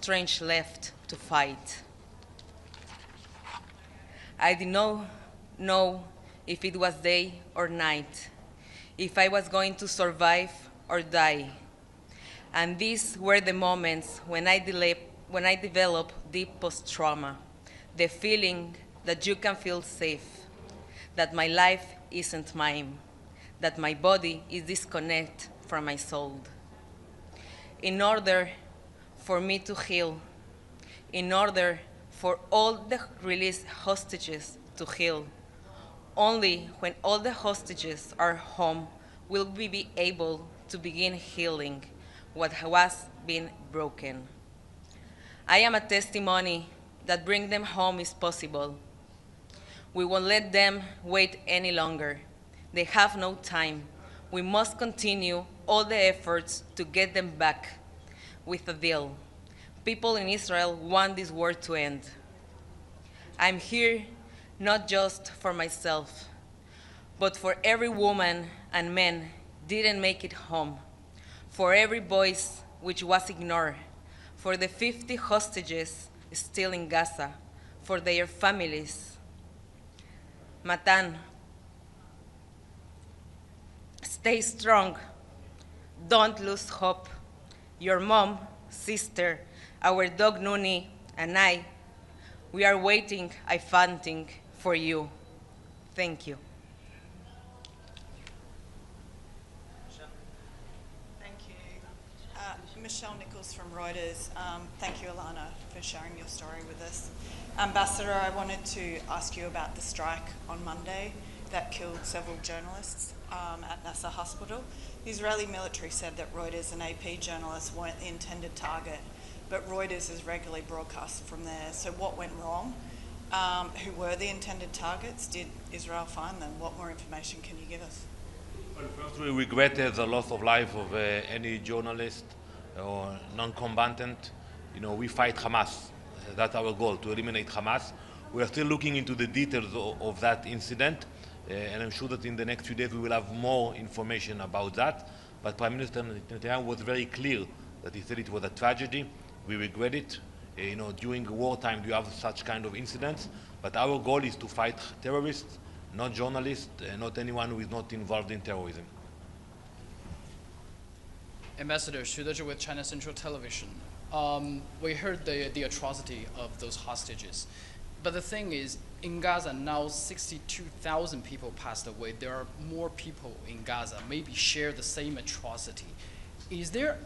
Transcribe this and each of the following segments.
strength left to fight. I did not know if it was day or night, if I was going to survive or die. And these were the moments when I developed deep post-trauma, the feeling that you can feel safe, that my life isn't mine, that my body is disconnected from my soul. In order for me to heal, in order for all the released hostages to heal, only when all the hostages are home will we be able to begin healing what was being broken. I am a testimony that bring them home is possible. We won't let them wait any longer. They have no time. We must continue all the efforts to get them back with a deal. People in Israel want this war to end. I'm here not just for myself, but for every woman and man didn't make it home, for every voice which was ignored, for the 50 hostages still in Gaza, for their families. Matan, stay strong. Don't lose hope. Your mom, sister, our dog Nuni, and I, we are waiting, fighting for you. Thank you. Thank you. Michelle Nichols from Reuters. Thank you, Alana, for sharing your story with us. Ambassador, I wanted to ask you about the strike on Monday that killed several journalists at Nasser Hospital. The Israeli military said that Reuters and AP journalists weren't the intended target, but Reuters is regularly broadcast from there. So what went wrong? Who were the intended targets? Did Israel find them? What more information can you give us? Well, first, we regret the loss of life of any journalist or non-combatant. You know, we fight Hamas. That's our goal, to eliminate Hamas. We are still looking into the details of that incident, and I'm sure that in the next few days we will have more information about that. But Prime Minister Netanyahu was very clear that he said it was a tragedy. We regret it. You know, during wartime you have such kind of incidents, but our goal is to fight terrorists, not journalists, not anyone who is not involved in terrorism. Ambassador Xu Dezhi with China Central Television. We heard the atrocity of those hostages. But the thing is, in Gaza now 62,000 people passed away. There are more people in Gaza, maybe share the same atrocity. Is there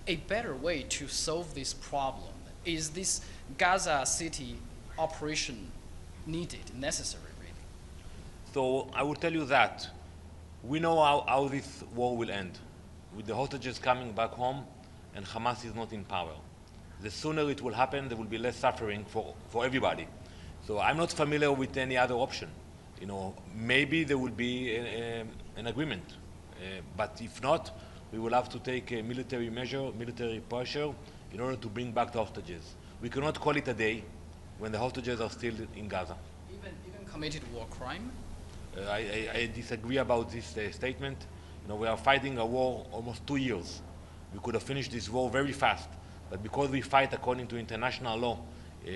a better way to solve this problem? Is this Gaza City operation needed, necessary, really? So I will tell you that we know how this war will end. With the hostages coming back home and Hamas is not in power. The sooner it will happen, there will be less suffering for everybody. So I'm not familiar with any other option. You know, maybe there will be an agreement, but if not, we will have to take a military measure, military pressure, in order to bring back the hostages. We cannot call it a day when the hostages are still in Gaza. Even committed war crime? I disagree about this statement. You know, we are fighting a war almost 2 years. We could have finished this war very fast, but because we fight according to international law,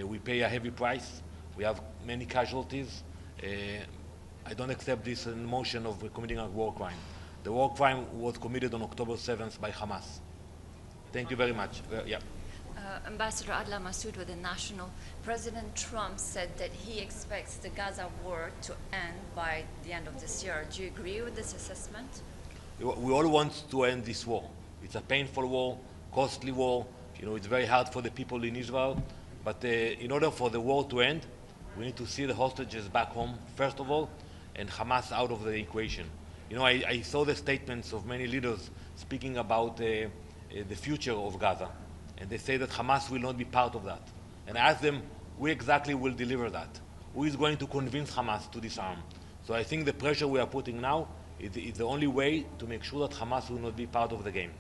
we pay a heavy price. We have many casualties. I don't accept this notion of committing a war crime. The war crime was committed on October 7th by Hamas. Thank you very much. Yeah. Ambassador Adla Massoud with the National. President Trump said that he expects the Gaza war to end by the end of this year. Do you agree with this assessment? We all want to end this war. It's a painful war, costly war. You know, it's very hard for the people in Israel. But in order for the war to end, we need to see the hostages back home, first of all, and Hamas out of the equation. You know, I saw the statements of many leaders speaking about the future of Gaza. And they say that Hamas will not be part of that. And I asked them, who exactly will deliver that? Who is going to convince Hamas to disarm? So I think the pressure we are putting now is the only way to make sure that Hamas will not be part of the game.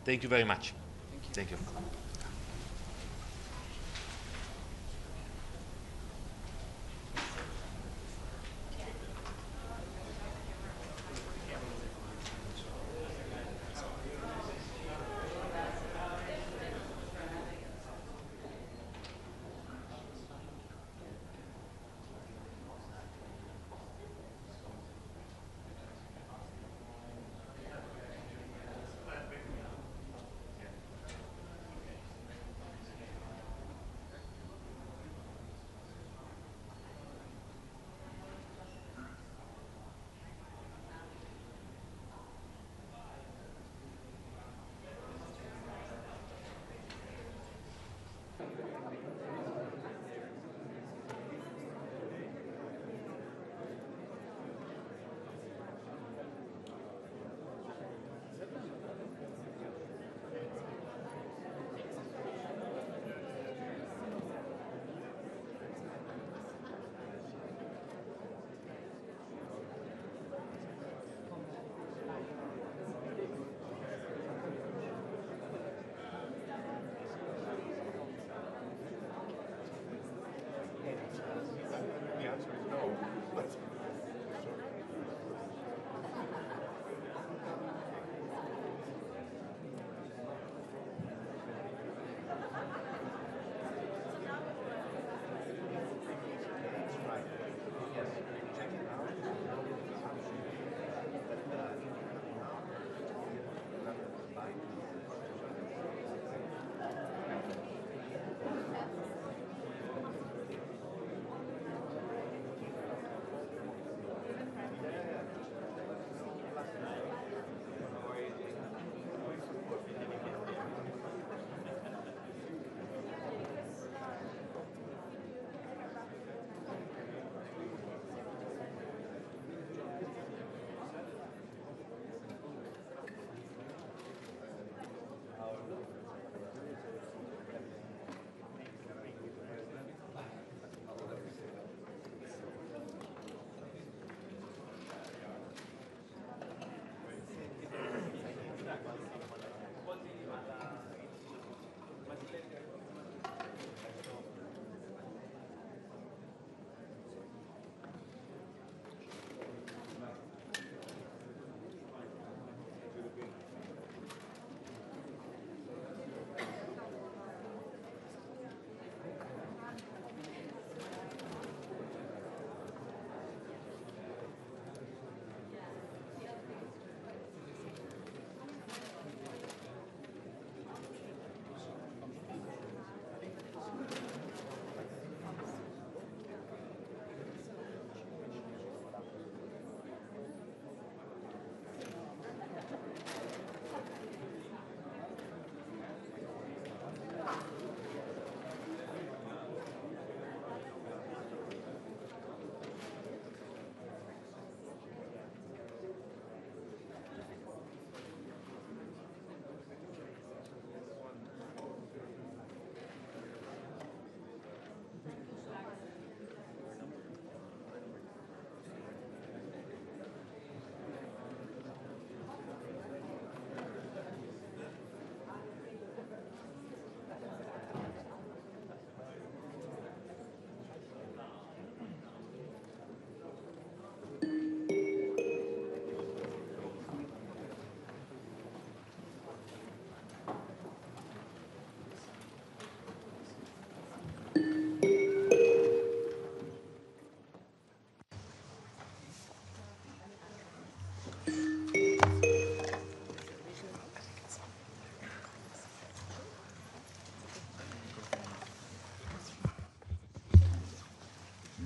Thank you very much. Thank you. Thank you.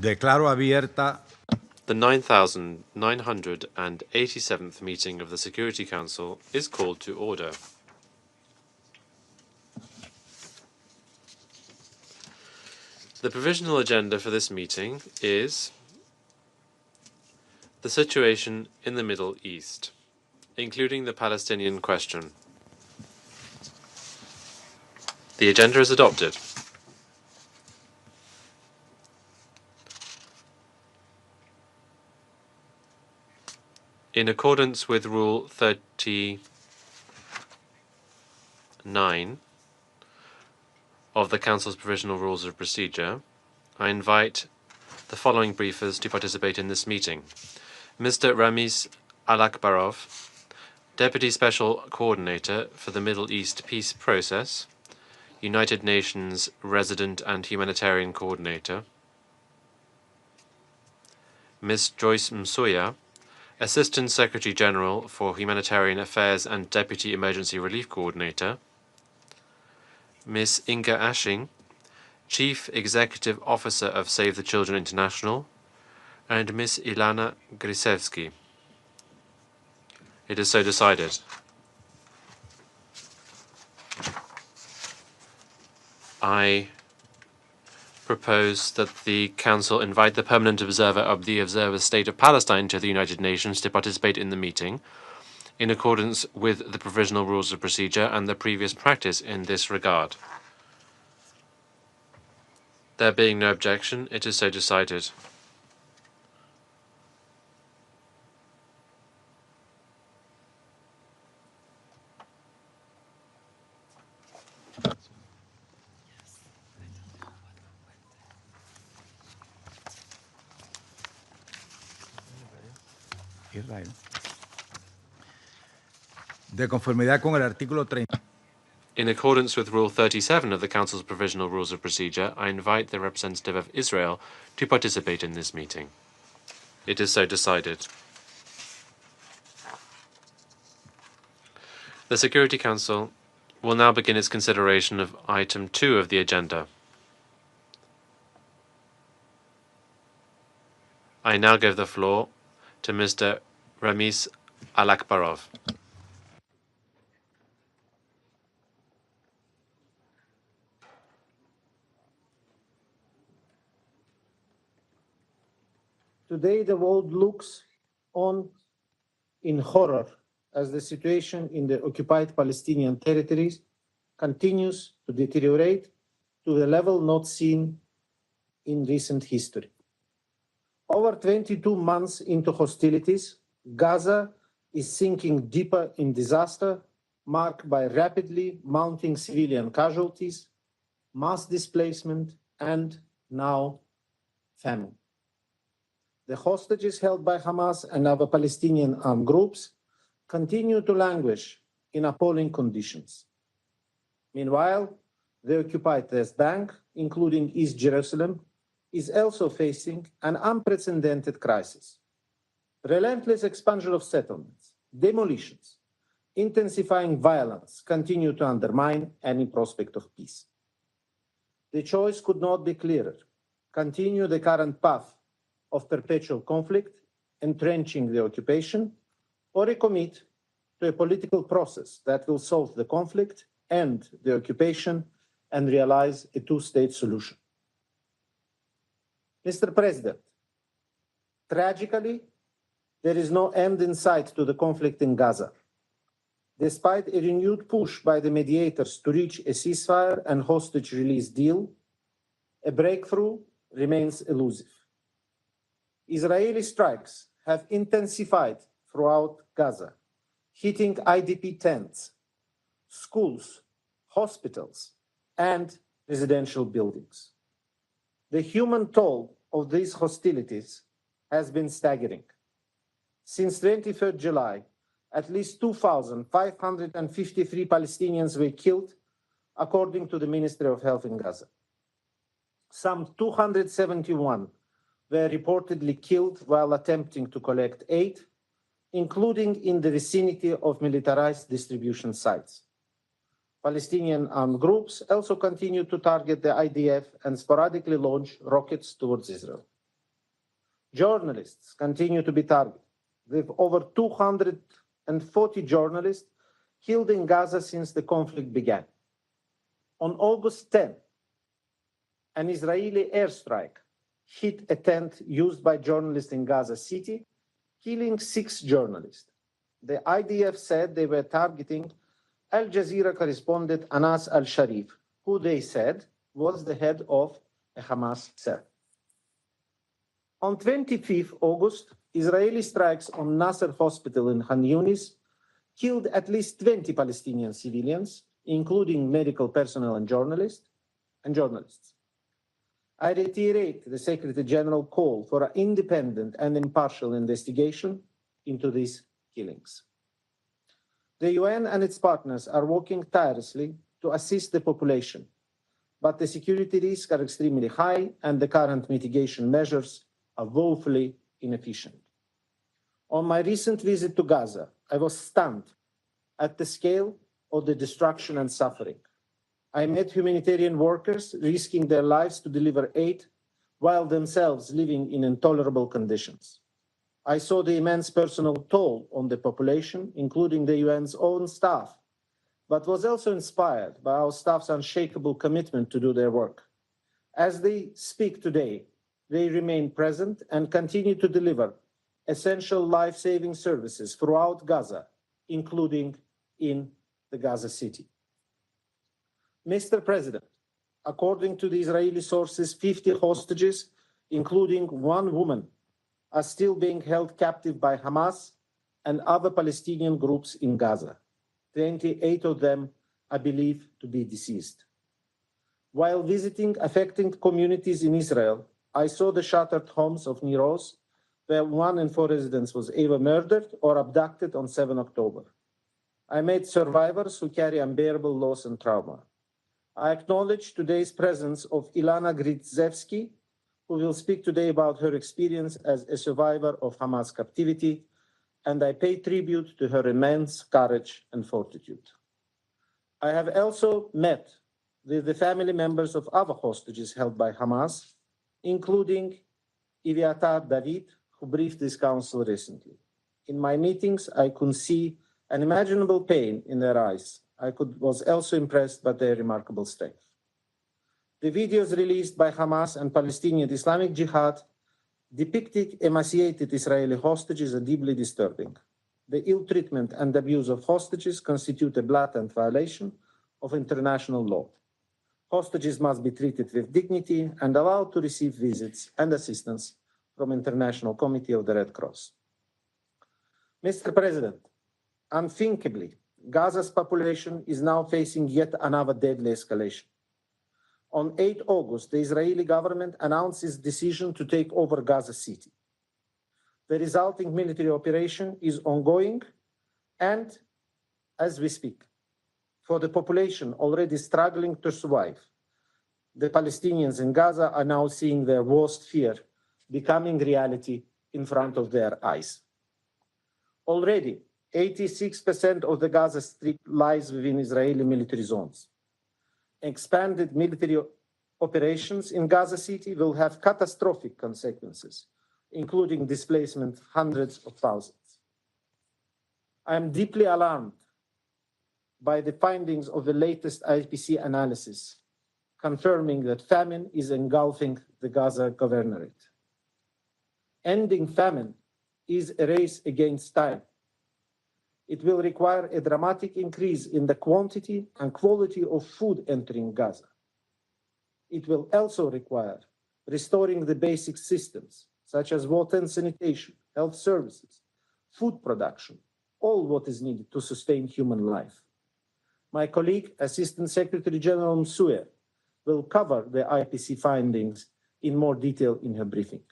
Declaro abierta The 9,987th meeting of the Security Council is called to order. The provisional agenda for this meeting is the situation in the Middle East, including the Palestinian question. The agenda is adopted. In accordance with Rule 39 of the Council's Provisional Rules of Procedure, I invite the following briefers to participate in this meeting. Mr. Ramiz Alakbarov, Deputy Special Coordinator for the Middle East Peace Process, United Nations Resident and Humanitarian Coordinator. Ms. Joyce Msuya, Assistant Secretary General for Humanitarian Affairs and Deputy Emergency Relief Coordinator. Ms. Inga Ashing, Chief Executive Officer of Save the Children International, and Ms. Ilana Grisevsky. It is so decided. I propose that the Council invite the permanent observer of the Observer State of Palestine to the United Nations to participate in the meeting, in accordance with the Provisional Rules of Procedure and the previous practice in this regard. There being no objection, it is so decided. Israel. De conformidad con el artículo 30. In accordance with Rule 37 of the Council's Provisional Rules of Procedure, I invite the representative of Israel to participate in this meeting. It is so decided. The Security Council will now begin its consideration of Item 2 of the agenda. I now give the floor to Mr. Ramiz Alakbarov. Today, the world looks on in horror as the situation in the occupied Palestinian territories continues to deteriorate to the level not seen in recent history. Over 22 months into hostilities, Gaza is sinking deeper in disaster, marked by rapidly mounting civilian casualties, mass displacement, and now famine. The hostages held by Hamas and other Palestinian armed groups continue to languish in appalling conditions. Meanwhile, the occupied West Bank, including East Jerusalem, is also facing an unprecedented crisis. Relentless expansion of settlements, demolitions, intensifying violence continue to undermine any prospect of peace. The choice could not be clearer. Continue the current path of perpetual conflict, entrenching the occupation, or recommit to a political process that will solve the conflict, end the occupation, and realize a two-state solution. Mr. President, tragically, there is no end in sight to the conflict in Gaza. Despite a renewed push by the mediators to reach a ceasefire and hostage release deal, a breakthrough remains elusive. Israeli strikes have intensified throughout Gaza, hitting IDP tents, schools, hospitals, and residential buildings. The human toll of these hostilities has been staggering. Since 23rd July, at least 2,553 Palestinians were killed, according to the Ministry of Health in Gaza. Some 271 were reportedly killed while attempting to collect aid, including in the vicinity of militarized distribution sites. Palestinian armed groups also continue to target the IDF and sporadically launch rockets towards Israel. Journalists continue to be targeted, with over 240 journalists killed in Gaza since the conflict began. On August 10, an Israeli airstrike hit a tent used by journalists in Gaza City, killing 6 journalists. The IDF said they were targeting Al Jazeera correspondent Anas al-Sharif, who they said was the head of a Hamas cell. On 25th August, Israeli strikes on Nasser Hospital in Khan Yunis killed at least 20 Palestinian civilians, including medical personnel and journalists. I reiterate the Secretary General call for an independent and impartial investigation into these killings. The UN and its partners are working tirelessly to assist the population, but the security risks are extremely high and the current mitigation measures are woefully inefficient. On my recent visit to Gaza, I was stunned at the scale of the destruction and suffering. I met humanitarian workers risking their lives to deliver aid while themselves living in intolerable conditions. I saw the immense personal toll on the population, including the UN's own staff, but was also inspired by our staff's unshakable commitment to do their work. As they speak today, they remain present and continue to deliver essential life-saving services throughout Gaza, including in the Gaza City. Mr. President, according to the Israeli sources, 50 hostages, including 1 woman, are still being held captive by Hamas and other Palestinian groups in Gaza. 28 of them are believed to be deceased. While visiting affected communities in Israel, I saw the shattered homes of Nir Oz, where 1 in 4 residents was either murdered or abducted on 7 October. I met survivors who carry unbearable loss and trauma. I acknowledge today's presence of Ilana Grzyzewski, who will speak today about her experience as a survivor of Hamas captivity, and I pay tribute to her immense courage and fortitude. I have also met with the family members of other hostages held by Hamas, including Eviatar David, who briefed this council recently. In my meetings, I could see unimaginable pain in their eyes. I was also impressed by their remarkable strength. The videos released by Hamas and Palestinian Islamic Jihad depicting emaciated Israeli hostages are deeply disturbing. The ill treatment and abuse of hostages constitute a blatant violation of international law. Hostages must be treated with dignity and allowed to receive visits and assistance from International Committee of the Red Cross. Mr. President, unthinkably, Gaza's population is now facing yet another deadly escalation. On 8 August, the Israeli government announced its decision to take over Gaza City. The resulting military operation is ongoing and, as we speak, for the population already struggling to survive, the Palestinians in Gaza are now seeing their worst fear becoming reality in front of their eyes. Already, 86% of the Gaza Strip lies within Israeli military zones. Expanded military operations in Gaza City will have catastrophic consequences, including displacement of hundreds of thousands. I am deeply alarmed by the findings of the latest IPC analysis, confirming that famine is engulfing the Gaza governorate. Ending famine is a race against time. It will require a dramatic increase in the quantity and quality of food entering Gaza. It will also require restoring the basic systems, such as water and sanitation, health services, food production, all what is needed to sustain human life. My colleague, Assistant Secretary General Msuya, will cover the IPC findings in more detail in her briefing.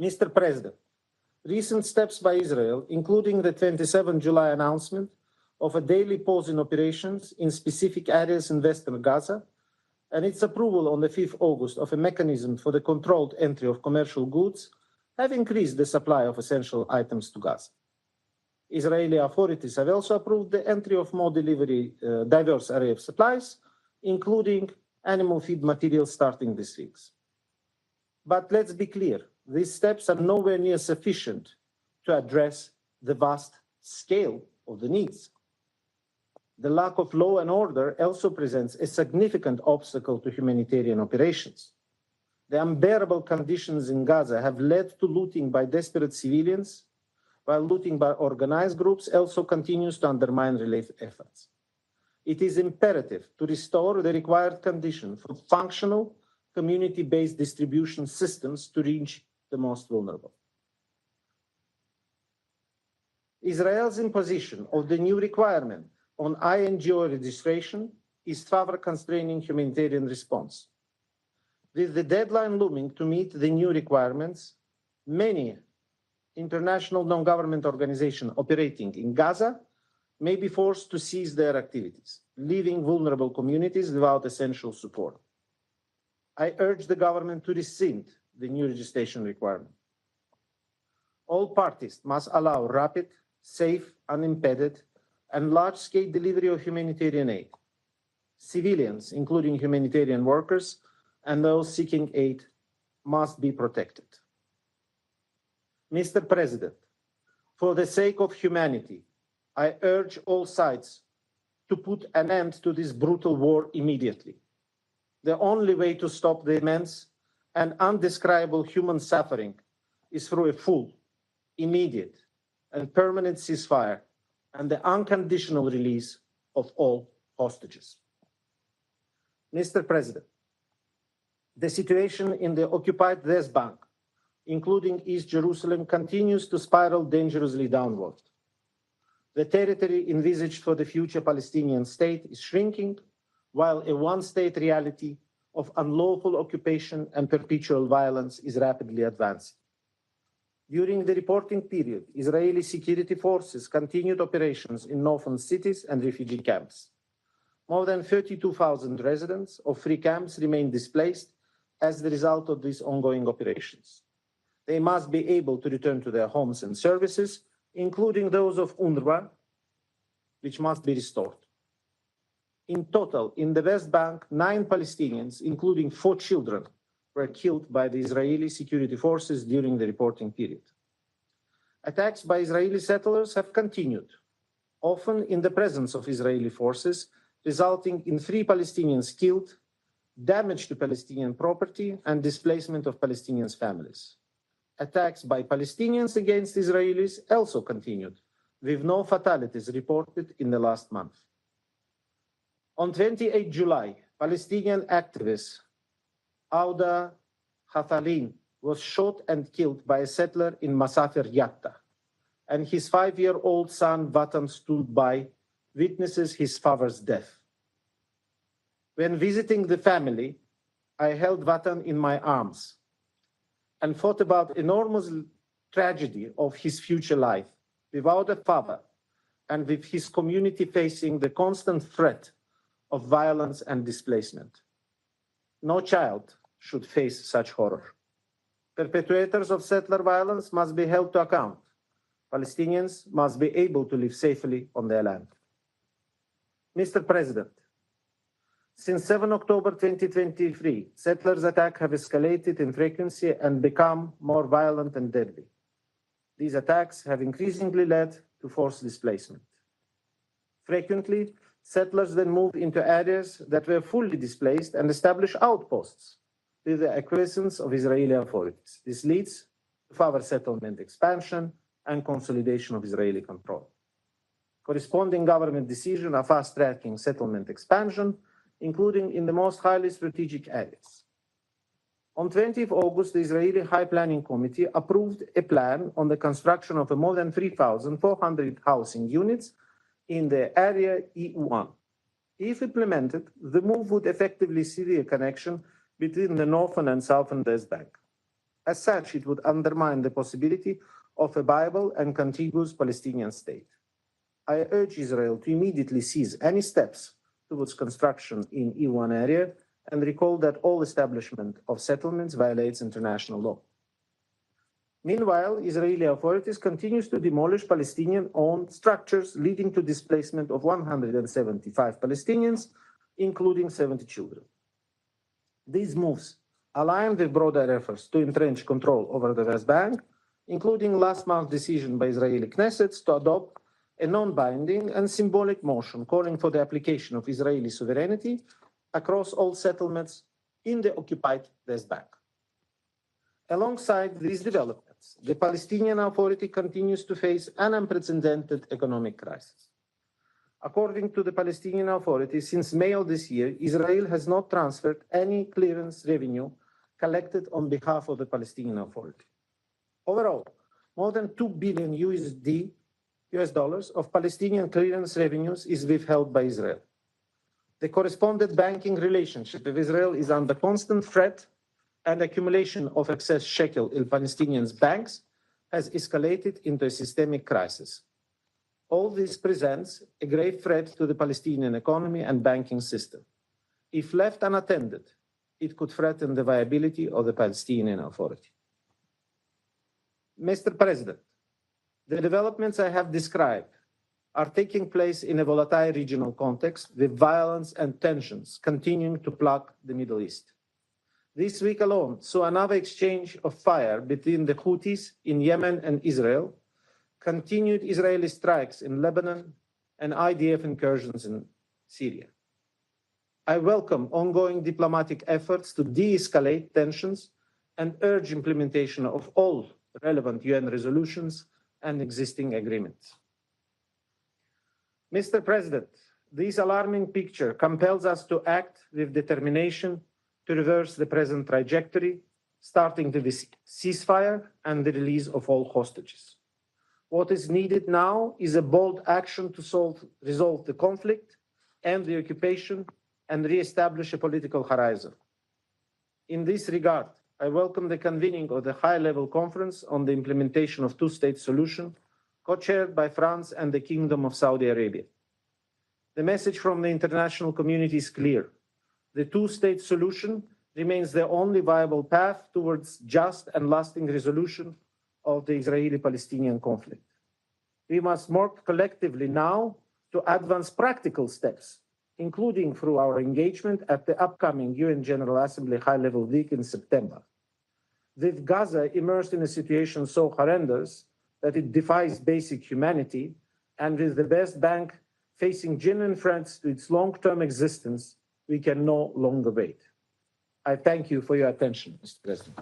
Mr. President, recent steps by Israel, including the 27 July announcement of a daily pause in operations in specific areas in Western Gaza, and its approval on the 5th August of a mechanism for the controlled entry of commercial goods have increased the supply of essential items to Gaza. Israeli authorities have also approved the entry of more diverse array of supplies, including animal feed materials starting this week. But let's be clear, these steps are nowhere near sufficient to address the vast scale of the needs. The lack of law and order also presents a significant obstacle to humanitarian operations. The unbearable conditions in Gaza have led to looting by desperate civilians, while looting by organized groups also continues to undermine relief efforts. It is imperative to restore the required condition for functional, community-based distribution systems to reach the most vulnerable. Israel's imposition of the new requirement on INGO registration is further constraining humanitarian response. With the deadline looming to meet the new requirements, many international non-government organizations operating in Gaza may be forced to cease their activities, leaving vulnerable communities without essential support. I urge the government to rescind the new registration requirement. All parties must allow rapid, safe, unimpeded, and large-scale delivery of humanitarian aid. Civilians, including humanitarian workers and those seeking aid, must be protected. Mr. President, for the sake of humanity, I urge all sides to put an end to this brutal war immediately. The only way to stop the immense and undescribable human suffering is through a full, immediate, and permanent ceasefire and the unconditional release of all hostages. Mr. President, the situation in the occupied West Bank, including East Jerusalem, continues to spiral dangerously downward. The territory envisaged for the future Palestinian state is shrinking, while a one-state reality of unlawful occupation and perpetual violence is rapidly advancing. During the reporting period, Israeli security forces continued operations in northern cities and refugee camps. More than 32,000 residents of 3 camps remain displaced as the result of these ongoing operations. They must be able to return to their homes and services, including those of UNRWA, which must be restored. In total, in the West Bank, 9 Palestinians, including 4 children, were killed by the Israeli security forces during the reporting period. Attacks by Israeli settlers have continued, often in the presence of Israeli forces, resulting in 3 Palestinians killed, damage to Palestinian property, and displacement of Palestinians' families. Attacks by Palestinians against Israelis also continued, with no fatalities reported in the last month. On 28 July, Palestinian activist Auda Hathalin was shot and killed by a settler in Masafer Yatta, and his 5-year-old son Vatan stood by, witnesses his father's death. When visiting the family, I held Vatan in my arms and thought about enormous tragedy of his future life without a father and with his community facing the constant threat of violence and displacement. No child should face such horror. Perpetrators of settler violence must be held to account. Palestinians must be able to live safely on their land. Mr. President, since 7 October 2023, settlers' attacks have escalated in frequency and become more violent and deadly. These attacks have increasingly led to forced displacement. Frequently, settlers then move into areas that were fully displaced and establish outposts with the acquiescence of Israeli authorities. This leads to further settlement expansion and consolidation of Israeli control. Corresponding government decisions are fast-tracking settlement expansion, including in the most highly strategic areas. On 20th August, the Israeli High Planning Committee approved a plan on the construction of more than 3,400 housing units in the area EU1. If implemented, the move would effectively see a connection between the northern and southern West Bank. As such, it would undermine the possibility of a viable and contiguous Palestinian state. I urge Israel to immediately seize any steps towards construction in E1 area and recalled that all establishment of settlements violates international law. Meanwhile, Israeli authorities continue to demolish Palestinian-owned structures, leading to displacement of 175 Palestinians, including 70 children. These moves align with broader efforts to entrench control over the West Bank, including last month's decision by Israeli Knesset to adopt a non-binding and symbolic motion calling for the application of Israeli sovereignty across all settlements in the occupied West Bank. Alongside these developments, the Palestinian Authority continues to face an unprecedented economic crisis. According to the Palestinian Authority, since May of this year, Israel has not transferred any clearance revenue collected on behalf of the Palestinian Authority. Overall, more than $2 billion US dollars of Palestinian clearance revenues is withheld by Israel. The correspondent banking relationship with Israel is under constant threat, and accumulation of excess shekel in Palestinian banks has escalated into a systemic crisis. All this presents a grave threat to the Palestinian economy and banking system. If left unattended, it could threaten the viability of the Palestinian Authority. Mr. President, the developments I have described are taking place in a volatile regional context with violence and tensions continuing to plague the Middle East. This week alone saw another exchange of fire between the Houthis in Yemen and Israel, continued Israeli strikes in Lebanon, and IDF incursions in Syria. I welcome ongoing diplomatic efforts to de-escalate tensions and urge implementation of all relevant UN resolutions and existing agreements. Mr. President, this alarming picture compels us to act with determination to reverse the present trajectory, starting with the ceasefire and the release of all hostages. What is needed now is a bold action to resolve the conflict, end the occupation, and re-establish a political horizon. In this regard, I welcome the convening of the high-level conference on the implementation of two-state solution, co-chaired by France and the Kingdom of Saudi Arabia. The message from the international community is clear. The two-state solution remains the only viable path towards just and lasting resolution of the Israeli-Palestinian conflict. We must work collectively now to advance practical steps, including through our engagement at the upcoming UN General Assembly High-Level Week in September. With Gaza immersed in a situation so horrendous that it defies basic humanity, and with the West Bank facing genuine threats to its long-term existence, we can no longer wait. I thank you for your attention, Mr. President.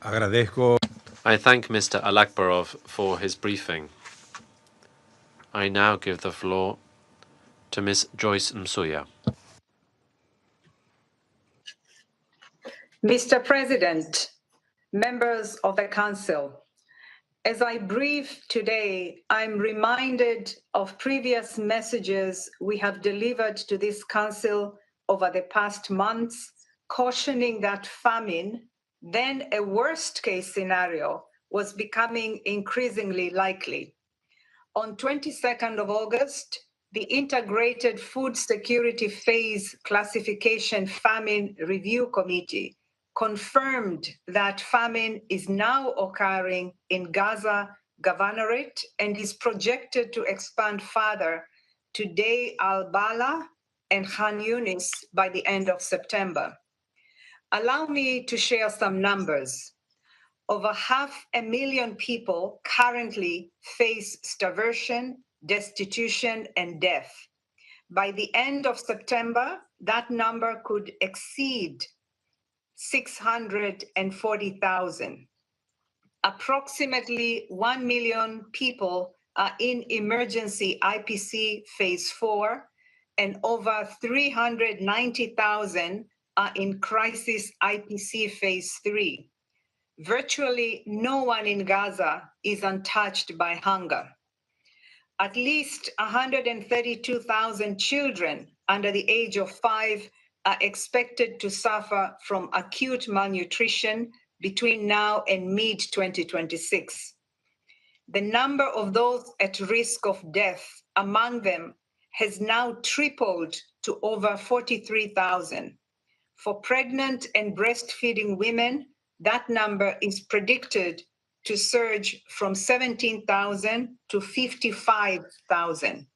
I thank Mr. Alakbarov for his briefing. I now give the floor to Ms. Joyce Msuya. Mr. President, members of the Council, as I brief today, I'm reminded of previous messages we have delivered to this Council over the past months, cautioning that famine, then a worst-case scenario, was becoming increasingly likely. On 22nd of August, the Integrated Food Security Phase Classification Famine Review Committee confirmed that famine is now occurring in Gaza Governorate and is projected to expand further to Deir al-Balah and Khan Yunis by the end of September. Allow me to share some numbers. Over 500,000 people currently face starvation, destitution, and death. By the end of September, that number could exceed 640,000. Approximately 1 million people are in emergency IPC phase 4, and over 390,000 are in crisis IPC phase 3. Virtually no one in Gaza is untouched by hunger. At least 132,000 children under the age of 5 are expected to suffer from acute malnutrition between now and mid-2026. The number of those at risk of death among them has now tripled to over 43,000. For pregnant and breastfeeding women, that number is predicted to surge from 17,000 to 55,000.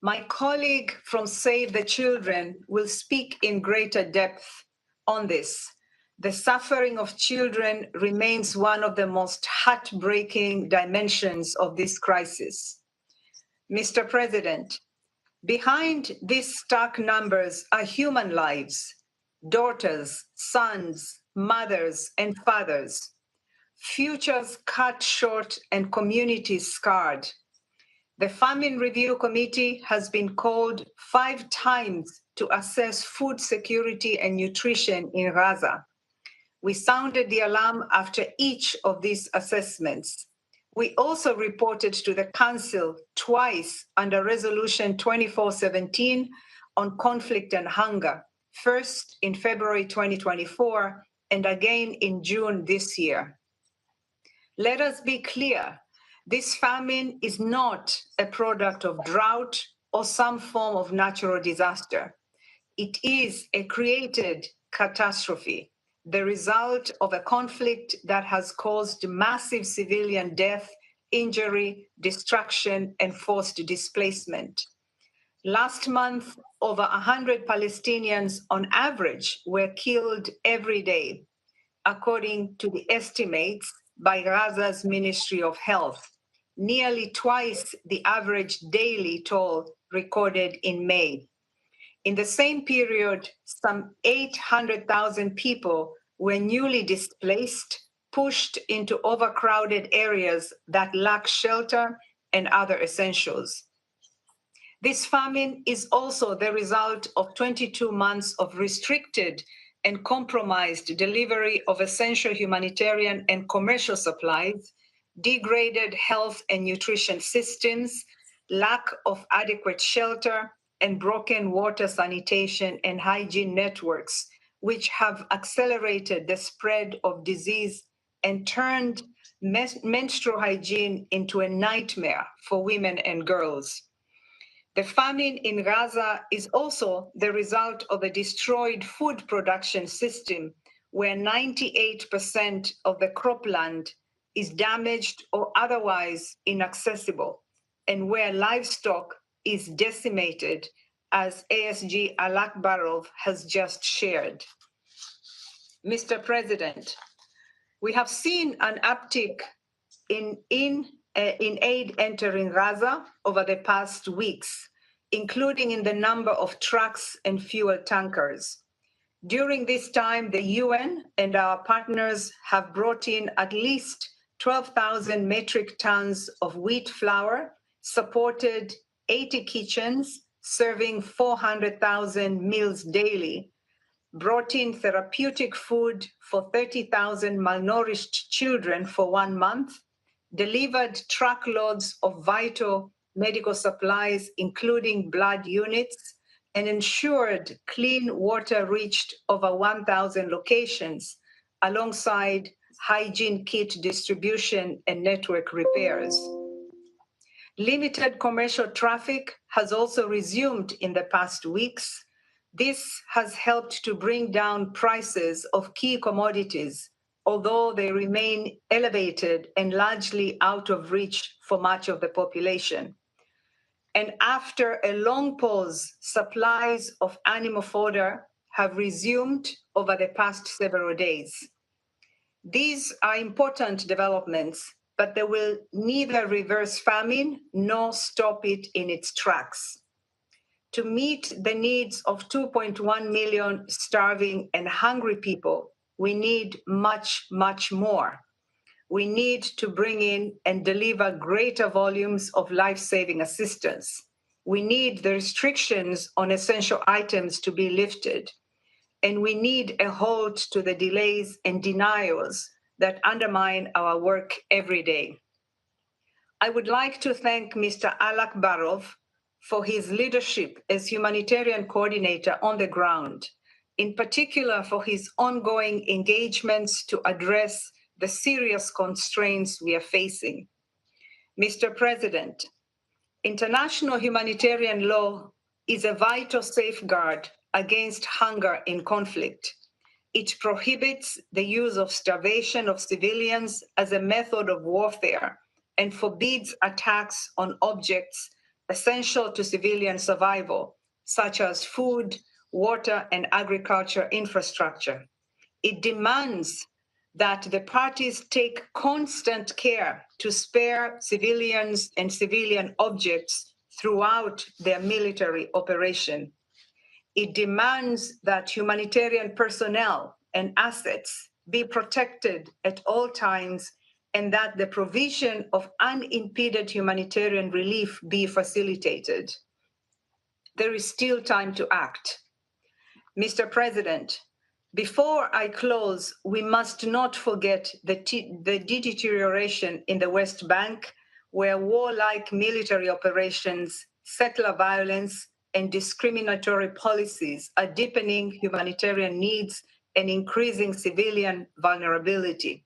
My colleague from Save the Children will speak in greater depth on this. The suffering of children remains one of the most heartbreaking dimensions of this crisis. Mr. President, behind these stark numbers are human lives, daughters, sons, mothers, and fathers, futures cut short and communities scarred. The Famine Review Committee has been called 5 times to assess food security and nutrition in Gaza. We sounded the alarm after each of these assessments. We also reported to the Council twice under Resolution 2417 on conflict and hunger, first in February 2024 and again in June this year. Let us be clear, this famine is not a product of drought or some form of natural disaster. It is a created catastrophe, the result of a conflict that has caused massive civilian death, injury, destruction, and forced displacement. Last month, over 100 Palestinians on average were killed every day, according to the estimates by Gaza's Ministry of Health, nearly twice the average daily toll recorded in May. In the same period, some 800,000 people were newly displaced, pushed into overcrowded areas that lack shelter and other essentials. This famine is also the result of 22 months of restricted and compromised delivery of essential humanitarian and commercial supplies, degraded health and nutrition systems, lack of adequate shelter, and broken water sanitation and hygiene networks, which have accelerated the spread of disease and turned menstrual hygiene into a nightmare for women and girls. The famine in Gaza is also the result of a destroyed food production system where 98% of the cropland is damaged or otherwise inaccessible, and where livestock is decimated, as ASG Alakbarov has just shared. Mr. President, we have seen an uptick in aid entering Gaza over the past weeks, including in the number of trucks and fuel tankers. During this time, the UN and our partners have brought in at least 12,000 metric tons of wheat flour, supported 80 kitchens serving 400,000 meals daily, brought in therapeutic food for 30,000 malnourished children for 1 month, delivered truckloads of vital medical supplies, including blood units, and ensured clean water reached over 1,000 locations, alongside hygiene kit distribution and network repairs. Limited commercial traffic has also resumed in the past weeks. This has helped to bring down prices of key commodities, although they remain elevated and largely out of reach for much of the population. And after a long pause, supplies of animal fodder have resumed over the past several days. These are important developments, but they will neither reverse famine nor stop it in its tracks. To meet the needs of 2.1 million starving and hungry people, we need much, much more. We need to bring in and deliver greater volumes of life-saving assistance. We need the restrictions on essential items to be lifted. And we need a halt to the delays and denials that undermine our work every day. I would like to thank Mr. Alakbarov for his leadership as humanitarian coordinator on the ground, in particular for his ongoing engagements to address the serious constraints we are facing. Mr. President, international humanitarian law is a vital safeguard against hunger in conflict. It prohibits the use of starvation of civilians as a method of warfare and forbids attacks on objects essential to civilian survival, such as food, water, and agriculture infrastructure. It demands that the parties take constant care to spare civilians and civilian objects throughout their military operation. It demands that humanitarian personnel and assets be protected at all times and that the provision of unimpeded humanitarian relief be facilitated. There is still time to act. Mr. President, before I close, we must not forget the deterioration in the West Bank, where warlike military operations, settler violence, and discriminatory policies are deepening humanitarian needs and increasing civilian vulnerability.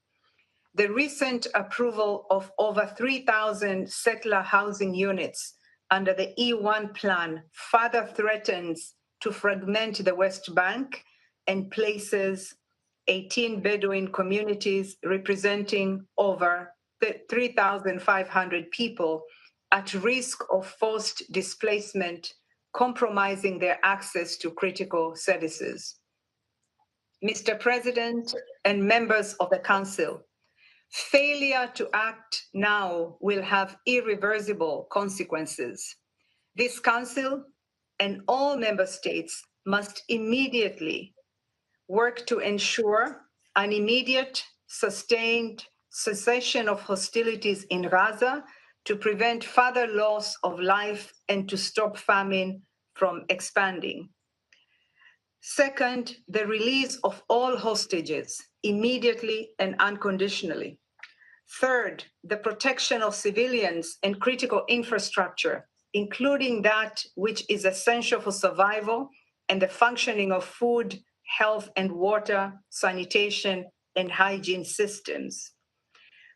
The recent approval of over 3,000 settler housing units under the E1 plan further threatens to fragment the West Bank and places 18 Bedouin communities representing over 3,500 people at risk of forced displacement, compromising their access to critical services. Mr. President and members of the Council, failure to act now will have irreversible consequences. This Council and all member states must immediately work to ensure an immediate, sustained cessation of hostilities in Gaza to prevent further loss of life and to stop famine from expanding. Second, the release of all hostages immediately and unconditionally. Third, the protection of civilians and critical infrastructure, including that which is essential for survival and the functioning of food, health and water, sanitation, and hygiene systems.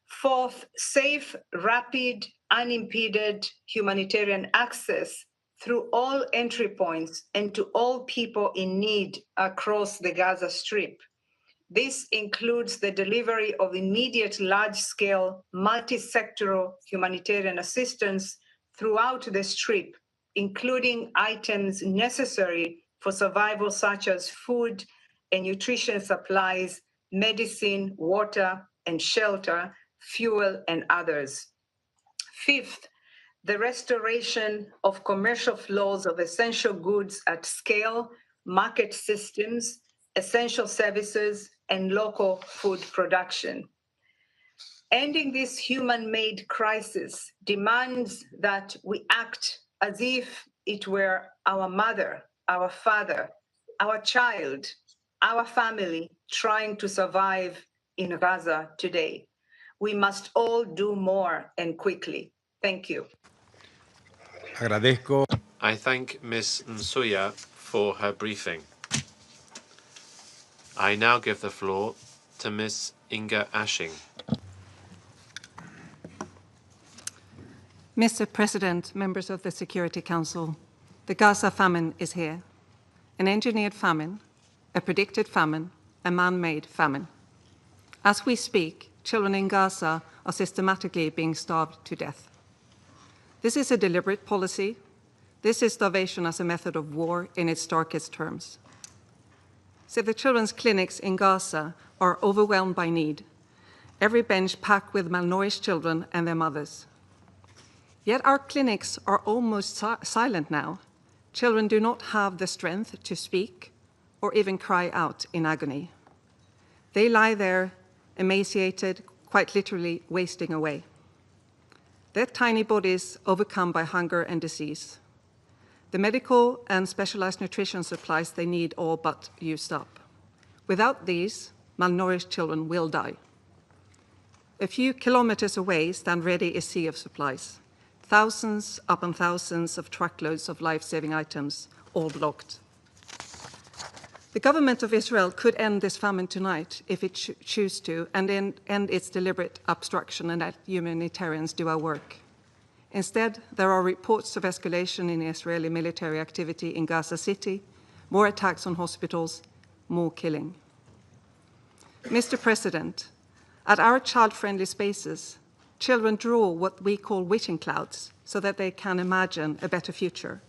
Fourth, safe, rapid, unimpeded humanitarian access through all entry points and to all people in need across the Gaza Strip. This includes the delivery of immediate large-scale, multi-sectoral humanitarian assistance throughout the Strip, including items necessary for survival such as food and nutrition supplies, medicine, water and shelter, fuel and others. Fifth, the restoration of commercial flows of essential goods at scale, market systems, essential services, and local food production. Ending this human-made crisis demands that we act as if it were our mother, our father, our child, our family trying to survive in Gaza today. We must all do more and quickly. Thank you. Agradezco. I thank Ms. Nsuya for her briefing. I now give the floor to Ms. Inga Ashing. Mr. President, members of the Security Council, the Gaza famine is here. An engineered famine, a predicted famine, a man-made famine. As we speak, children in Gaza are systematically being starved to death. This is a deliberate policy. This is starvation as a method of war in its darkest terms. So the children's clinics in Gaza are overwhelmed by need, every bench packed with malnourished children and their mothers. Yet our clinics are almost silent now. Children do not have the strength to speak or even cry out in agony. They lie there, emaciated, quite literally wasting away. Their tiny bodies overcome by hunger and disease. The medical and specialized nutrition supplies they need all but used up. Without these, malnourished children will die. A few kilometers away stand ready a sea of supplies. Thousands upon thousands of truckloads of life-saving items, all blocked. The government of Israel could end this famine tonight if it choose to, and end its deliberate obstruction and let humanitarians do our work. Instead, there are reports of escalation in Israeli military activity in Gaza City, more attacks on hospitals, more killing. Mr. President, at our child-friendly spaces, children draw what we call wishing clouds so that they can imagine a better future.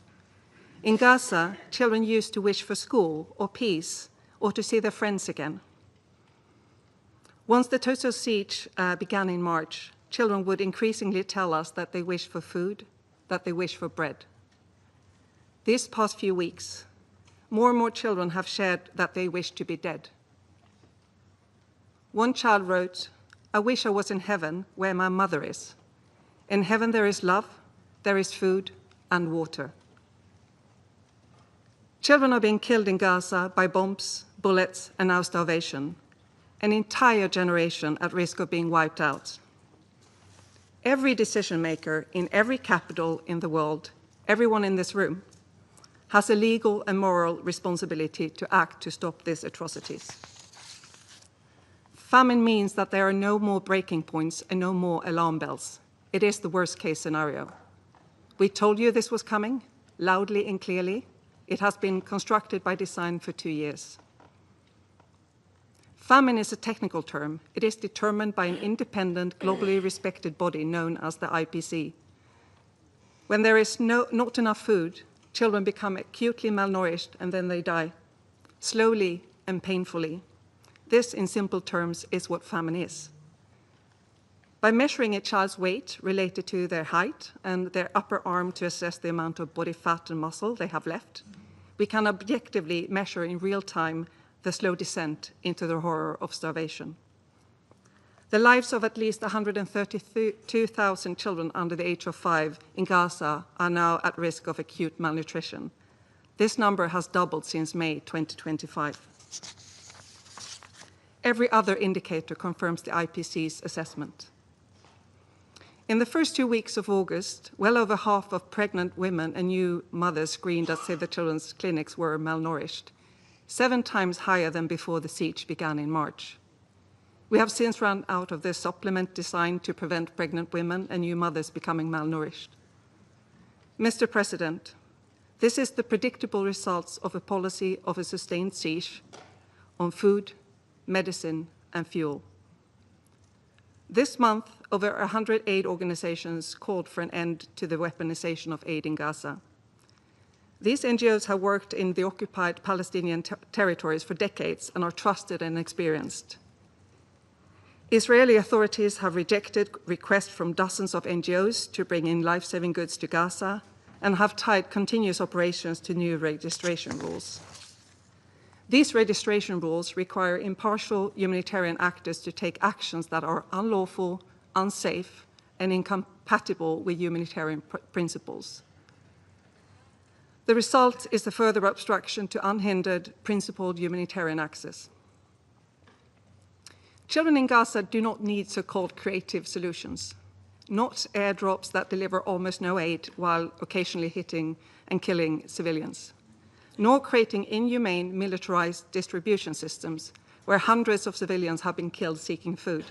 In Gaza, children used to wish for school or peace or to see their friends again. Once the total siege began in March, children would increasingly tell us that they wish for food, that they wish for bread. These past few weeks, more and more children have shared that they wish to be dead. One child wrote, "I wish I was in heaven where my mother is. In heaven there is love, there is food and water." Children are being killed in Gaza by bombs, bullets, and now starvation. An entire generation at risk of being wiped out. Every decision maker in every capital in the world, everyone in this room, has a legal and moral responsibility to act to stop these atrocities. Famine means that there are no more breaking points and no more alarm bells. It is the worst case scenario. We told you this was coming, loudly and clearly. It has been constructed by design for 2 years. Famine is a technical term. It is determined by an independent, globally respected body known as the IPC. When there is not enough food, children become acutely malnourished and then they die, slowly and painfully. This, in simple terms, is what famine is. By measuring a child's weight related to their height and their upper arm to assess the amount of body fat and muscle they have left, we can objectively measure in real time the slow descent into the horror of starvation. The lives of at least 132,000 children under the age of 5 in Gaza are now at risk of acute malnutrition. This number has doubled since May 2025. Every other indicator confirms the IPC's assessment. In the first 2 weeks of August, well over half of pregnant women and new mothers screened at Save the Children's clinics were malnourished, 7 times higher than before the siege began in March. We have since run out of the supplement designed to prevent pregnant women and new mothers becoming malnourished. Mr. President, this is the predictable results of a policy of a sustained siege on food, medicine, and fuel. This month, over 100 aid organizations called for an end to the weaponization of aid in Gaza. These NGOs have worked in the occupied Palestinian territories for decades and are trusted and experienced. Israeli authorities have rejected requests from dozens of NGOs to bring in life-saving goods to Gaza and have tied continuous operations to new registration rules. These registration rules require impartial humanitarian actors to take actions that are unlawful, unsafe, and incompatible with humanitarian principles. The result is a further obstruction to unhindered, principled humanitarian access. Children in Gaza do not need so-called creative solutions, not airdrops that deliver almost no aid while occasionally hitting and killing civilians, nor creating inhumane militarized distribution systems where hundreds of civilians have been killed seeking food,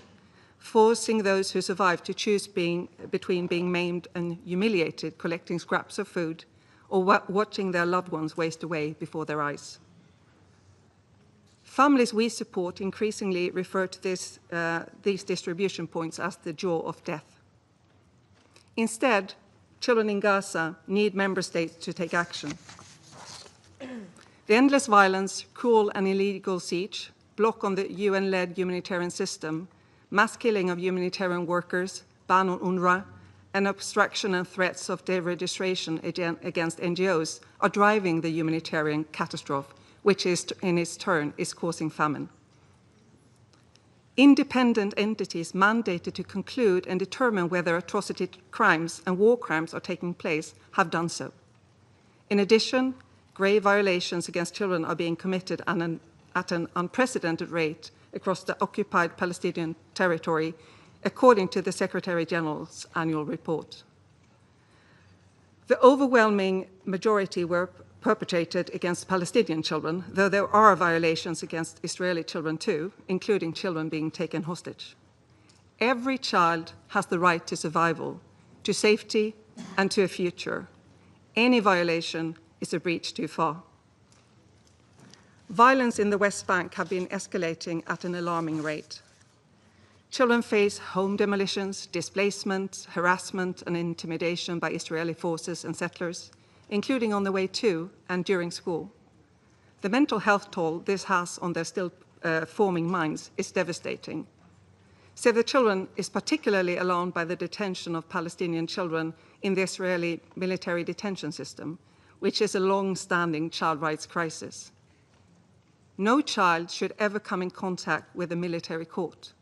forcing those who survive to choose between being maimed and humiliated collecting scraps of food or watching their loved ones waste away before their eyes. Families we support increasingly refer to these distribution points as the jaw of death. Instead, children in Gaza need member states to take action. The endless violence, cruel and illegal siege, block on the UN-led humanitarian system, mass killing of humanitarian workers, ban on UNRWA, and obstruction and threats of deregistration against NGOs are driving the humanitarian catastrophe, which in its turn is causing famine. Independent entities mandated to conclude and determine whether atrocity crimes and war crimes are taking place have done so. In addition, grave violations against children are being committed at an unprecedented rate across the occupied Palestinian territory, according to the Secretary General's annual report. The overwhelming majority were perpetrated against Palestinian children, though there are violations against Israeli children too, including children being taken hostage. Every child has the right to survival, to safety, and to a future. Any violation is a breach too far. Violence in the West Bank have been escalating at an alarming rate. Children face home demolitions, displacement, harassment, and intimidation by Israeli forces and settlers, including on the way to and during school. The mental health toll this has on their still forming minds is devastating. Save the Children is particularly alarmed by the detention of Palestinian children in the Israeli military detention system, which is a long-standing child rights crisis. No child should ever come in contact with a military court.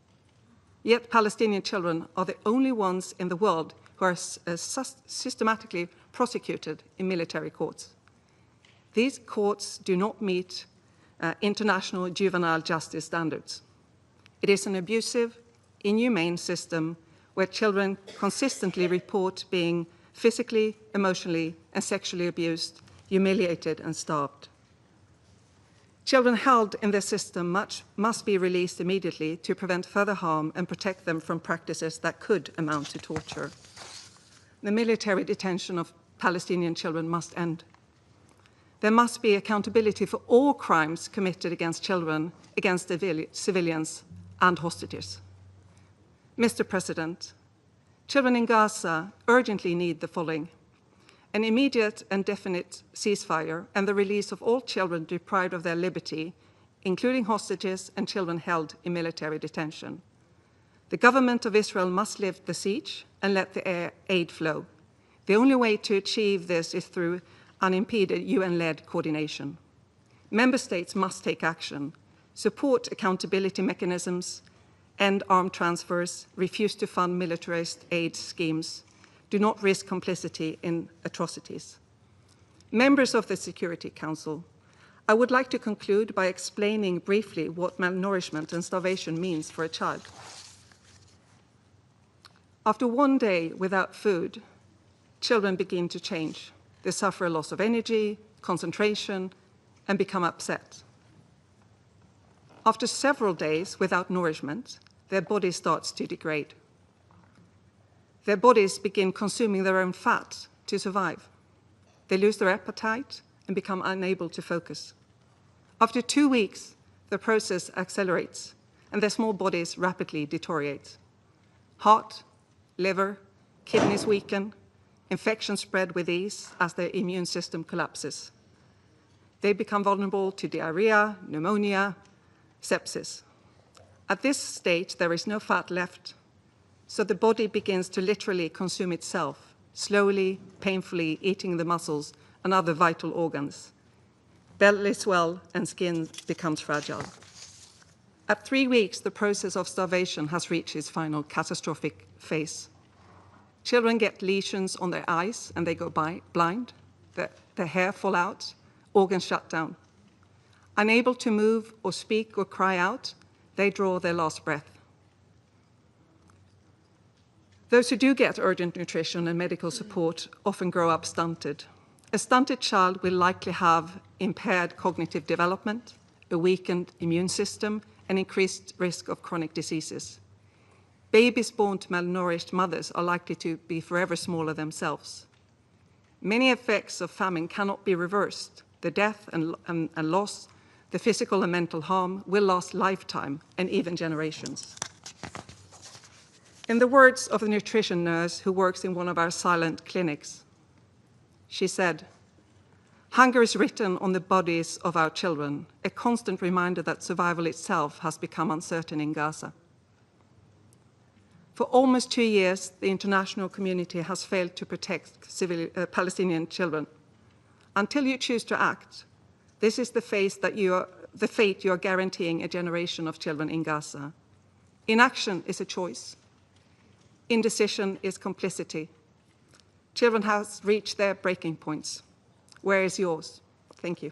Yet Palestinian children are the only ones in the world who are systematically prosecuted in military courts. These courts do not meet international juvenile justice standards. It is an abusive, inhumane system where children consistently report being physically, emotionally, and sexually abused, humiliated, and starved. Children held in this system must be released immediately to prevent further harm and protect them from practices that could amount to torture. The military detention of Palestinian children must end. There must be accountability for all crimes committed against children, against civilians, and hostages. Mr. President, children in Gaza urgently need the following: an immediate and definite ceasefire and the release of all children deprived of their liberty, including hostages and children held in military detention. The government of Israel must lift the siege and let the aid flow. The only way to achieve this is through unimpeded UN-led coordination. Member states must take action, support accountability mechanisms, end armed transfers, refuse to fund militarized aid schemes, do not risk complicity in atrocities. Members of the Security Council, I would like to conclude by explaining briefly what malnourishment and starvation means for a child. After one day without food, children begin to change. They suffer a loss of energy, concentration, and become upset. After several days without nourishment, their body starts to degrade. Their bodies begin consuming their own fat to survive. They lose their appetite and become unable to focus. After 2 weeks, the process accelerates and their small bodies rapidly deteriorate. Heart, liver, kidneys weaken, infections spread with ease as their immune system collapses. They become vulnerable to diarrhea, pneumonia, sepsis. At this stage, there is no fat left, so the body begins to literally consume itself, slowly, painfully eating the muscles and other vital organs. Belly swell and skin becomes fragile. At 3 weeks, the process of starvation has reached its final catastrophic phase. Children get lesions on their eyes and they go blind. Their hair fall out, organs shut down. Unable to move or speak or cry out, they draw their last breath. Those who do get urgent nutrition and medical support often grow up stunted. A stunted child will likely have impaired cognitive development, a weakened immune system, and increased risk of chronic diseases. Babies born to malnourished mothers are likely to be forever smaller themselves. Many effects of famine cannot be reversed. The death and loss, the physical and mental harm will last lifetime and even generations. In the words of a nutrition nurse who works in one of our silent clinics, she said, "Hunger is written on the bodies of our children, a constant reminder that survival itself has become uncertain in Gaza." For almost 2 years, the international community has failed to protect Palestinian children. Until you choose to act, this is the fate you are guaranteeing a generation of children in Gaza. Inaction is a choice. Indecision is complicity. Children have reached their breaking points. Where is yours? Thank you.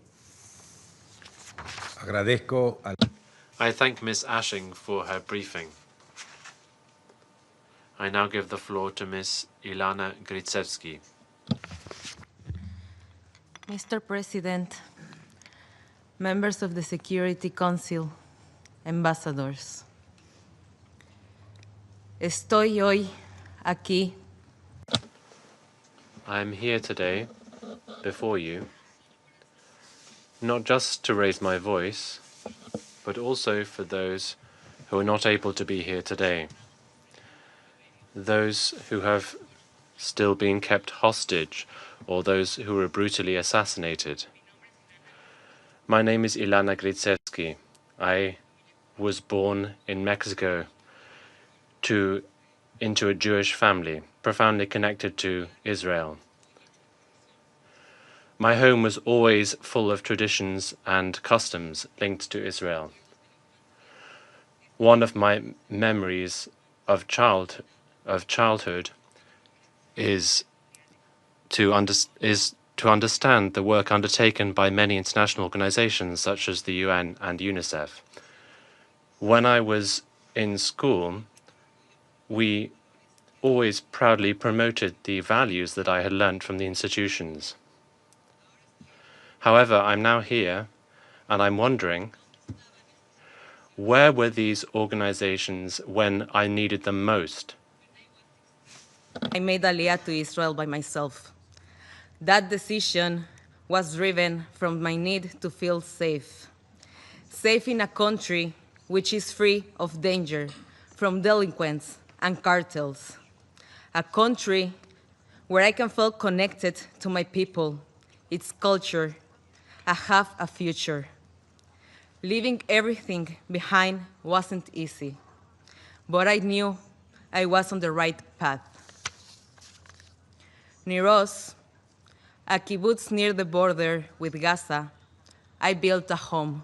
I thank Ms. Ashing for her briefing. I now give the floor to Ms. Ilana Gritsevsky. Mr. President, members of the Security Council, ambassadors, estoy hoy aquí. I am here today before you, not just to raise my voice, but also for those who are not able to be here today, those who have still been kept hostage, or those who were brutally assassinated. My name is Ilana Gritsevsky. I was born in Mexico into a Jewish family, profoundly connected to Israel. My home was always full of traditions and customs linked to Israel. One of my memories of childhood is to understand the work undertaken by many international organizations such as the UN and UNICEF. When I was in school, we always proudly promoted the values that I had learned from the institutions. However, I'm now here, and I'm wondering, where were these organizations when I needed them most? I made Aliyah to Israel by myself. That decision was driven from my need to feel safe. Safe in a country which is free of danger from delinquents and cartels. A country where I can feel connected to my people, its culture, and have a future. Leaving everything behind wasn't easy, but I knew I was on the right path. Near us, a kibbutz near the border with Gaza, I built a home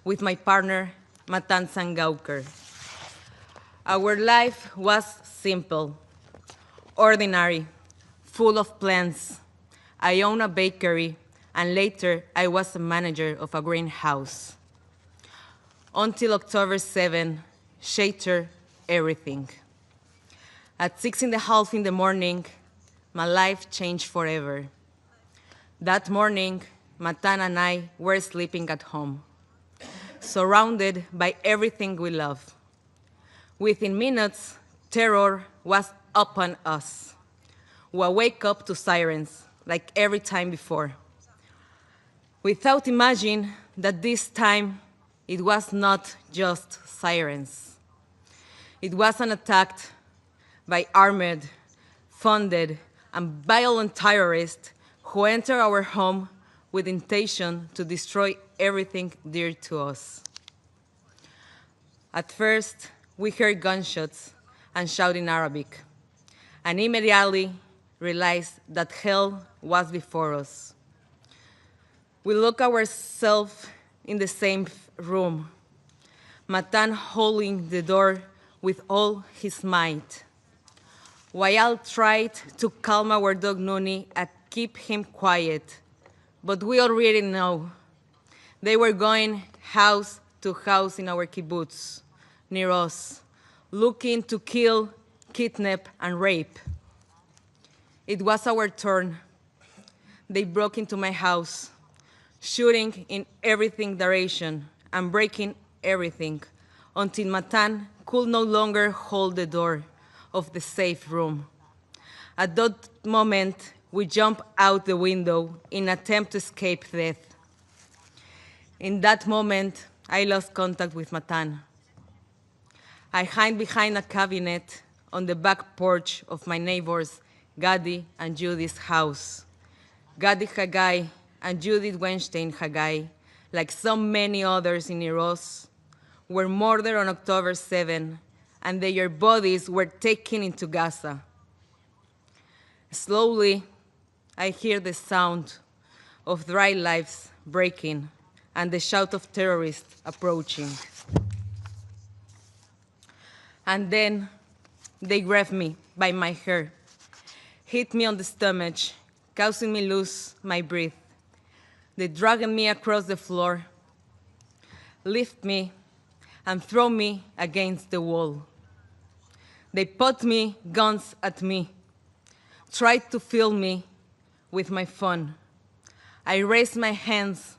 with my partner, Matan Sangauker. Our life was simple, ordinary, full of plans. I own a bakery, and later I was a manager of a greenhouse. Until October 7, shattered everything. At 6:30 in the morning, my life changed forever. That morning, Matan and I were sleeping at home, surrounded by everything we love. Within minutes, terror was upon us. We wake up to sirens, like every time before. Without imagining that this time, it was not just sirens. It was an attack by armed, funded, and violent terrorists who entered our home with intention to destroy everything dear to us. At first, we heard gunshots and shouts in Arabic, and immediately realized that hell was before us. We looked ourselves in the same room, Matan holding the door with all his might. Wael tried to calm our dog Nuni and keep him quiet, but we already know. They were going house to house in our kibbutz, near us, looking to kill, kidnap, and rape. It was our turn. They broke into my house, shooting in everything direction and breaking everything until Matan could no longer hold the door of the safe room. At that moment, we jumped out the window in an attempt to escape death. In that moment, I lost contact with Matan. I hid behind a cabinet on the back porch of my neighbors, Gadi and Judith's house. Gadi Haggai and Judith Weinstein Haggai, like so many others in Iros, were murdered on October 7, and their bodies were taken into Gaza. Slowly, I hear the sound of dry lives breaking and the shout of terrorists approaching. And then they grabbed me by my hair, hit me on the stomach, causing me lose my breath. They dragged me across the floor, lift me, and throw me against the wall. They put me guns at me, tried to fill me with my phone. I raised my hands,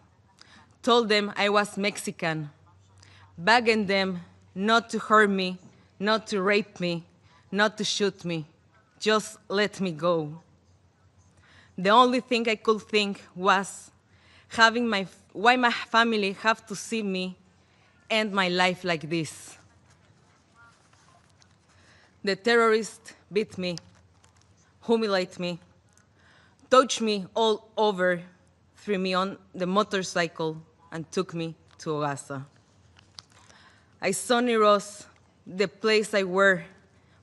told them I was Mexican, begging them not to hurt me, not to rape me, not to shoot me, just let me go. The only thing I could think was having why my family have to see me end my life like this. The terrorists beat me, humiliate me, touched me all over, threw me on the motorcycle, and took me to Gaza. I saw near us the place where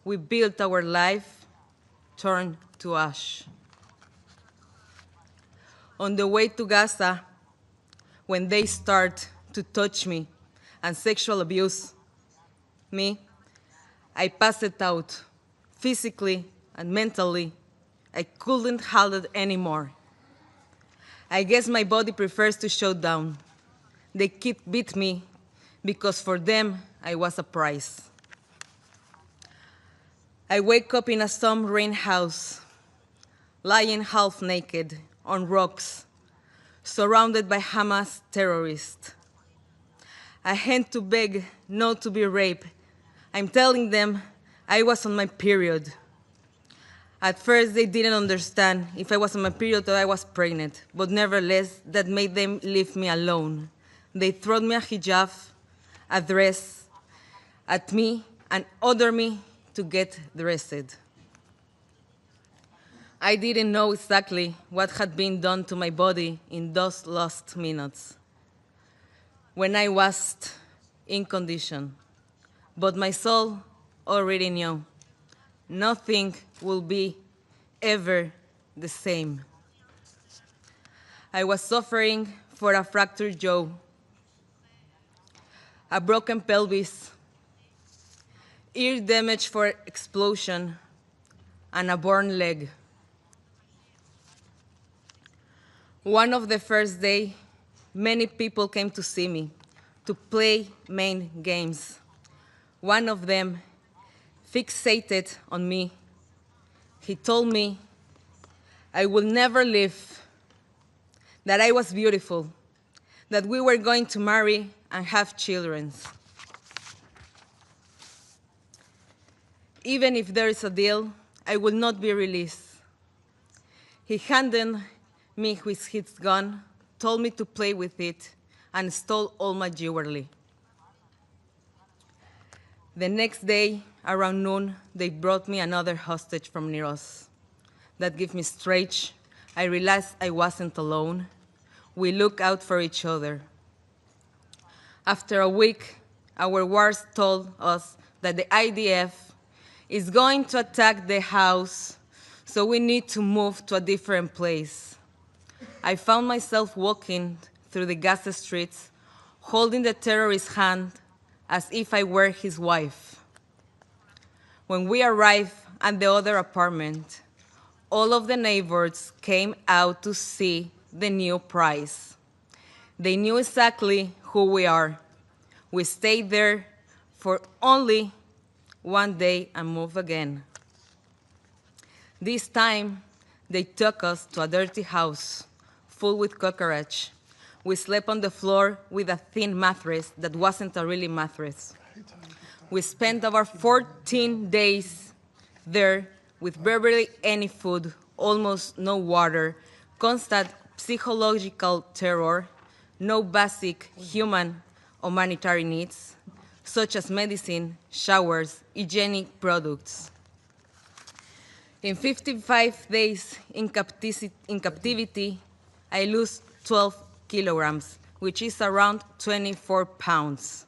we built our life turn to ash. On the way to Gaza, when they start to touch me and sexual abuse me, I passed out physically and mentally. I couldn't hold it anymore. I guess my body prefers to shut down. They keep beat me because for them I was a prize. I wake up in a some rain house, lying half naked on rocks, surrounded by Hamas terrorists. I had to beg not to be raped. I'm telling them I was on my period. At first, they didn't understand if I was on my period or I was pregnant, but nevertheless, that made them leave me alone. They threw me a hijab, a dress, at me, and ordered me to get dressed. I didn't know exactly what had been done to my body in those last minutes when I was in condition, but my soul already knew. Nothing will be ever the same. I was suffering for a fractured jaw, a broken pelvis, ear damage for explosion, and a burn leg. One of the first day, many people came to see me, to play main games. One of them fixated on me. He told me I would never leave, that I was beautiful, that we were going to marry and have children. Even if there is a deal, I will not be released. He handed me with his gun, told me to play with it, and stole all my jewelry. The next day, around noon, they brought me another hostage from near us. That gave me strength. I realized I wasn't alone. We looked out for each other. After a week, our wars told us that the IDF is going to attack the house, so we need to move to a different place. I found myself walking through the Gaza streets, holding the terrorist's hand as if I were his wife. When we arrived at the other apartment, all of the neighbors came out to see the new prize. They knew exactly who we are. We stayed there for only one day and moved again. This time, they took us to a dirty house full with cockroaches. We slept on the floor with a thin mattress that wasn't a really mattress. We spent over 14 days there with barely any food, almost no water, constant psychological terror, no basic human or humanitarian needs, such as medicine, showers, hygienic products. In 55 days in captivity, I lost 12 kilograms, which is around 24 pounds.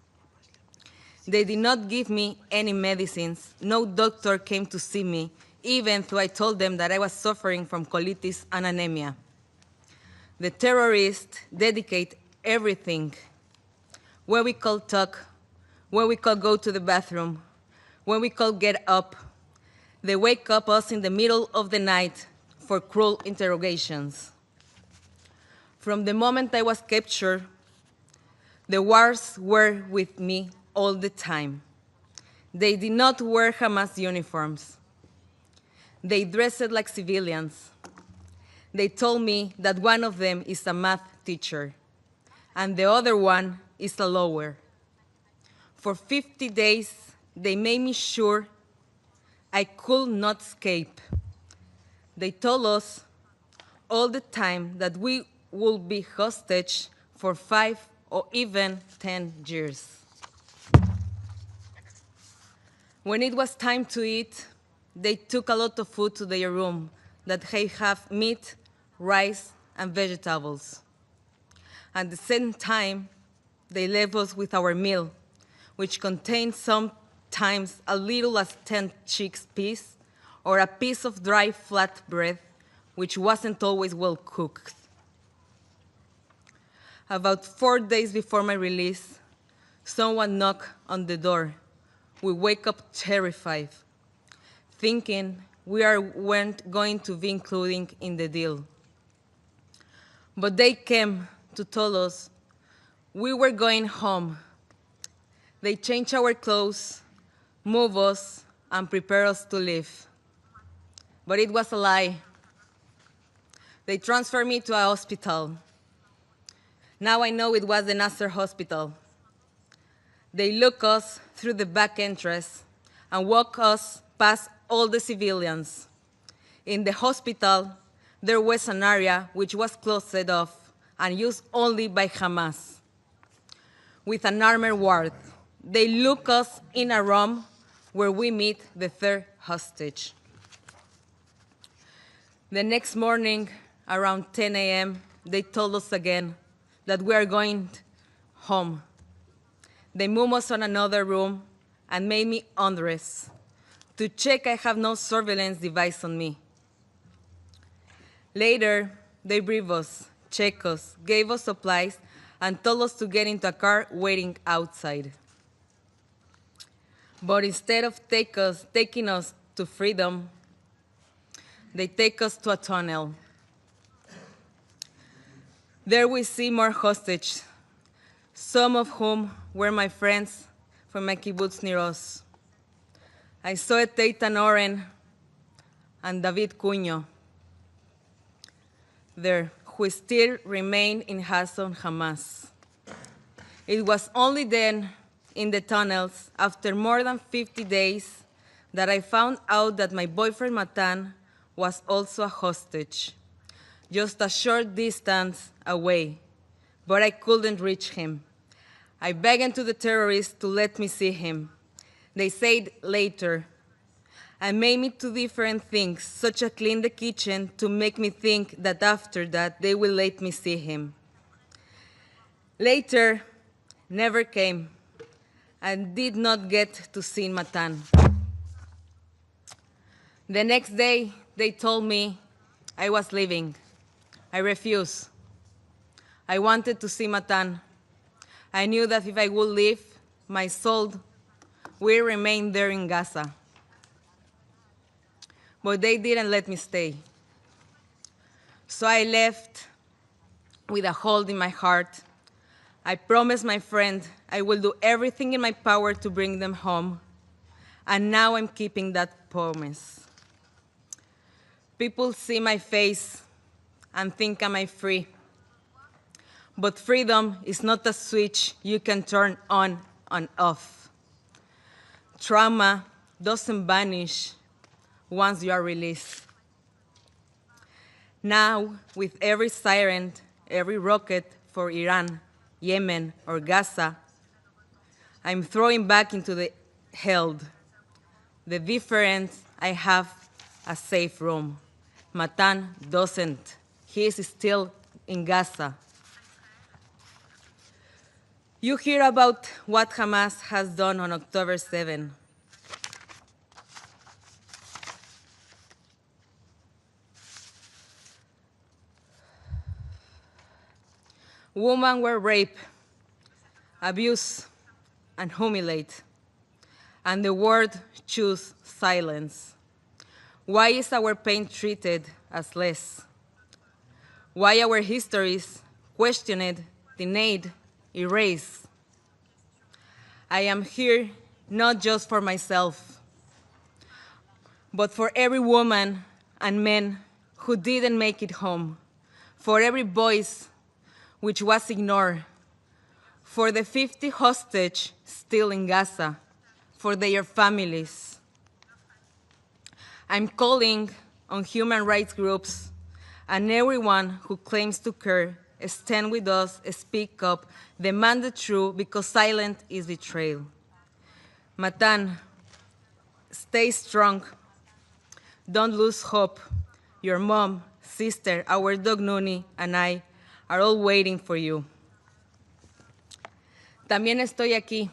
They did not give me any medicines. No doctor came to see me, even though I told them that I was suffering from colitis and anemia. The terrorists dedicate everything, where we call talk, where we call go to the bathroom, where we call get up. They wake up us in the middle of the night for cruel interrogations. From the moment I was captured, the wars were with me all the time. They did not wear Hamas uniforms. They dressed like civilians. They told me that one of them is a math teacher, and the other one is a lawyer. For 50 days, they made me sure I could not escape. They told us all the time that we would be hostage for 5 or even 10 years. When it was time to eat, they took a lot of food to their room that they have meat, rice, and vegetables. At the same time, they left us with our meal, which contained sometimes as little as 10 chickpeas or a piece of dry flat bread, which wasn't always well cooked. About 4 days before my release, someone knocked on the door. We wake up terrified, thinking we weren't going to be included in the deal. But they came to tell us we were going home. They changed our clothes, moved us, and prepared us to leave. But it was a lie. They transferred me to a hospital. Now I know it was the Nasser hospital. They look us through the back entrance and walk us past all the civilians. In the hospital, there was an area which was closed off and used only by Hamas, with an armored ward. They look us in a room where we meet the third hostage. The next morning, around 10 a.m., they told us again that we are going home. They moved us on another room and made me undress to check I have no surveillance device on me. Later, they briefed us, checked us, gave us supplies, and told us to get into a car waiting outside. But instead of taking us to freedom, they take us to a tunnel. There we see more hostages, some of whom were my friends from my kibbutz near us. I saw Eitan Oren and David Cunho there, who still remain in Hasson Hamas. It was only then, in the tunnels, after more than 50 days, that I found out that my boyfriend Matan was also a hostage, just a short distance away, but I couldn't reach him. I begged to the terrorists to let me see him. They said later, and made me do different things, such as clean the kitchen to make me think that after that they will let me see him. Later, never came, and did not get to see Matan. The next day, they told me I was leaving. I refused. I wanted to see Matan. I knew that if I would leave, my soul will remain there in Gaza. But they didn't let me stay. So I left with a hole in my heart. I promised my friend I will do everything in my power to bring them home, and now I'm keeping that promise. People see my face and think I'm free. But freedom is not a switch you can turn on and off. Trauma doesn't vanish once you are released. Now, with every siren, every rocket for Iran, Yemen, or Gaza, I'm throwing back into the held. The difference, I have a safe room. Matan doesn't. He is still in Gaza. You hear about what Hamas has done on October 7. Women were raped, abused, and humiliated, and the world chose silence. Why is our pain treated as less? Why our histories questioned, denied, erased? I am here not just for myself, but for every woman and man who didn't make it home, for every voice which was ignored, for the 50 hostages still in Gaza, for their families. I'm calling on human rights groups and everyone who claims to care stand with us, speak up, demand the truth, because silent is betrayal. Matan, stay strong. Don't lose hope. Your mom, sister, our dog Nuni, and I are all waiting for you. También estoy aquí.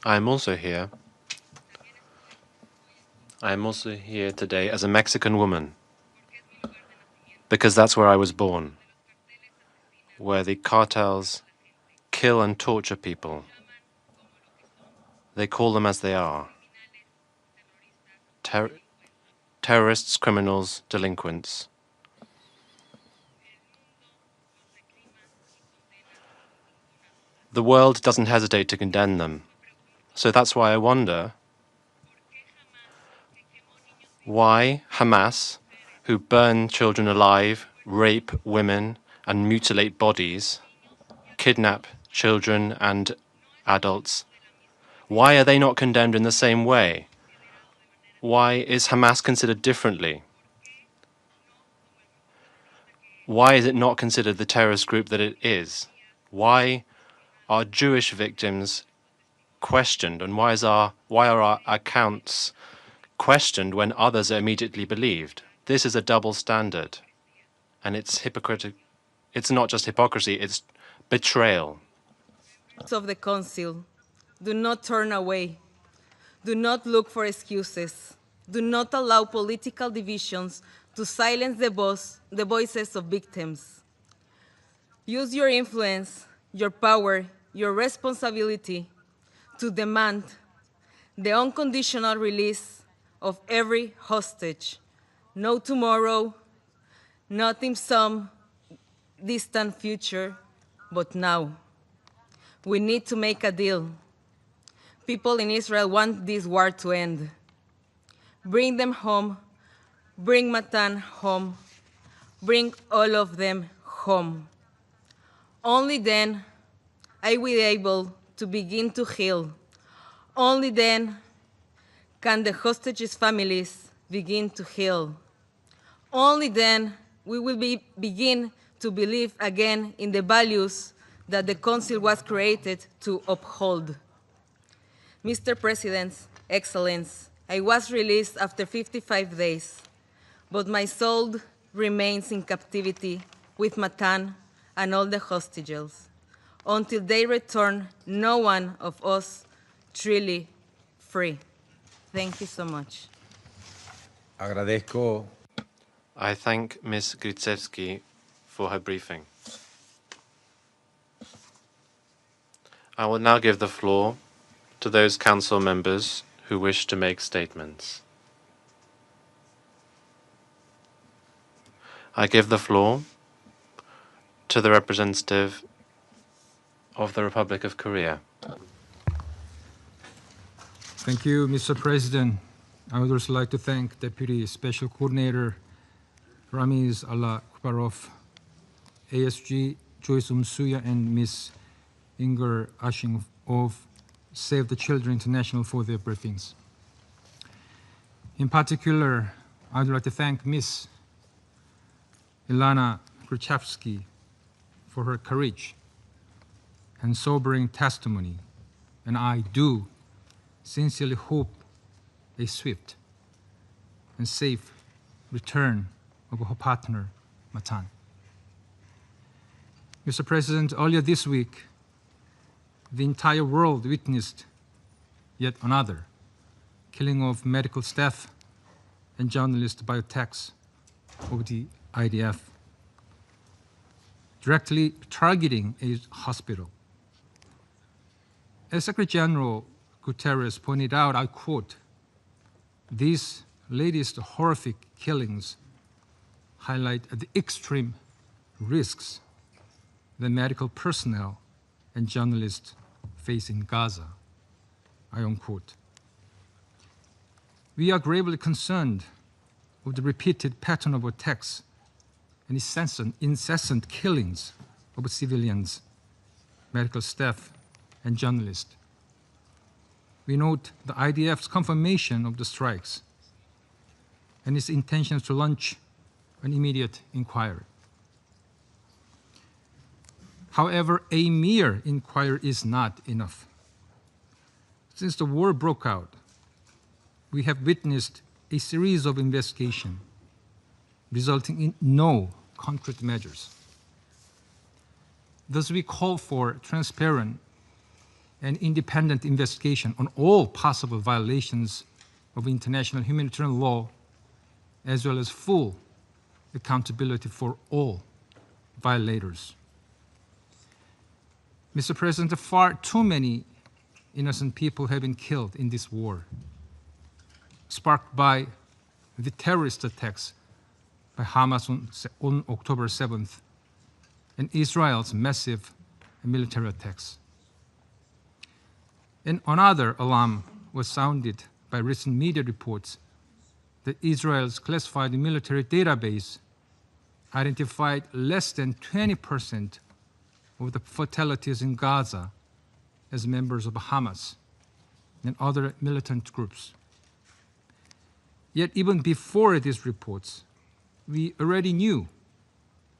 I am also here. I am also here today as a Mexican woman, because that's where I was born, where the cartels kill and torture people. They call them as they are. Terrorists, criminals, delinquents. The world doesn't hesitate to condemn them. So that's why I wonder why Hamas, who burn children alive, rape women, and mutilate bodies, kidnap children and adults, why are they not condemned in the same way? Why is Hamas considered differently? Why is it not considered the terrorist group that it is? Why are Jewish victims questioned, and why are our accounts questioned when others are immediately believed? This is a double standard, and it's hypocritical. It's not just hypocrisy, it's betrayal. Of the Council, do not turn away. Do not look for excuses. Do not allow political divisions to silence the voices of victims. Use your influence, your power, your responsibility to demand the unconditional release of every hostage. No tomorrow, not in some distant future, but now. We need to make a deal. People in Israel want this war to end. Bring them home. Bring Matan home. Bring all of them home. Only then I will be able to begin to heal. Only then can the hostages' families begin to heal. Only then we will begin to believe again in the values that the Council was created to uphold. Mr. President, Excellence, I was released after 55 days, but my soul remains in captivity with Matan and all the hostages. Until they return, no one of us truly free. Thank you so much. Agradezco. I thank Ms. Gritsevsky for her briefing. I will now give the floor to those council members who wish to make statements. I give the floor to the representative of the Republic of Korea. Thank you, Mr. President. I would also like to thank Deputy Special Coordinator Ramiz Allah-Kubarov, ASG Joyce Umsuya, and Ms. Inger Ashing of Save the Children International for their briefings. In particular, I would like to thank Ms. Ilana Gruchevsky for her courage and sobering testimony, and I do sincerely hope a swift and safe return of her partner, Matan. Mr. President, earlier this week, the entire world witnessed yet another killing of medical staff and journalists by attacks of the IDF, directly targeting a hospital. As Secretary General Guterres pointed out, I quote, "These latest horrific killings highlight the extreme risks that medical personnel and journalists face in Gaza," I unquote. We are gravely concerned with the repeated pattern of attacks and incessant killings of civilians, medical staff, and journalists. We note the IDF's confirmation of the strikes and its intentions to launch an immediate inquiry. However, a mere inquiry is not enough. Since the war broke out, we have witnessed a series of investigations resulting in no concrete measures. Thus, we call for transparent and independent investigation on all possible violations of international humanitarian law, as well as full accountability for all violators. Mr. President, far too many innocent people have been killed in this war, sparked by the terrorist attacks by Hamas on October 7th and Israel's massive military attacks. And another alarm was sounded by recent media reports that Israel's classified military database identified less than 20% of the fatalities in Gaza as members of Hamas and other militant groups. Yet even before these reports, we already knew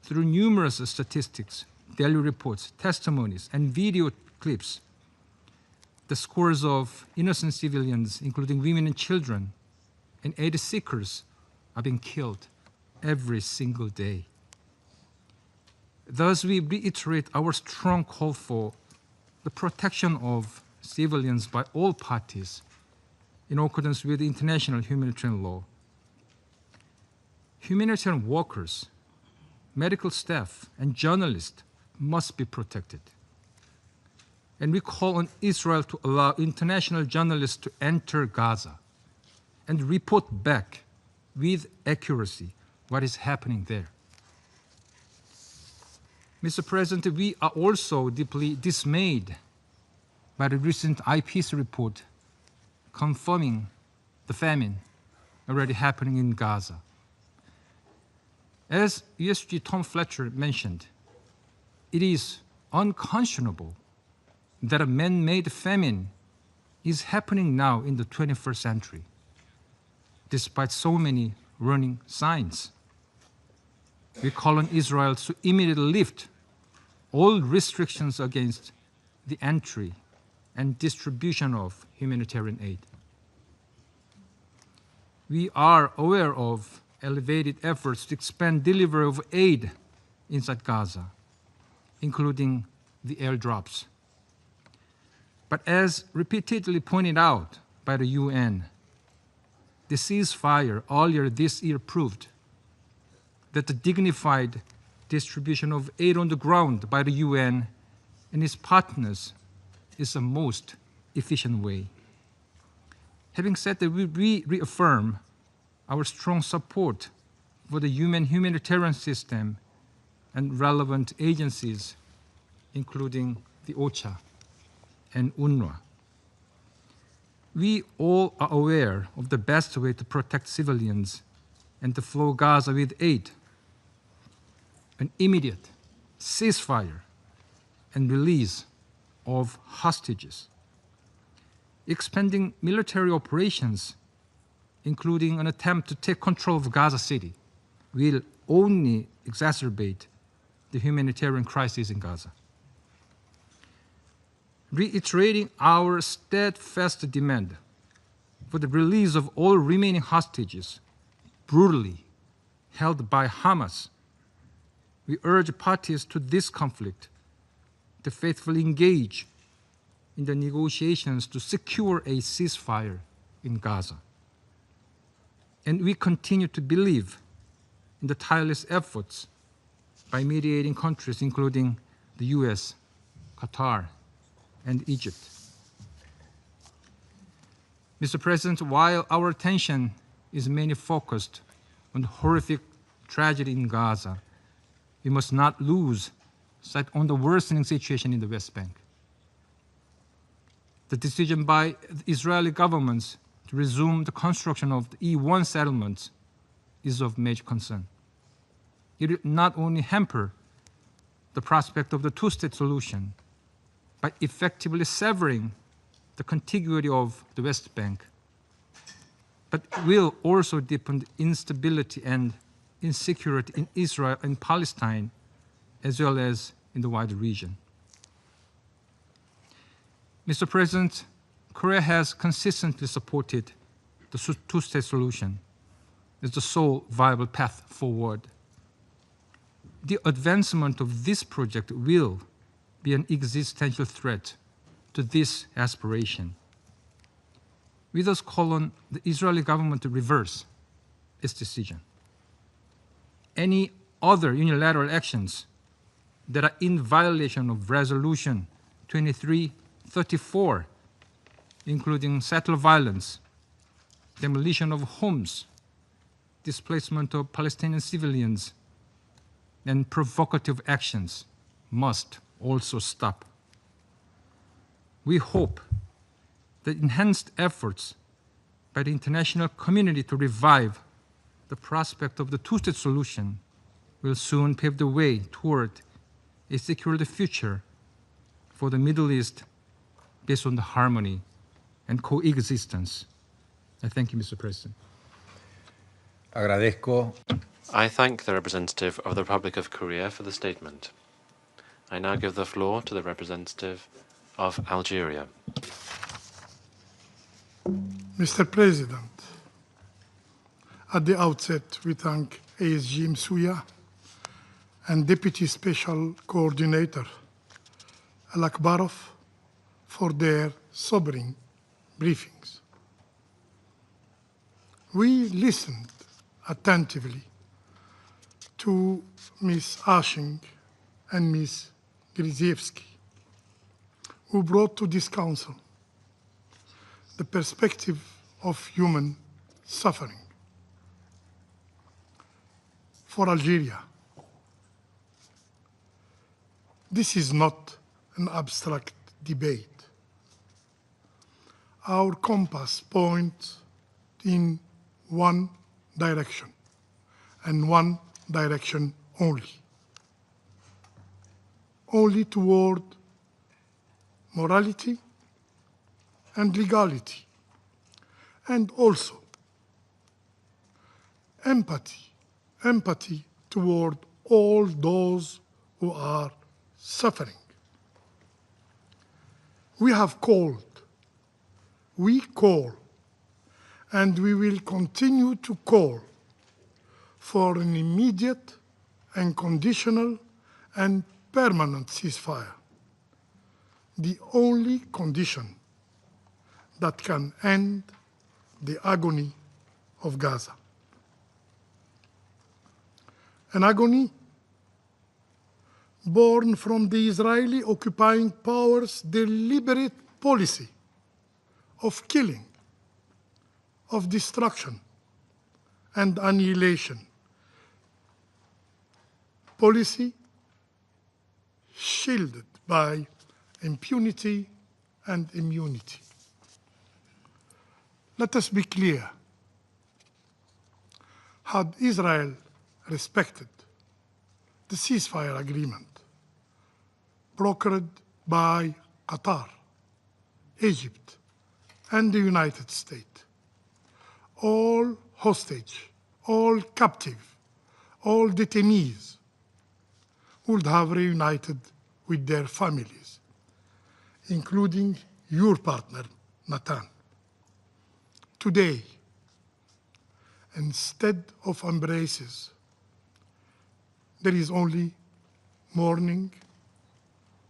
through numerous statistics, daily reports, testimonies, and video clips the scores of innocent civilians, including women and children, and aid seekers are being killed every single day. Thus, we reiterate our strong call for the protection of civilians by all parties in accordance with international humanitarian law. Humanitarian workers, medical staff, and journalists must be protected. And we call on Israel to allow international journalists to enter Gaza and report back with accuracy what is happening there. Mr. President, we are also deeply dismayed by the recent IPCC report confirming the famine already happening in Gaza. As USG Tom Fletcher mentioned, it is unconscionable that a man-made famine is happening now in the 21st century, despite so many warning signs. We call on Israel to immediately lift all restrictions against the entry and distribution of humanitarian aid. We are aware of elevated efforts to expand delivery of aid inside Gaza, including the airdrops. But as repeatedly pointed out by the UN, the ceasefire earlier this year proved that the dignified distribution of aid on the ground by the UN and its partners is the most efficient way. Having said that, we reaffirm our strong support for the humanitarian system and relevant agencies, including the OCHA and UNRWA. We all are aware of the best way to protect civilians and to flow Gaza with aid: an immediate ceasefire and release of hostages. Expanding military operations, including an attempt to take control of Gaza City, will only exacerbate the humanitarian crisis in Gaza. Reiterating our steadfast demand for the release of all remaining hostages brutally held by Hamas, we urge parties to this conflict to faithfully engage in the negotiations to secure a ceasefire in Gaza. And we continue to believe in the tireless efforts by mediating countries including the US, Qatar, and Egypt. Mr. President, while our attention is mainly focused on the horrific tragedy in Gaza, we must not lose sight on the worsening situation in the West Bank. The decision by the Israeli government to resume the construction of the E1 settlements is of major concern. It will not only hamper the prospect of the two-state solution by effectively severing the contiguity of the West Bank, but will also deepen the instability and insecurity in Israel and Palestine, as well as in the wider region. Mr. President, Korea has consistently supported the two-state solution as the sole viable path forward. The advancement of this project will be an existential threat to this aspiration. We thus call on the Israeli government to reverse its decision. Any other unilateral actions that are in violation of Resolution 2334, including settler violence, demolition of homes, displacement of Palestinian civilians, and provocative actions must also stop. We hope that enhanced efforts by the international community to revive the prospect of the two-state solution will soon pave the way toward a secure future for the Middle East based on the harmony and coexistence. I thank you, Mr. President. Agradezco. I thank the representative of the Republic of Korea for the statement. I now give the floor to the representative of Algeria. Mr. President, at the outset, we thank ASG Msuya and Deputy Special Coordinator Al-Akbarov for their sobering briefings. We listened attentively to Ms. Ashing and Ms. Gryziewski, who brought to this Council the perspective of human suffering. For Algeria, this is not an abstract debate. Our compass points in one direction, and one direction only toward morality and legality, and also empathy toward all those who are suffering. We call, and we will continue to call for an immediate and conditional and permanent ceasefire, the only condition that can end the agony of Gaza. An agony born from the Israeli occupying powers' deliberate policy of killing, of destruction, and annihilation. Policy shielded by impunity and immunity. Let us be clear. Had Israel respected the ceasefire agreement brokered by Qatar, Egypt, and the United States, all hostage, all captive, all detainees would have reunited with their families, including your partner, Natan. Today, instead of embraces, there is only mourning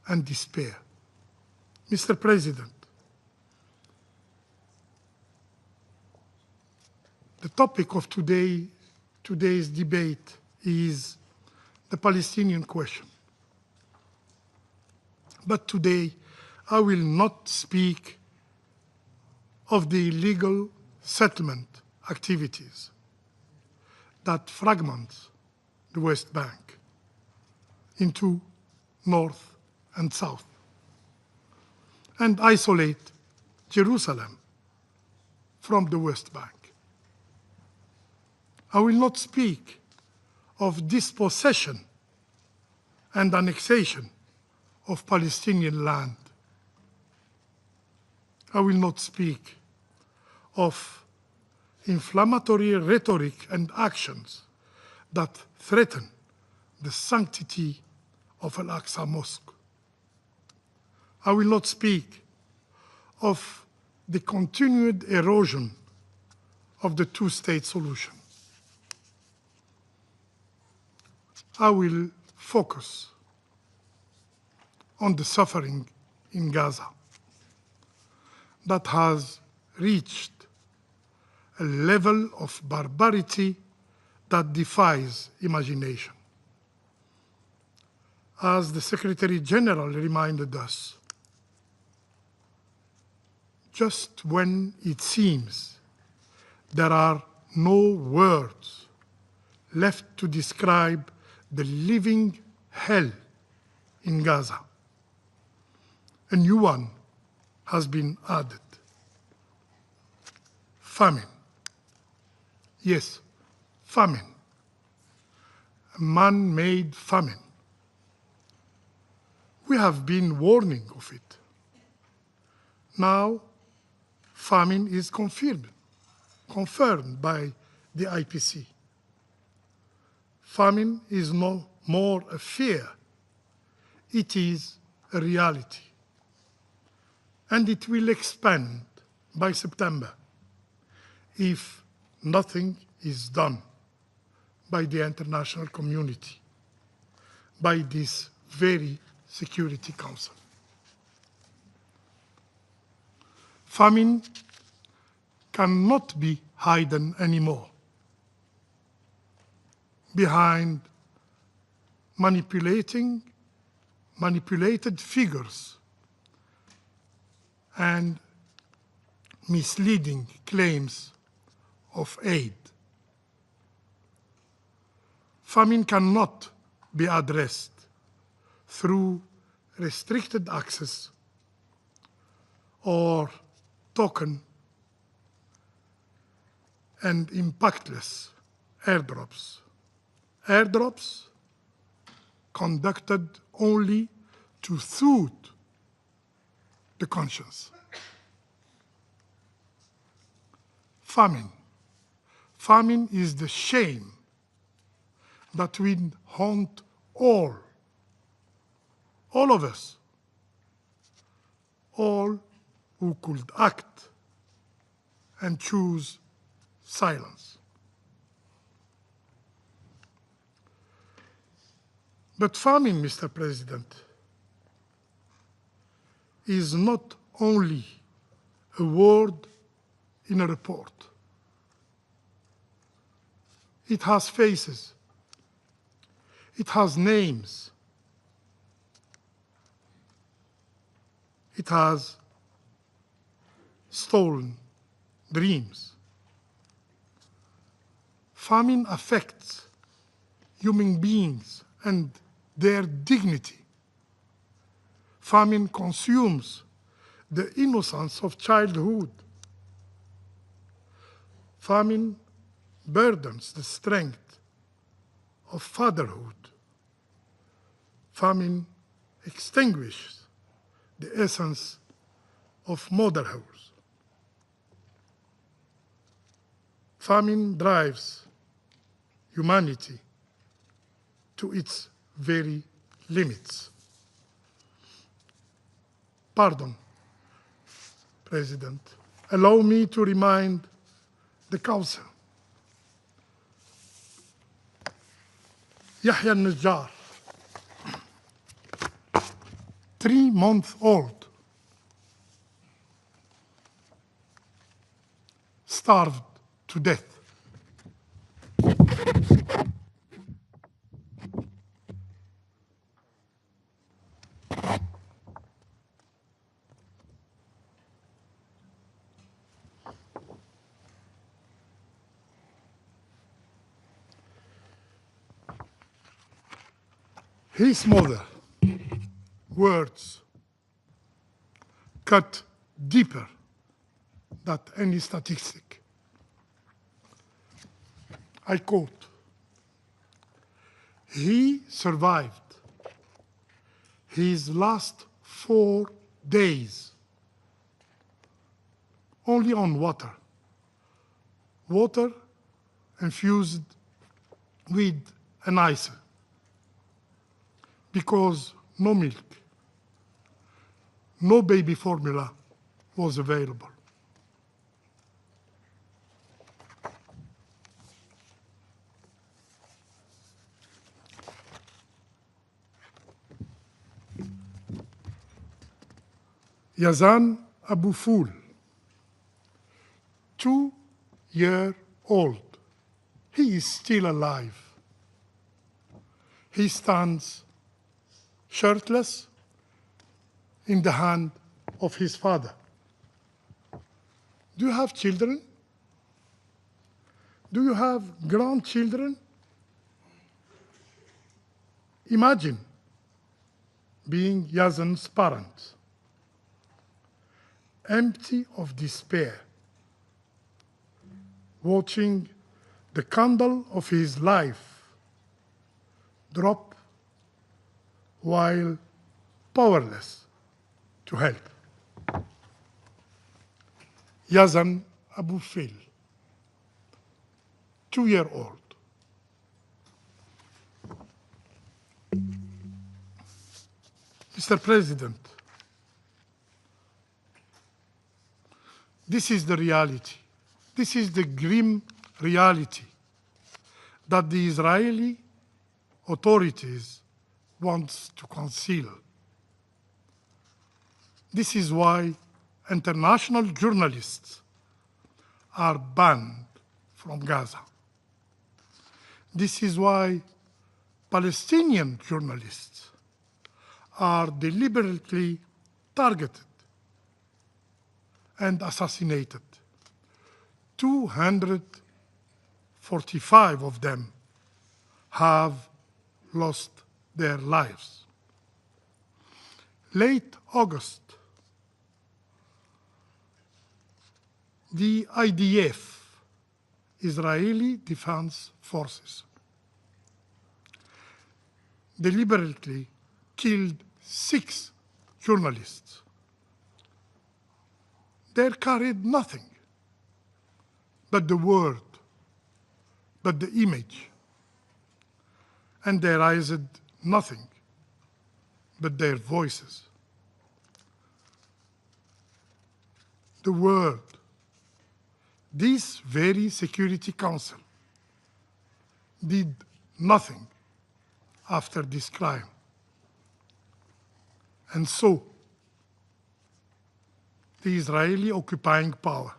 and despair. Mr. President, the topic of today's debate is the Palestinian question. But today, I will not speak of the illegal settlement activities that fragment the West Bank into North and South and isolate Jerusalem from the West Bank. I will not speak of dispossession and annexation of Palestinian land. I will not speak of inflammatory rhetoric and actions that threaten the sanctity of Al-Aqsa Mosque. I will not speak of the continued erosion of the two-state solution. I will focus on the suffering in Gaza that has reached a level of barbarity that defies imagination. As the Secretary General reminded us, just when it seems there are no words left to describe the living hell in Gaza, a new one has been added: famine. Yes, famine. A man-made famine. We have been warning of it. Now, famine is confirmed by the IPC. Famine is no more a fear, it is a reality. And it will expand by September if nothing is done by the international community, by this very Security Council. Famine cannot be hidden anymore behind manipulated figures and misleading claims of aid. Famine cannot be addressed through restricted access or token and impactless airdrops. Airdrops conducted only to soothe the conscience. Famine. Famine is the shame that will haunt all of us, all who could act and choose silence. But famine, Mr. President, is not only a word in a report. It has faces. It has names. It has stolen dreams. Famine affects human beings and their dignity. Famine consumes the innocence of childhood. Famine burdens the strength of fatherhood. Famine extinguishes the essence of motherhood. Famine drives humanity to its very limits. Pardon, President. Allow me to remind the Council. Yahya al-Najjar, 3-month-old, starved to death. His mother, words cut deeper than any statistic. I quote, "He survived his last 4 days only on water infused with an ice. because no milk, no baby formula was available. Yazan Abu Ful, 2-year-old. He is still alive. He stands shirtless in the hand of his father. Do you have children? Do you have grandchildren? Imagine being Yazan's parents, empty of despair, watching the candle of his life drop while powerless to help. Yazan Abu Fil, 2-year-old. Mr. President, this is the reality. This is the grim reality that the Israeli authorities want to conceal. This is why international journalists are banned from Gaza. This is why Palestinian journalists are deliberately targeted and assassinated. 245 of them have lost their lives. Late August, the IDF, Israeli Defense Forces, deliberately killed 6 journalists. They carried nothing but the word, but the image, and they raised nothing but their voices. The world, this very Security Council, did nothing after this crime. And so, the Israeli occupying power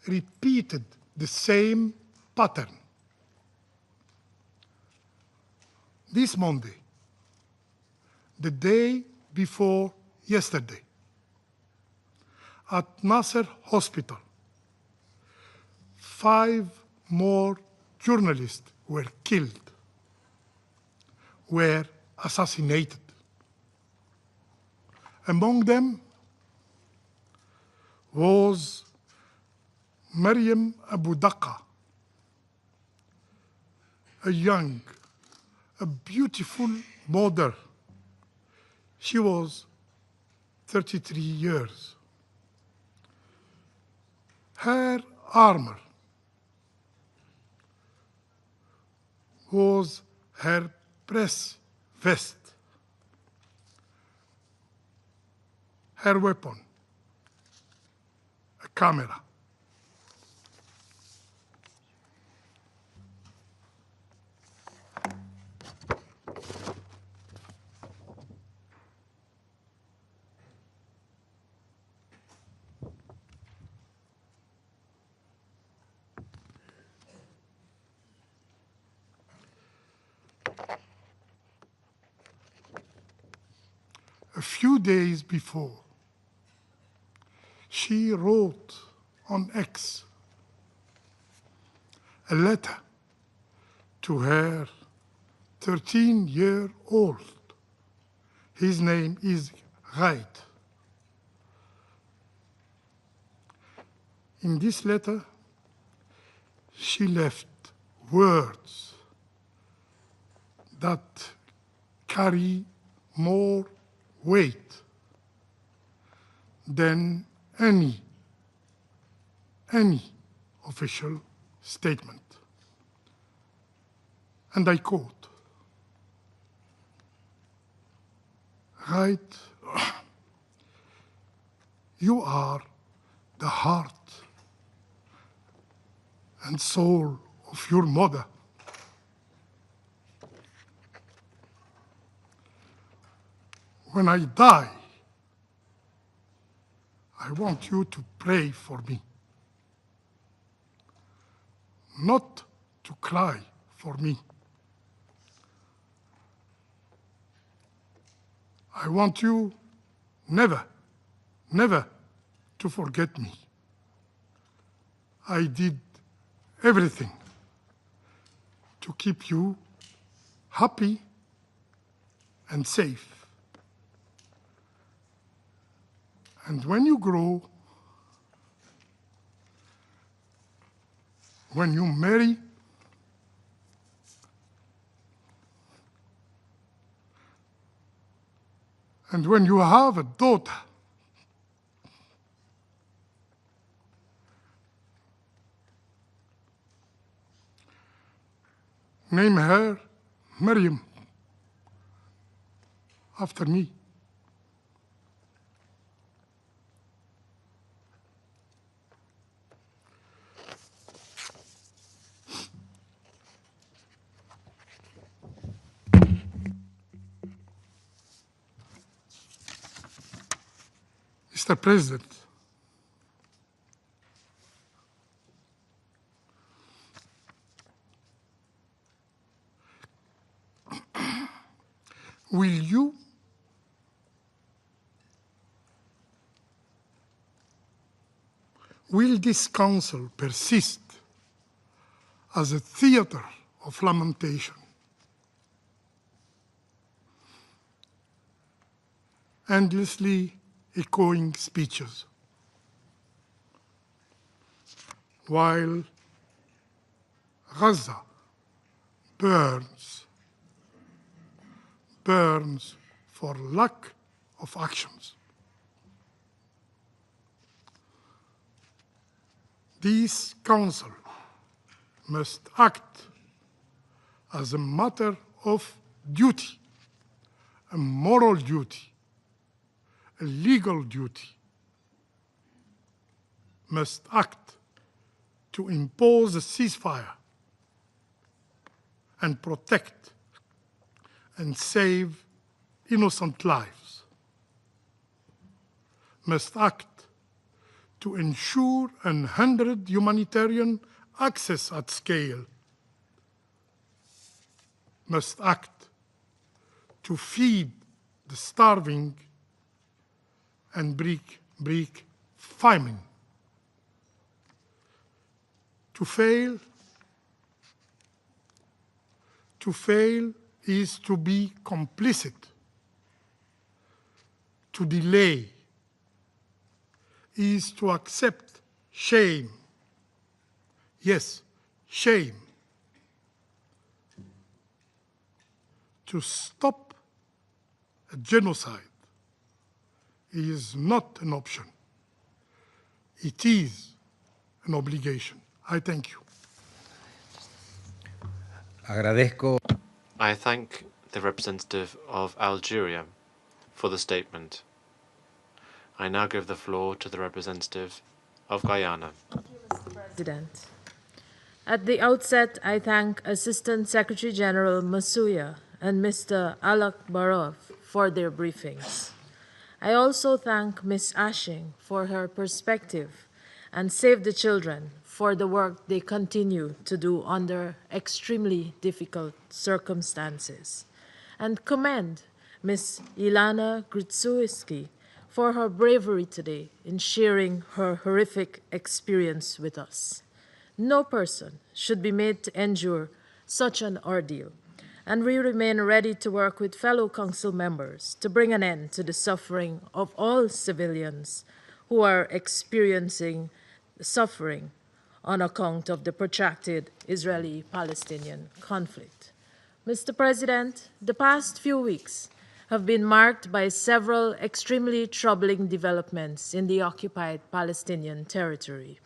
repeated the same pattern. This Monday, the day before yesterday, at Nasser Hospital, 5 more journalists were killed, were assassinated. Among them was Maryam Abu Daqqa, a young, a beautiful mother. She was 33 years. Her armor was her press vest. Her weapon, a camera. A few days before, she wrote on X a letter to her 13-year-old. His name is Ghaid. In this letter, she left words that carry more weight than any official statement. And I quote, right? You are the heart and soul of your mother. When I die, I want you to pray for me, not to cry for me. I want you never, never to forget me. I did everything to keep you happy and safe. And when you grow, when you marry, and when you have a daughter, name her Miriam after me. Mr. President, will this council persist as a theater of lamentation, endlessly echoing speeches, while Gaza burns for lack of actions? This council must act as a matter of duty, a moral duty, a legal duty, must act to impose a ceasefire and protect and save innocent lives, must act to ensure unhindered humanitarian access at scale, must act to feed the starving and break famine. To fail is to be complicit. To delay is to accept shame. Yes, shame. To stop a genocide is not an option. It is an obligation. I thank you. Agradezco. I thank the representative of Algeria for the statement. I now give the floor to the representative of Guyana. President. At the outset, I thank Assistant Secretary General Masuya and Mr. Alak Barov for their briefings. I also thank Ms. Ashing for her perspective and Save the Children for the work they continue to do under extremely difficult circumstances, and commend Ms. Ilana Gritsuyski for her bravery today in sharing her horrific experience with us. No person should be made to endure such an ordeal, and we remain ready to work with fellow council members to bring an end to the suffering of all civilians who are experiencing suffering on account of the protracted Israeli-Palestinian conflict. Mr. President, the past few weeks have been marked by several extremely troubling developments in the occupied Palestinian territory,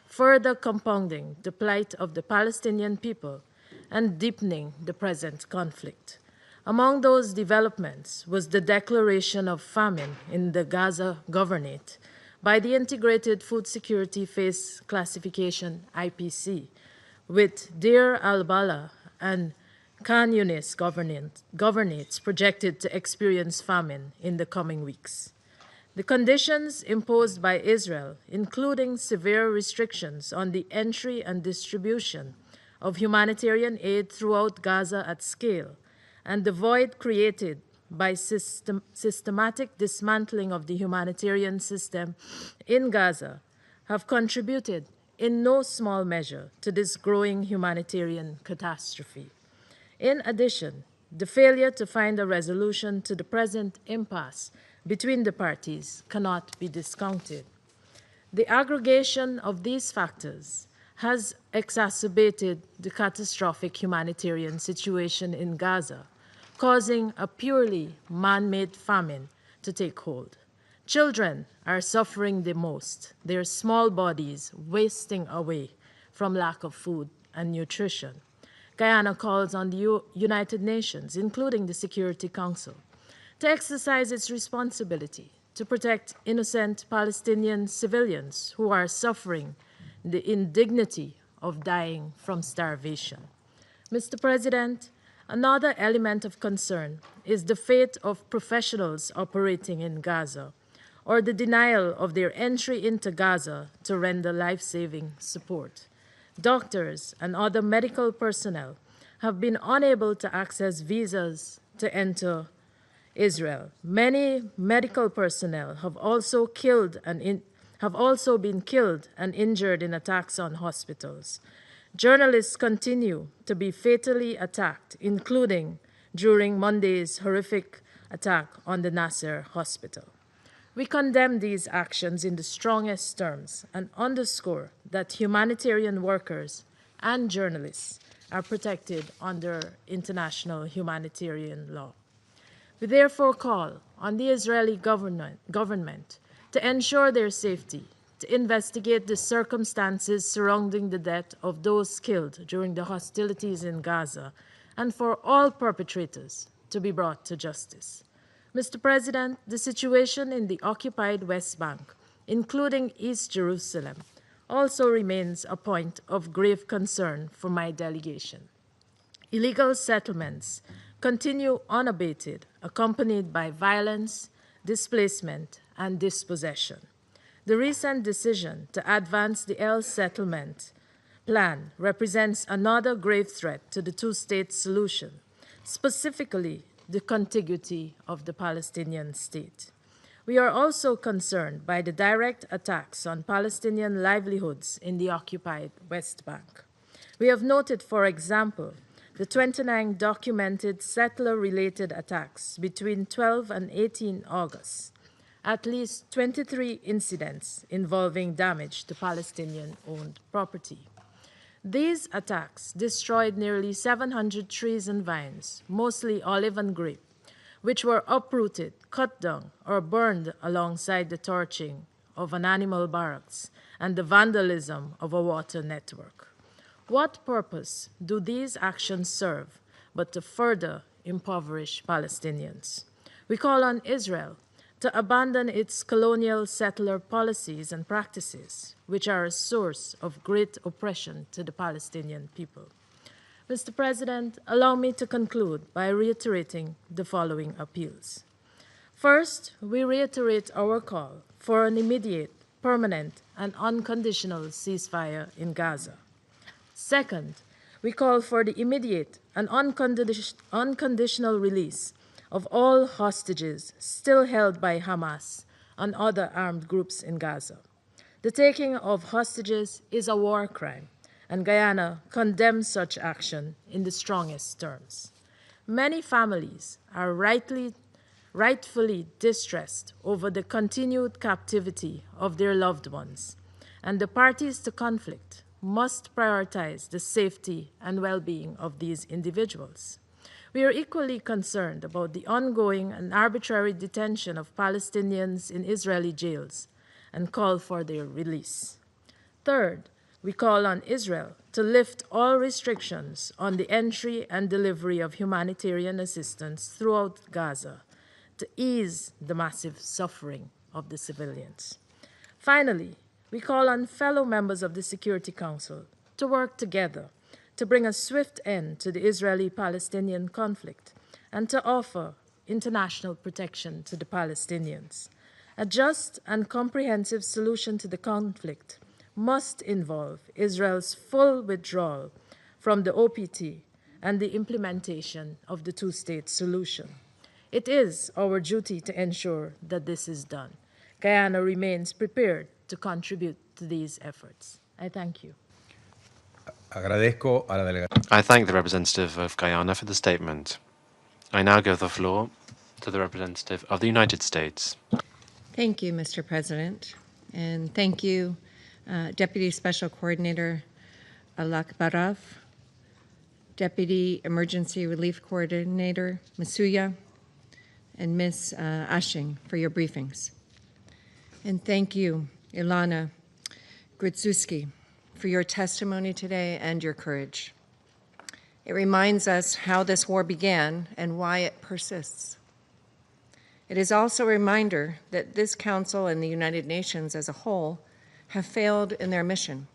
further compounding the plight of the Palestinian people and deepening the present conflict. Among those developments was the declaration of famine in the Gaza Governorate by the Integrated Food Security Phase Classification, IPC, with Deir al-Balah and Khan Yunis governorates projected to experience famine in the coming weeks. The conditions imposed by Israel, including severe restrictions on the entry and distribution of humanitarian aid throughout Gaza at scale, and the void created by systematic dismantling of the humanitarian system in Gaza, have contributed in no small measure to this growing humanitarian catastrophe. In addition, the failure to find a resolution to the present impasse between the parties cannot be discounted. The aggregation of these factors has exacerbated the catastrophic humanitarian situation in Gaza, causing a purely man-made famine to take hold. Children are suffering the most, their small bodies wasting away from lack of food and nutrition. Guyana calls on the United Nations, including the Security Council, to exercise its responsibility to protect innocent Palestinian civilians who are suffering the indignity of dying from starvation. Mr. President, another element of concern is the fate of professionals operating in Gaza, or the denial of their entry into Gaza to render life-saving support. Doctors and other medical personnel have been unable to access visas to enter Israel. Many medical personnel have also been killed and injured in attacks on hospitals. Journalists continue to be fatally attacked, including during Monday's horrific attack on the Nasser hospital. We condemn these actions in the strongest terms and underscore that humanitarian workers and journalists are protected under international humanitarian law. We therefore call on the Israeli government to ensure their safety, to investigate the circumstances surrounding the death of those killed during the hostilities in Gaza, and for all perpetrators to be brought to justice. Mr. President, the situation in the occupied West Bank, including East Jerusalem, also remains a point of grave concern for my delegation. Illegal settlements continue unabated, accompanied by violence, displacement, and dispossession. The recent decision to advance the El Settlement plan represents another grave threat to the two-state solution, specifically the contiguity of the Palestinian state. We are also concerned by the direct attacks on Palestinian livelihoods in the occupied West Bank. We have noted, for example, the 29 documented settler-related attacks between 12 and 18 August, at least 23 incidents involving damage to Palestinian-owned property. These attacks destroyed nearly 700 trees and vines, mostly olive and grape, which were uprooted, cut down, or burned alongside the torching of an animal barracks and the vandalism of a water network. What purpose do these actions serve but to further impoverish Palestinians? We call on Israel to abandon its colonial settler policies and practices, which are a source of great oppression to the Palestinian people. Mr. President, allow me to conclude by reiterating the following appeals. First, we reiterate our call for an immediate, permanent, and unconditional ceasefire in Gaza. Second, we call for the immediate and unconditional release of all hostages still held by Hamas and other armed groups in Gaza. The taking of hostages is a war crime, and Guyana condemns such action in the strongest terms. Many families are rightfully distressed over the continued captivity of their loved ones, and the parties to conflict must prioritize the safety and well-being of these individuals. We are equally concerned about the ongoing and arbitrary detention of Palestinians in Israeli jails and call for their release. Third, we call on Israel to lift all restrictions on the entry and delivery of humanitarian assistance throughout Gaza to ease the massive suffering of the civilians. Finally, we call on fellow members of the Security Council to work together to bring a swift end to the Israeli-Palestinian conflict and to offer international protection to the Palestinians. A just and comprehensive solution to the conflict must involve Israel's full withdrawal from the OPT and the implementation of the two-state solution. It is our duty to ensure that this is done. Guyana remains prepared to contribute to these efforts. I thank you. I thank the representative of Guyana for the statement. I now give the floor to the representative of the United States. Thank you, Mr. President, and thank you, Deputy Special Coordinator Alak Barov, Deputy Emergency Relief Coordinator Masuya, and Ms. Ashing for your briefings. And thank you, Ilana Grudzuski, for your testimony today and your courage. It reminds us how this war began and why it persists. It is also a reminder that this Council and the United Nations as a whole have failed in their mission.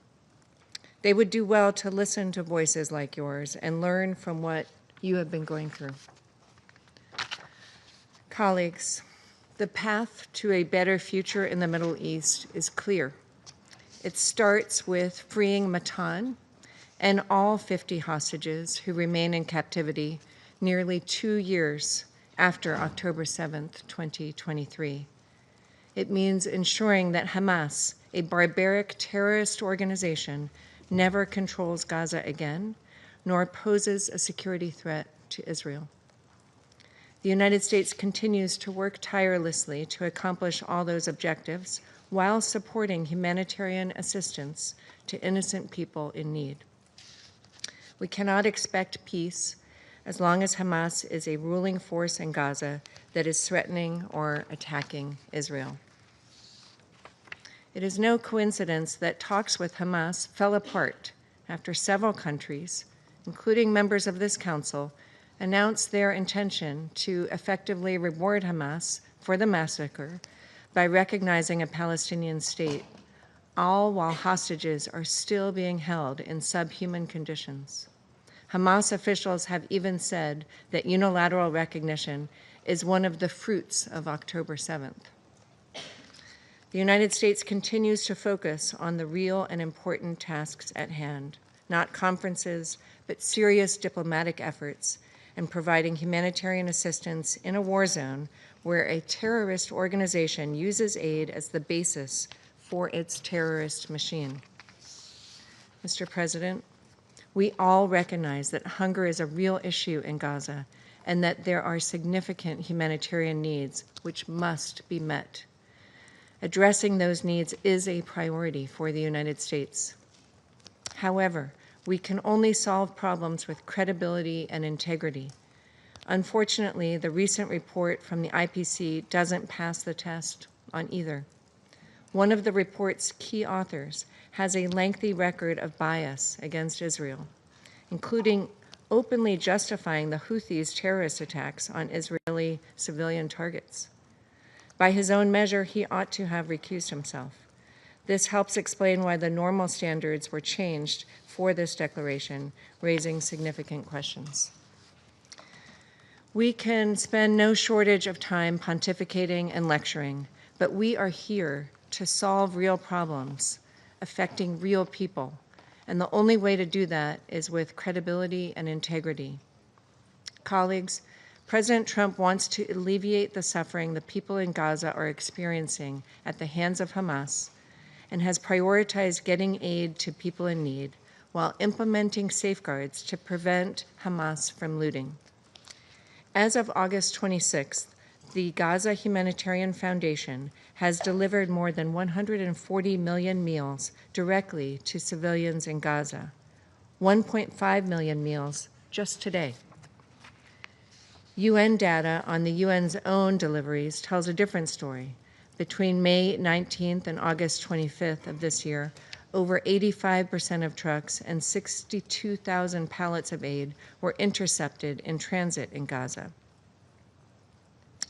They would do well to listen to voices like yours and learn from what you have been going through. Colleagues, the path to a better future in the Middle East is clear. It starts with freeing Matan and all 50 hostages who remain in captivity nearly 2 years after October 7th, 2023. It means ensuring that Hamas, a barbaric terrorist organization, never controls Gaza again, nor poses a security threat to Israel. The United States continues to work tirelessly to accomplish all those objectives while supporting humanitarian assistance to innocent people in need. We cannot expect peace as long as Hamas is a ruling force in Gaza that is threatening or attacking Israel. It is no coincidence that talks with Hamas fell apart after several countries, including members of this Council, announced their intention to effectively reward Hamas for the massacre by recognizing a Palestinian state, all while hostages are still being held in subhuman conditions. Hamas officials have even said that unilateral recognition is one of the fruits of October 7th. The United States continues to focus on the real and important tasks at hand, not conferences, but serious diplomatic efforts and providing humanitarian assistance in a war zone where a terrorist organization uses aid as the basis for its terrorist machine. Mr. President, we all recognize that hunger is a real issue in Gaza and that there are significant humanitarian needs which must be met. Addressing those needs is a priority for the United States. However, we can only solve problems with credibility and integrity. Unfortunately, the recent report from the IPC doesn't pass the test on either. One of the report's key authors has a lengthy record of bias against Israel, including openly justifying the Houthis' terrorist attacks on Israeli civilian targets. By his own measure, he ought to have recused himself. This helps explain why the normal standards were changed for this declaration, raising significant questions. We can spend no shortage of time pontificating and lecturing, but we are here to solve real problems affecting real people, and the only way to do that is with credibility and integrity. Colleagues, President Trump wants to alleviate the suffering the people in Gaza are experiencing at the hands of Hamas and has prioritized getting aid to people in need while implementing safeguards to prevent Hamas from looting. As of August 26th, the Gaza Humanitarian Foundation has delivered more than 140 million meals directly to civilians in Gaza, 1.5 million meals just today. UN data on the UN's own deliveries tells a different story. Between May 19th and August 25th of this year, over 85% of trucks and 62,000 pallets of aid were intercepted in transit in Gaza.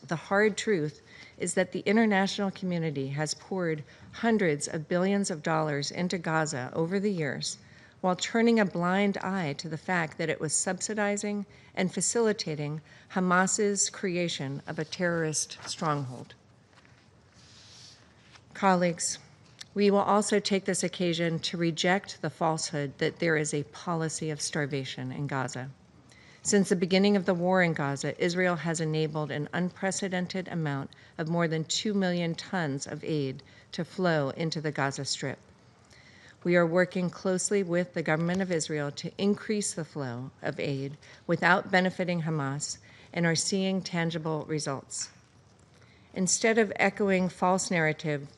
The hard truth is that the international community has poured hundreds of billions of dollars into Gaza over the years, while turning a blind eye to the fact that it was subsidizing and facilitating Hamas's creation of a terrorist stronghold. Colleagues, we will also take this occasion to reject the falsehood that there is a policy of starvation in Gaza. Since the beginning of the war in Gaza, Israel has enabled an unprecedented amount of more than 2 million tons of aid to flow into the Gaza Strip. We are working closely with the government of Israel to increase the flow of aid without benefiting Hamas and are seeing tangible results. Instead of echoing false narratives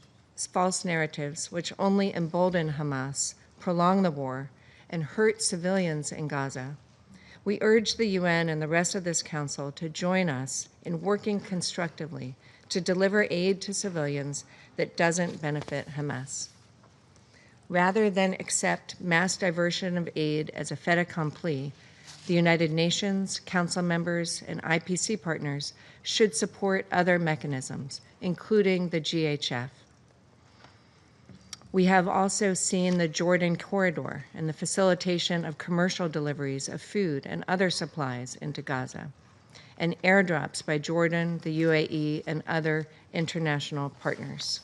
which only embolden Hamas, prolong the war, and hurt civilians in Gaza, we urge the UN and the rest of this Council to join us in working constructively to deliver aid to civilians that doesn't benefit Hamas. Rather than accept mass diversion of aid as a fait accompli, the United Nations, Council members, and IPC partners should support other mechanisms, including the GHF. We have also seen the Jordan corridor and the facilitation of commercial deliveries of food and other supplies into Gaza, and airdrops by Jordan, the UAE, and other international partners.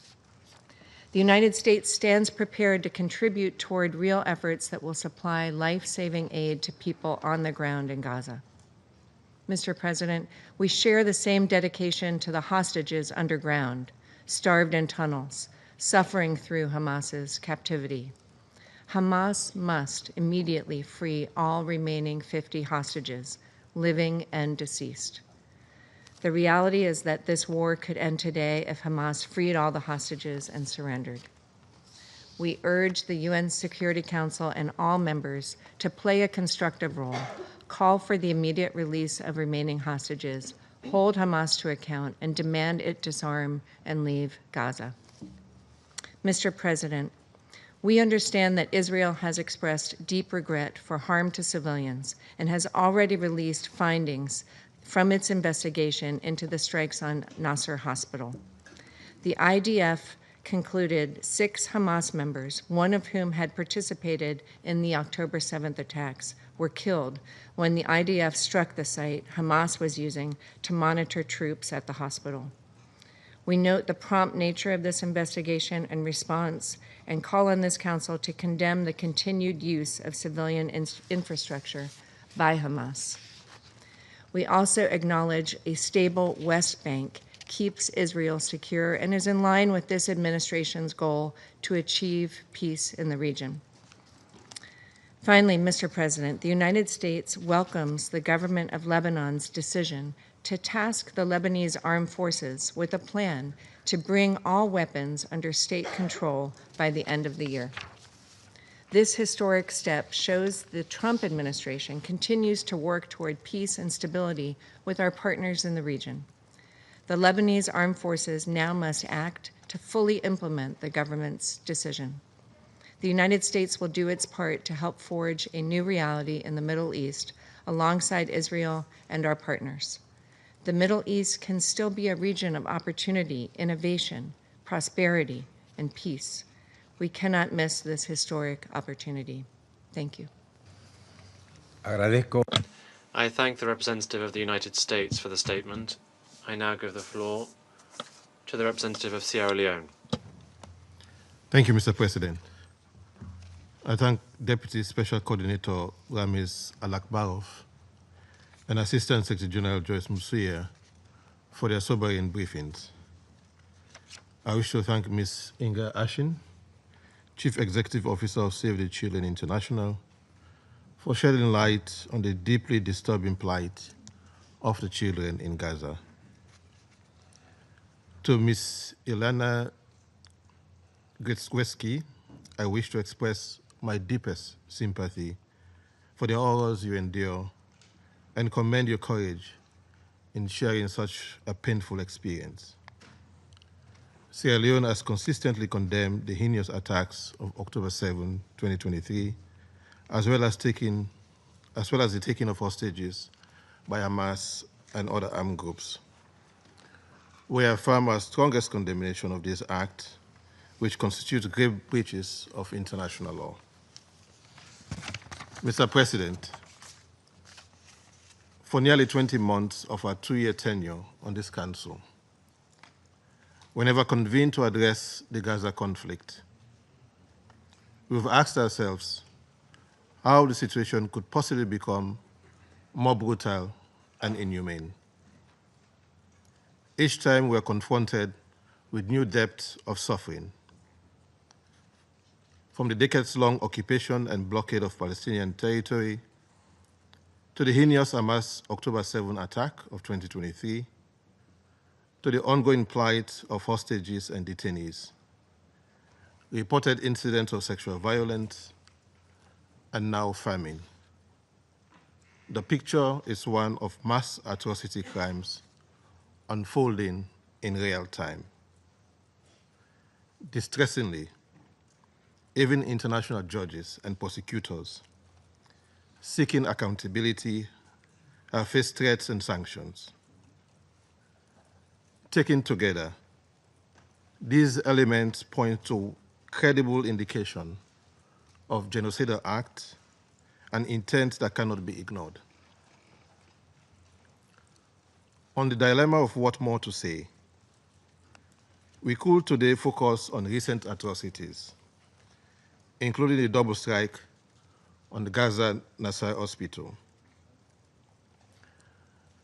The United States stands prepared to contribute toward real efforts that will supply life-saving aid to people on the ground in Gaza. Mr. President, we share the same dedication to the hostages underground, starved in tunnels, suffering through Hamas's captivity. Hamas must immediately free all remaining 50 hostages, living and deceased. The reality is that this war could end today if Hamas freed all the hostages and surrendered. We urge the UN Security Council and all members to play a constructive role, call for the immediate release of remaining hostages, hold Hamas to account, and demand it disarm and leave Gaza. Mr. President, we understand that Israel has expressed deep regret for harm to civilians and has already released findings from its investigation into the strikes on Nasser Hospital. The IDF concluded 6 Hamas members, one of whom had participated in the October 7th attacks, were killed when the IDF struck the site Hamas was using to monitor troops at the hospital. We note the prompt nature of this investigation and response and call on this Council to condemn the continued use of civilian infrastructure by Hamas. We also acknowledge a stable West Bank keeps Israel secure and is in line with this administration's goal to achieve peace in the region. Finally, Mr. President, the United States welcomes the government of Lebanon's decision to task the Lebanese armed forces with a plan to bring all weapons under state control by the end of the year. This historic step shows the Trump administration continues to work toward peace and stability with our partners in the region. The Lebanese armed forces now must act to fully implement the government's decision. The United States will do its part to help forge a new reality in the Middle East alongside Israel and our partners. The Middle East can still be a region of opportunity, innovation, prosperity, and peace. We cannot miss this historic opportunity. Thank you. I thank the representative of the United States for the statement. I now give the floor to the representative of Sierra Leone. Thank you, Mr. President. I thank Deputy Special Coordinator Ramiz Alakbarov and Assistant Secretary General Joyce Musuya for their sobering briefings. I wish to thank Ms. Inga Ashin, Chief Executive Officer of Save the Children International, for shedding light on the deeply disturbing plight of the children in Gaza. To Ms. Ilana Gretzky, I wish to express my deepest sympathy for the horrors you endure and commend your courage in sharing such a painful experience. Sierra Leone has consistently condemned the heinous attacks of October 7, 2023, as well as the taking of hostages by Hamas and other armed groups. We affirm our strongest condemnation of this act, which constitutes grave breaches of international law. Mr. President, for nearly 20 months of our 2-year tenure on this Council, we never convened to address the Gaza conflict. We've asked ourselves how the situation could possibly become more brutal and inhumane. Each time we are confronted with new depths of suffering, from the decades-long occupation and blockade of Palestinian territory to the heinous Hamas October 7 attack of 2023, to the ongoing plight of hostages and detainees, reported incidents of sexual violence, and now famine. The picture is one of mass atrocity crimes unfolding in real time. Distressingly, even international judges and prosecutors seeking accountability have faced threats and sanctions. Taken together, these elements point to credible indication of genocidal act and intent that cannot be ignored. On the dilemma of what more to say, we could today focus on recent atrocities, including the double strike on the Gaza Nasser Hospital.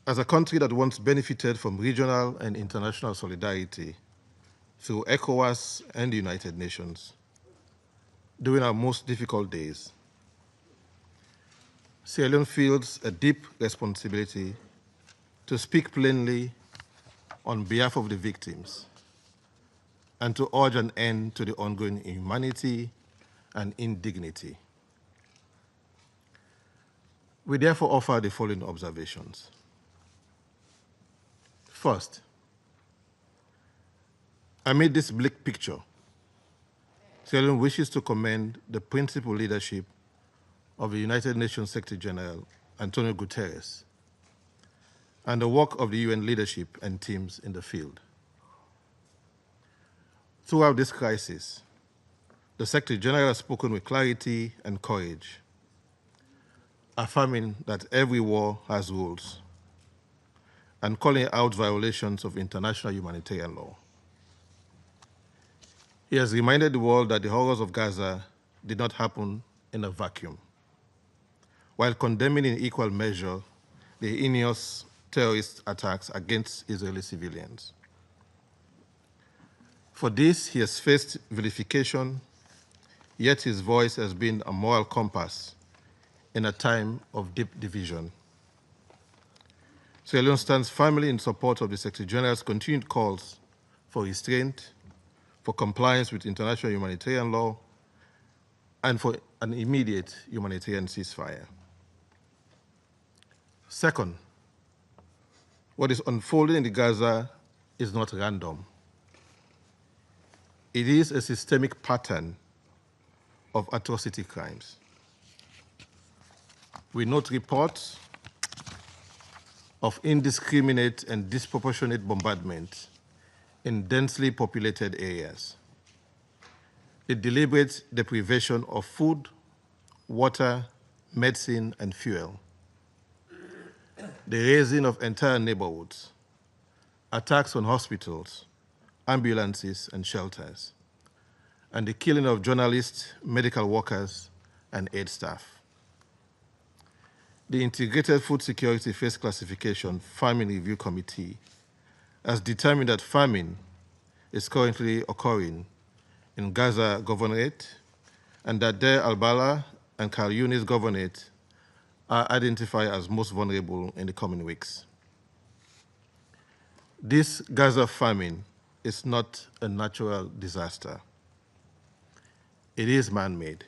As a country that once benefited from regional and international solidarity through ECOWAS and the United Nations, during our most difficult days, Sierra Leone feels a deep responsibility to speak plainly on behalf of the victims and to urge an end to the ongoing inhumanity and indignity. We therefore offer the following observations. First, amid this bleak picture, Sierra Leone wishes to commend the principal leadership of the United Nations Secretary General, Antonio Guterres, and the work of the UN leadership and teams in the field. Throughout this crisis, the Secretary General has spoken with clarity and courage, affirming that every war has rules and calling out violations of international humanitarian law. He has reminded the world that the horrors of Gaza did not happen in a vacuum, while condemning in equal measure the heinous terrorist attacks against Israeli civilians. For this, he has faced vilification, yet his voice has been a moral compass in a time of deep division. Sierra Leone stands firmly in support of the Secretary General's continued calls for restraint, for compliance with international humanitarian law, and for an immediate humanitarian ceasefire. Second, what is unfolding in Gaza is not random. It is a systemic pattern of atrocity crimes. We note reports of indiscriminate and disproportionate bombardment in densely populated areas, the deliberate deprivation of food, water, medicine, and fuel, the razing of entire neighborhoods, attacks on hospitals, ambulances, and shelters, and the killing of journalists, medical workers, and aid staff. The Integrated Food Security Phase Classification Famine Review Committee has determined that famine is currently occurring in Gaza Governorate and that Deir al-Balah and Khan Yunis Governorate are identified as most vulnerable in the coming weeks. This Gaza famine is not a natural disaster. It is man-made,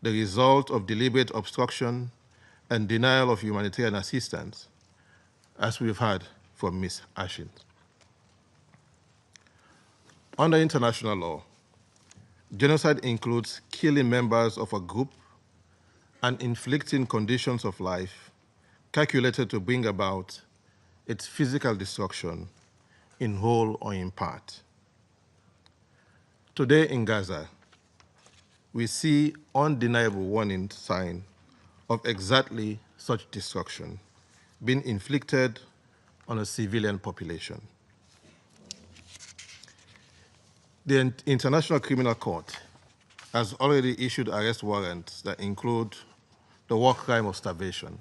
the result of deliberate obstruction and denial of humanitarian assistance, as we've heard from Ms. Ashton. Under international law, genocide includes killing members of a group and inflicting conditions of life calculated to bring about its physical destruction in whole or in part. Today in Gaza, we see undeniable warning signs of exactly such destruction being inflicted on a civilian population. The International Criminal Court has already issued arrest warrants that include the war crime of starvation.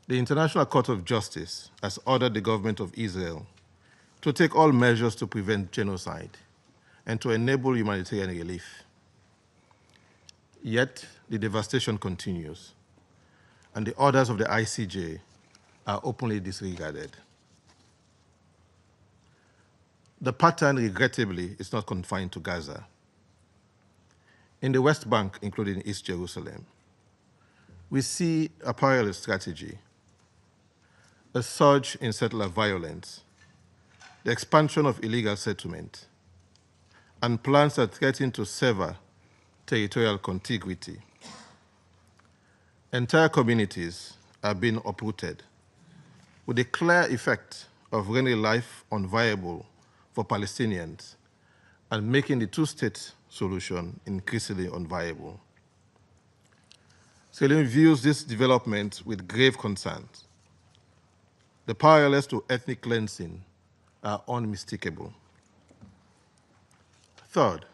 The International Court of Justice has ordered the government of Israel to take all measures to prevent genocide and to enable humanitarian relief. Yet, the devastation continues, and the orders of the ICJ are openly disregarded. The pattern, regrettably, is not confined to Gaza. In the West Bank, including East Jerusalem, we see a parallel strategy, a surge in settler violence, the expansion of illegal settlement, and plans that threaten to sever territorial contiguity. Entire communities are being uprooted, with the clear effect of rendering life unviable for Palestinians and making the two-state solution increasingly unviable. Salim views this development with grave concerns. The parallels to ethnic cleansing are unmistakable. Third,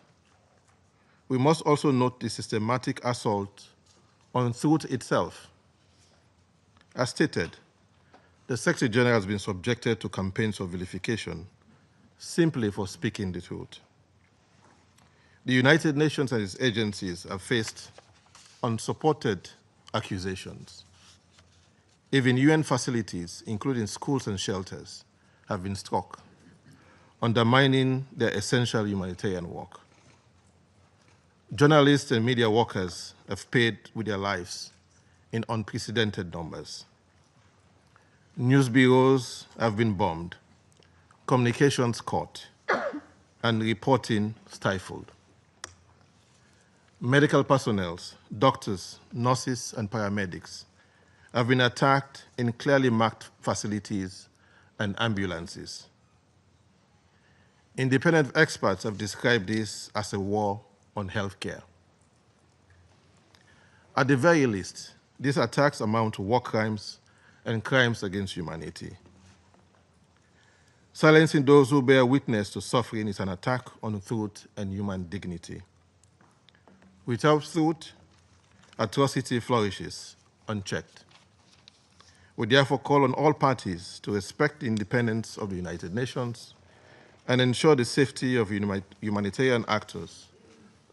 we must also note the systematic assault on truth itself. As stated, the Secretary General has been subjected to campaigns of vilification simply for speaking the truth. The United Nations and its agencies have faced unsupported accusations. Even UN facilities, including schools and shelters, have been struck, undermining their essential humanitarian work. Journalists and media workers have paid with their lives in unprecedented numbers. News bureaus have been bombed, communications cut, and reporting stifled. Medical personnel, doctors, nurses, and paramedics have been attacked in clearly marked facilities and ambulances. Independent experts have described this as a war on healthcare. At the very least, these attacks amount to war crimes and crimes against humanity. Silencing those who bear witness to suffering is an attack on truth and human dignity. Without truth, atrocity flourishes unchecked. We therefore call on all parties to respect the independence of the United Nations and ensure the safety of humanitarian actors,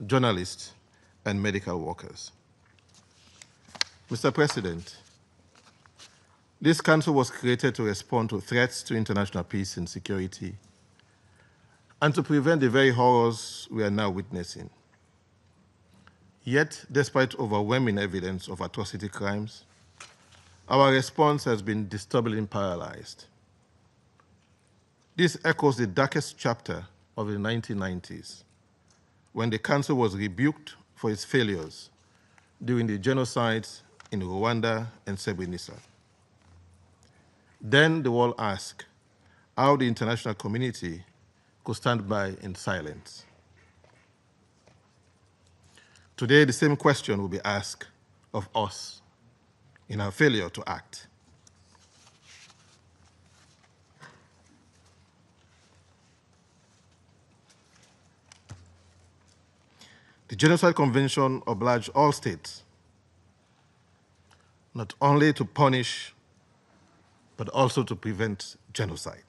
journalists, and medical workers. Mr. President, this council was created to respond to threats to international peace and security and to prevent the very horrors we are now witnessing. Yet, despite overwhelming evidence of atrocity crimes, our response has been disturbingly paralyzed. This echoes the darkest chapter of the 1990s, when the Council was rebuked for its failures during the genocides in Rwanda and Srebrenica. Then the world asked how the international community could stand by in silence. Today, the same question will be asked of us in our failure to act. The Genocide Convention obliged all states not only to punish, but also to prevent genocide.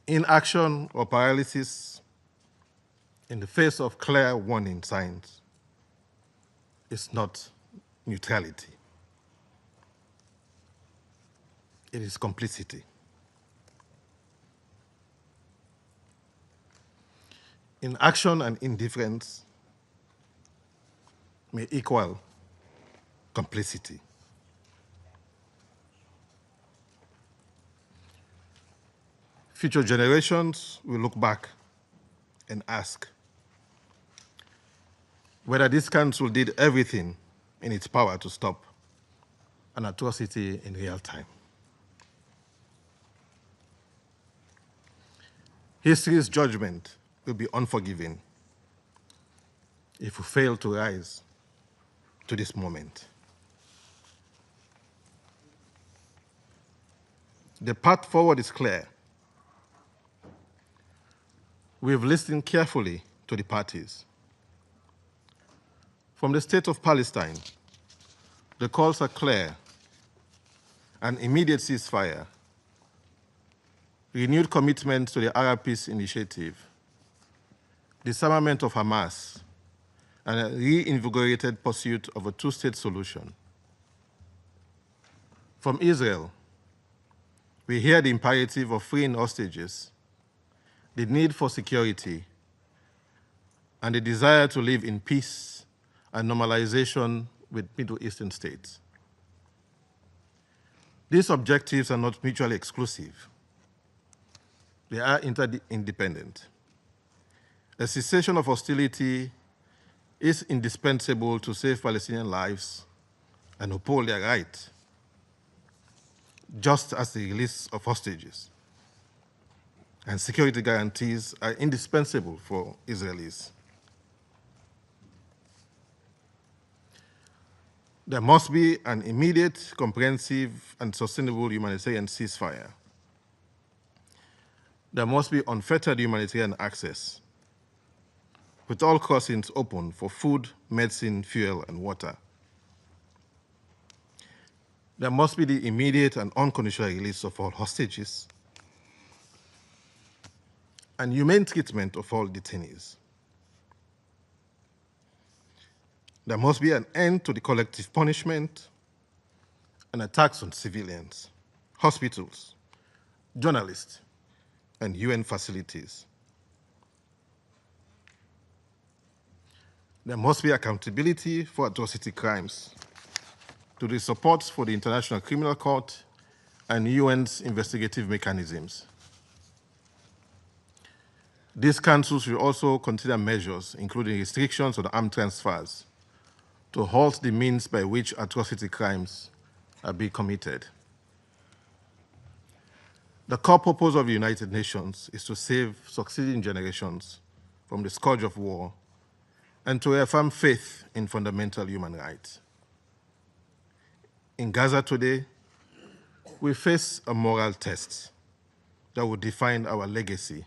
Inaction or paralysis in the face of clear warning signs is not neutrality. It is complicity. Inaction and indifference may equal complicity. Future generations will look back and ask whether this council did everything in its power to stop an atrocity in real time. History's judgment will be unforgiving if we fail to rise to this moment. The path forward is clear. We've listened carefully to the parties. From the state of Palestine, the calls are clear: an immediate ceasefire, renewed commitment to the Arab Peace Initiative, disarmament of Hamas, and a reinvigorated pursuit of a two-state solution. From Israel, we hear the imperative of freeing hostages, the need for security, and the desire to live in peace and normalization with Middle Eastern states. These objectives are not mutually exclusive. They are interdependent. A cessation of hostility is indispensable to save Palestinian lives and uphold their rights, just as the release of hostages and security guarantees are indispensable for Israelis. There must be an immediate, comprehensive, and sustainable humanitarian ceasefire. There must be unfettered humanitarian access, with all crossings open for food, medicine, fuel, and water. There must be the immediate and unconditional release of all hostages and humane treatment of all detainees. There must be an end to the collective punishment and attacks on civilians, hospitals, journalists, and UN facilities. There must be accountability for atrocity crimes, to the support for the International Criminal Court and UN's investigative mechanisms. These councils will also consider measures, including restrictions on armed transfers, to halt the means by which atrocity crimes are being committed. The core purpose of the United Nations is to save succeeding generations from the scourge of war and to reaffirm faith in fundamental human rights. In Gaza today, we face a moral test that will define our legacy.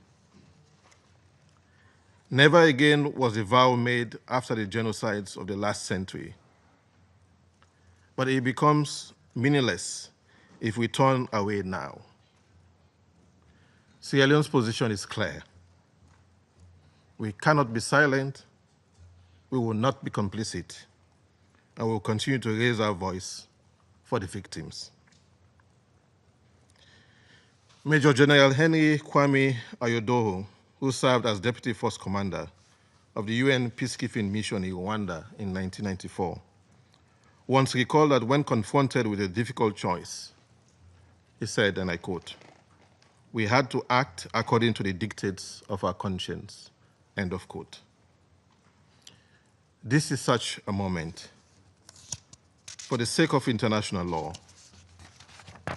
Never again was a vow made after the genocides of the last century, but it becomes meaningless if we turn away now. Sierra Leone's position is clear. We cannot be silent, we will not be complicit, and we will continue to raise our voice for the victims. Major General Henry Kwame Ayodoho, who served as Deputy Force Commander of the UN peacekeeping mission in Rwanda in 1994, once recalled that when confronted with a difficult choice, he said, and I quote, "We had to act according to the dictates of our conscience," end of quote. This is such a moment. For the sake of international law,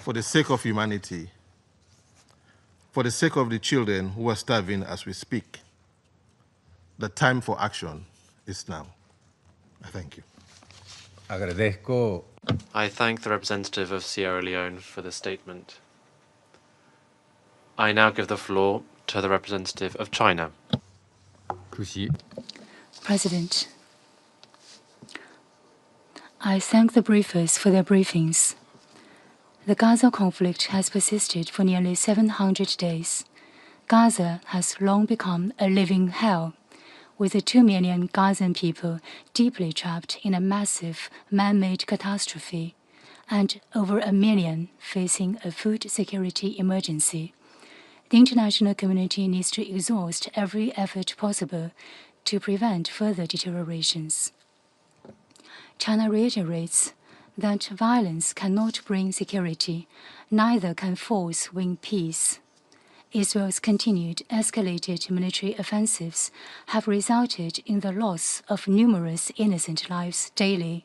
for the sake of humanity, for the sake of the children who are starving as we speak, the time for action is now. I thank you. Agradezco. I thank the representative of Sierra Leone for the statement. I now give the floor to the representative of China. President, I thank the briefers for their briefings. The Gaza conflict has persisted for nearly 700 days. Gaza has long become a living hell, with the 2 million Gazan people deeply trapped in a massive man-made catastrophe and over 1 million facing a food security emergency. The international community needs to exhaust every effort possible to prevent further deteriorations. China reiterates that violence cannot bring security, neither can force win peace. Israel's continued escalated military offensives have resulted in the loss of numerous innocent lives daily.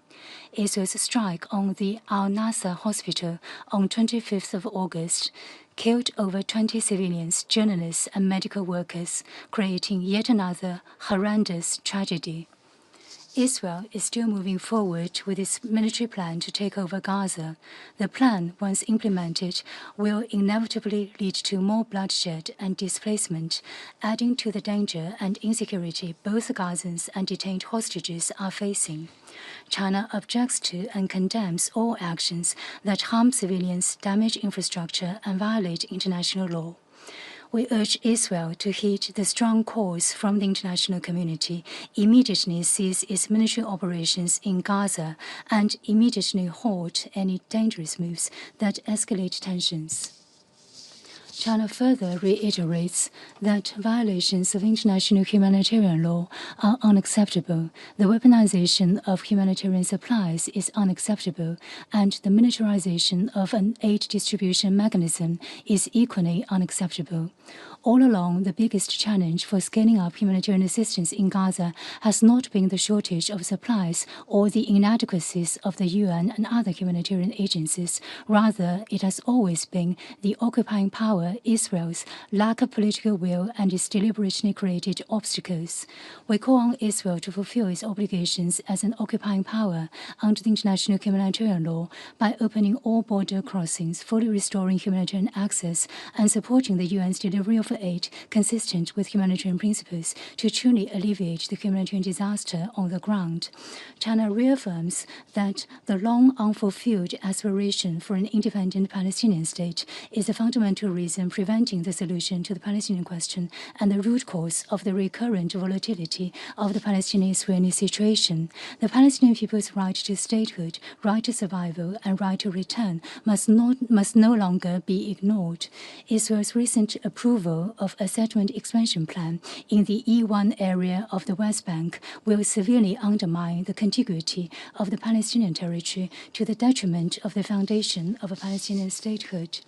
Israel's strike on the Al-Nasser hospital on 25th of August killed over 20 civilians, journalists, and medical workers, creating yet another horrendous tragedy. Israel is still moving forward with its military plan to take over Gaza. The plan, once implemented, will inevitably lead to more bloodshed and displacement, adding to the danger and insecurity both Gazans and detained hostages are facing. China objects to and condemns all actions that harm civilians, damage infrastructure, and violate international law. We urge Israel to heed the strong calls from the international community, immediately cease its military operations in Gaza, and immediately halt any dangerous moves that escalate tensions. China further reiterates that violations of international humanitarian law are unacceptable, the weaponization of humanitarian supplies is unacceptable, and the militarization of an aid distribution mechanism is equally unacceptable. All along, the biggest challenge for scaling up humanitarian assistance in Gaza has not been the shortage of supplies or the inadequacies of the UN and other humanitarian agencies. Rather, it has always been the occupying power, Israel's lack of political will, and its deliberately created obstacles. We call on Israel to fulfill its obligations as an occupying power under the international humanitarian law by opening all border crossings, fully restoring humanitarian access, and supporting the UN's delivery of aid consistent with humanitarian principles to truly alleviate the humanitarian disaster on the ground. China reaffirms that the long unfulfilled aspiration for an independent Palestinian state is the fundamental reason preventing the solution to the Palestinian question and the root cause of the recurrent volatility of the Palestinian-Israeli situation. The Palestinian people's right to statehood, right to survival, and right to return must no longer be ignored. Israel's recent approval of a settlement expansion plan in the E1 area of the West Bank will severely undermine the contiguity of the Palestinian territory to the detriment of the foundation of a Palestinian statehood.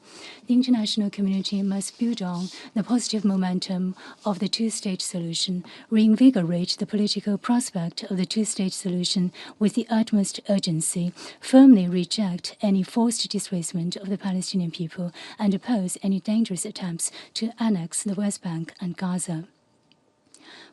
The international community must build on the positive momentum of the two-state solution, reinvigorate the political prospect of the two-state solution with the utmost urgency, firmly reject any forced displacement of the Palestinian people, and oppose any dangerous attempts to annex the West Bank and Gaza.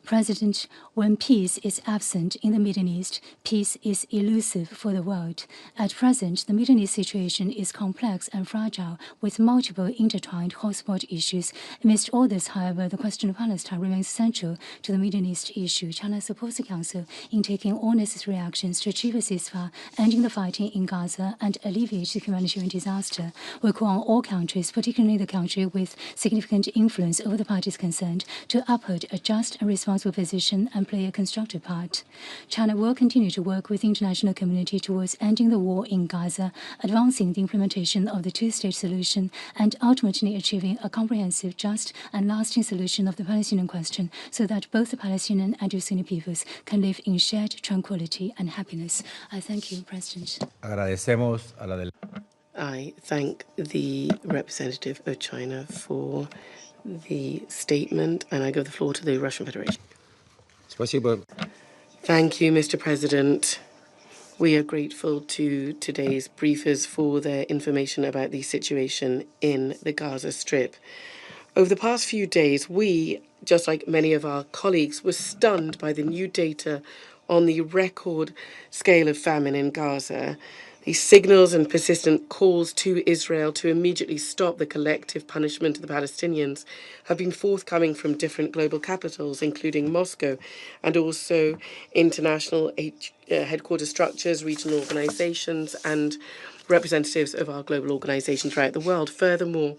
President, when peace is absent in the Middle East, peace is elusive for the world. At present, the Middle East situation is complex and fragile, with multiple intertwined hotspot issues. Amidst all this, however, the question of Palestine remains central to the Middle East issue. China supports the Council in taking all necessary actions to achieve a ceasefire, ending the fighting in Gaza, and alleviate the humanitarian disaster. We call on all countries, particularly the country with significant influence over the parties concerned, to uphold a just and responsible position and play a constructive part. China will continue to work with the international community towards ending the war in Gaza, advancing the implementation of the two-state solution, and ultimately achieving a comprehensive, just, and lasting solution of the Palestinian question so that both the Palestinian and Israeli peoples can live in shared tranquility and happiness. I thank you, President. Agradecemos a la I thank the representative of China for the statement, and I give the floor to the Russian Federation. Спасибо. Thank you, Mr. President. We are grateful to today's briefers for their information about the situation in the Gaza Strip. Over the past few days, we, just like many of our colleagues, were stunned by the new data on the record scale of famine in Gaza. These signals and persistent calls to Israel to immediately stop the collective punishment of the Palestinians have been forthcoming from different global capitals, including Moscow, and also international headquarters structures, regional organizations, and representatives of our global organizations throughout the world. Furthermore,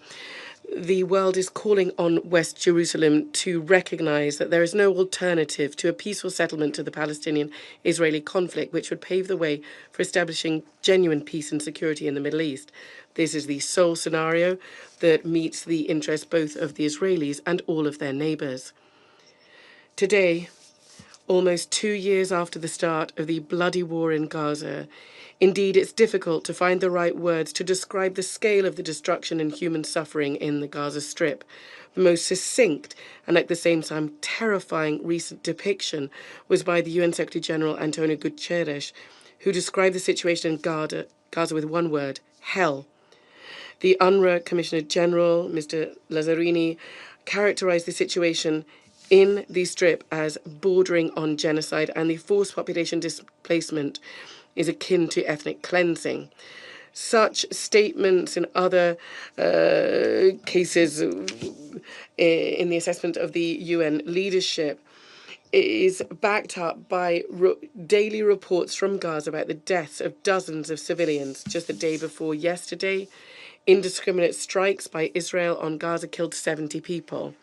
the world is calling on West Jerusalem to recognize that there is no alternative to a peaceful settlement of the Palestinian-Israeli conflict, which would pave the way for establishing genuine peace and security in the Middle East. This is the sole scenario that meets the interests both of the Israelis and all of their neighbors. Today, almost 2 years after the start of the bloody war in Gaza. Indeed, it's difficult to find the right words to describe the scale of the destruction and human suffering in the Gaza Strip. The most succinct and at the same time terrifying recent depiction was by the UN Secretary General Antonio Guterres, who described the situation in Gaza with one word: hell. The UNRWA Commissioner General, Mr. Lazzarini, characterized the situation in the Strip as bordering on genocide, and the forced population displacement is akin to ethnic cleansing. Such statements in other cases in the assessment of the UN leadership is backed up by daily reports from Gaza about the deaths of dozens of civilians. Just the day before yesterday, indiscriminate strikes by Israel on Gaza killed 70 people.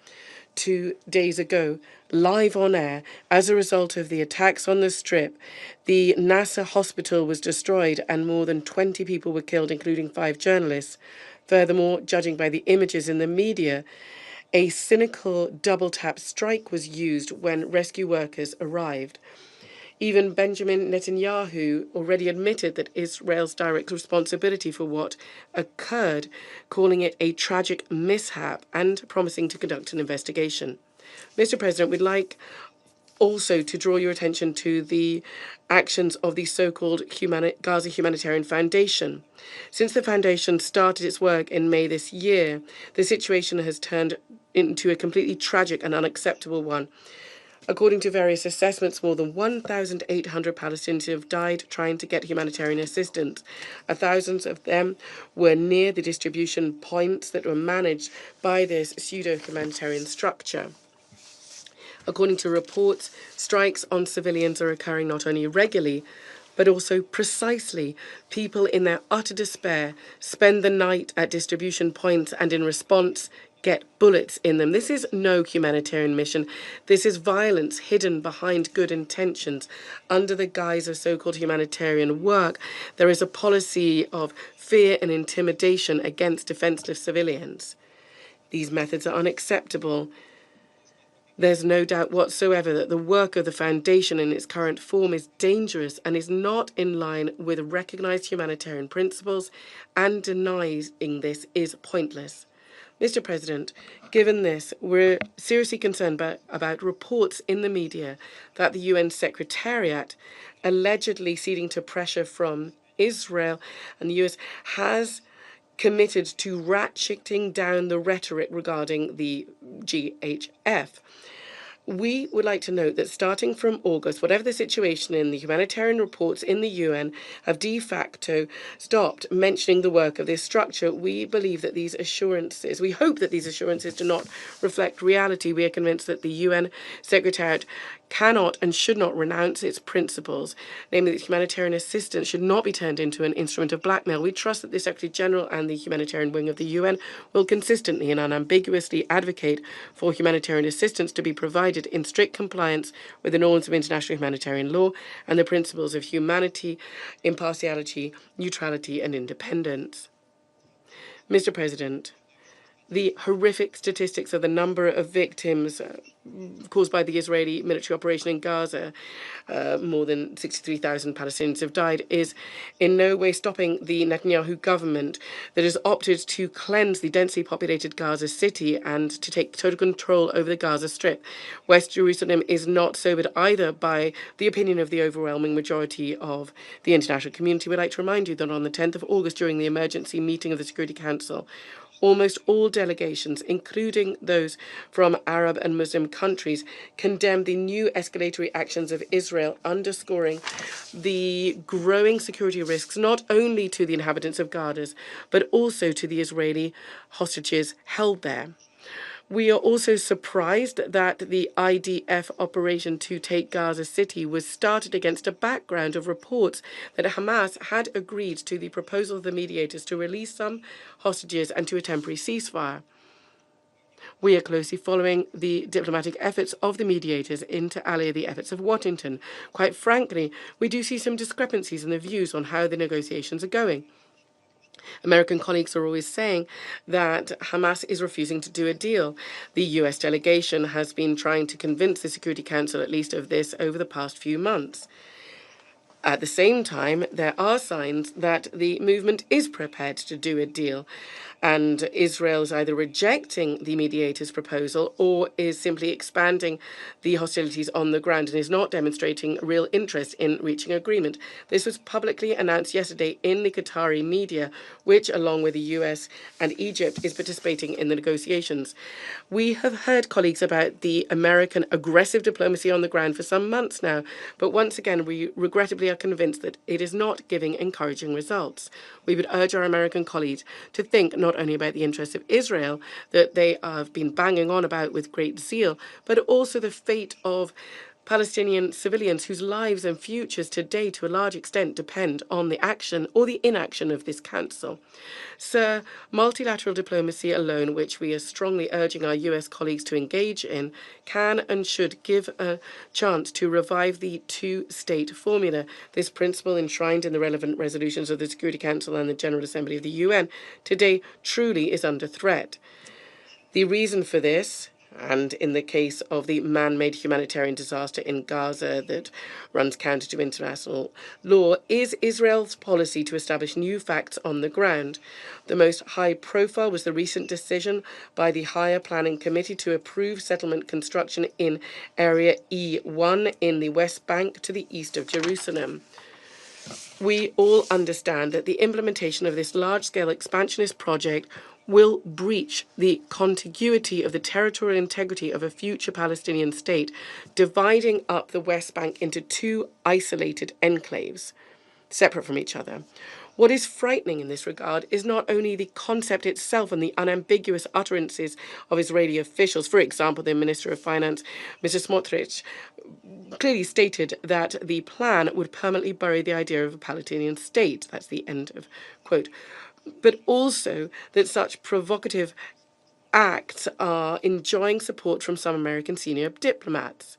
2 days ago, live on air, as a result of the attacks on the Strip, the Nasser hospital was destroyed and more than 20 people were killed, including 5 journalists. Furthermore, judging by the images in the media, a cynical double-tap strike was used when rescue workers arrived. Even Benjamin Netanyahu already admitted that Israel's direct responsibility for what occurred, calling it a tragic mishap and promising to conduct an investigation. Mr. President, we'd like also to draw your attention to the actions of the so-called Gaza Humanitarian Foundation. Since the foundation started its work in May this year, the situation has turned into a completely tragic and unacceptable one. According to various assessments, more than 1,800 Palestinians have died trying to get humanitarian assistance. Thousands of them were near the distribution points that were managed by this pseudo-humanitarian structure. According to reports, strikes on civilians are occurring not only regularly, but also precisely. People in their utter despair spend the night at distribution points and in response get bullets in them. This is no humanitarian mission. This is violence hidden behind good intentions. Under the guise of so-called humanitarian work, there is a policy of fear and intimidation against defenseless civilians. These methods are unacceptable. There's no doubt whatsoever that the work of the Foundation in its current form is dangerous and is not in line with recognized humanitarian principles, and denying this is pointless. Mr. President, given this, we're seriously concerned about reports in the media that the UN Secretariat, allegedly ceding to pressure from Israel and the US, has committed to ratcheting down the rhetoric regarding the GHF. We would like to note that starting from August, whatever the situation in the humanitarian reports in the UN have de facto stopped mentioning the work of this structure. We believe that we hope that these assurances do not reflect reality. We are convinced that the UN Secretariat cannot and should not renounce its principles, namely that humanitarian assistance should not be turned into an instrument of blackmail. We trust that the Secretary General and the humanitarian wing of the UN will consistently and unambiguously advocate for humanitarian assistance to be provided in strict compliance with the norms of international humanitarian law and the principles of humanity, impartiality, neutrality, and independence. Mr. President, the horrific statistics of the number of victims caused by the Israeli military operation in Gaza, more than 63,000 Palestinians have died, is in no way stopping the Netanyahu government that has opted to cleanse the densely populated Gaza city and to take total control over the Gaza Strip. West Jerusalem is not sobered either by the opinion of the overwhelming majority of the international community. We'd like to remind you that on the 10th of August, during the emergency meeting of the Security Council, almost all delegations, including those from Arab and Muslim countries, condemned the new escalatory actions of Israel, underscoring the growing security risks not only to the inhabitants of Gaza, but also to the Israeli hostages held there. We are also surprised that the IDF operation to take Gaza City was started against a background of reports that Hamas had agreed to the proposal of the mediators to release some hostages and to a temporary ceasefire. We are closely following the diplomatic efforts of the mediators inter alia the efforts of Washington. Quite frankly, we do see some discrepancies in the views on how the negotiations are going. American colleagues are always saying that Hamas is refusing to do a deal. The US delegation has been trying to convince the Security Council at least of this over the past few months. At the same time, there are signs that the movement is prepared to do a deal, and Israel is either rejecting the mediator's proposal or is simply expanding the hostilities on the ground and is not demonstrating real interest in reaching agreement. This was publicly announced yesterday in the Qatari media, which, along with the US and Egypt, is participating in the negotiations. We have heard, colleagues, about the American aggressive diplomacy on the ground for some months now, but once again, we regrettably are convinced that it is not giving encouraging results. We would urge our American colleagues to think not only about the interests of Israel, that they have been banging on about with great zeal, but also the fate of Palestinian civilians whose lives and futures today, to a large extent, depend on the action or the inaction of this council. Sir, multilateral diplomacy alone, which we are strongly urging our US colleagues to engage in, can and should give a chance to revive the two-state formula. This principle, enshrined in the relevant resolutions of the Security Council and the General Assembly of the UN, today truly is under threat. The reason for this, and in the case of the man-made humanitarian disaster in Gaza that runs counter to international law, is Israel's policy to establish new facts on the ground. The most high profile was the recent decision by the Higher Planning Committee to approve settlement construction in Area E1 in the West Bank to the east of Jerusalem. We all understand that the implementation of this large-scale expansionist project will breach the contiguity of the territorial integrity of a future Palestinian state, dividing up the West Bank into two isolated enclaves, separate from each other. What is frightening in this regard is not only the concept itself and the unambiguous utterances of Israeli officials. For example, the Minister of Finance, Mr. Smotrich, clearly stated that the plan would permanently bury the idea of a Palestinian state. That's the end of quote. But also that such provocative acts are enjoying support from some American senior diplomats.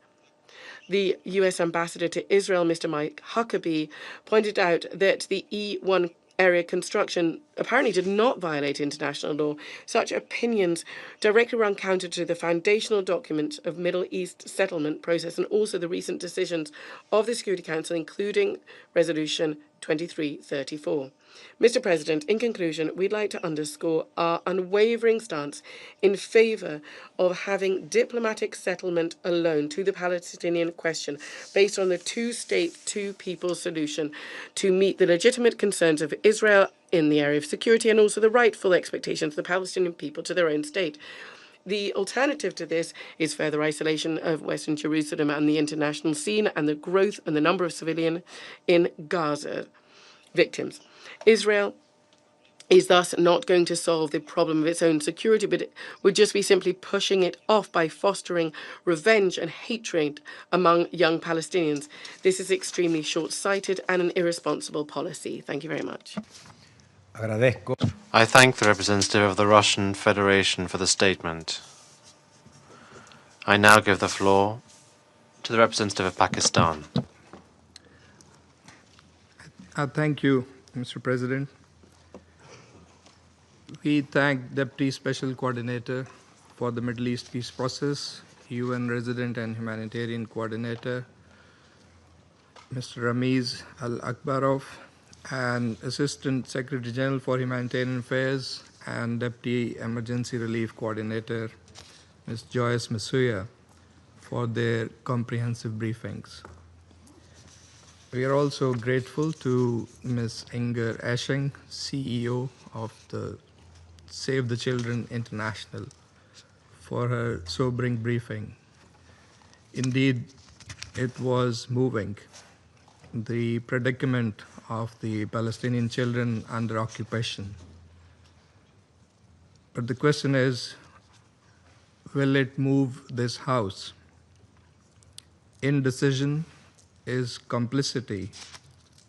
The US ambassador to Israel, Mr. Mike Huckabee, pointed out that the E1 area construction apparently did not violate international law. Such opinions directly run counter to the foundational document of Middle East settlement process and also the recent decisions of the Security Council, including Resolution 2334. Mr. President, in conclusion, we'd like to underscore our unwavering stance in favour of having diplomatic settlement alone to the Palestinian question based on the two-state, two-people solution to meet the legitimate concerns of Israel in the area of security and also the rightful expectations of the Palestinian people to their own state. The alternative to this is further isolation of Western Jerusalem and the international scene and the growth and the number of civilian in Gaza victims. Israel is thus not going to solve the problem of its own security, but it would just be simply pushing it off by fostering revenge and hatred among young Palestinians. This is extremely short-sighted and an irresponsible policy. Thank you very much. I thank the representative of the Russian Federation for the statement. I now give the floor to the representative of Pakistan. Thank you, Mr. President. We thank Deputy Special Coordinator for the Middle East Peace Process, UN Resident and Humanitarian Coordinator, Mr. Ramiz Al-Akbarov, and Assistant Secretary General for Humanitarian Affairs and Deputy Emergency Relief Coordinator, Ms. Joyce Masuya, for their comprehensive briefings. We are also grateful to Ms. Inger Esching, CEO of the Save the Children International, for her sobering briefing. Indeed, it was moving. The predicament of the Palestinian children under occupation. But the question is, will it move this House? Indecision is complicity,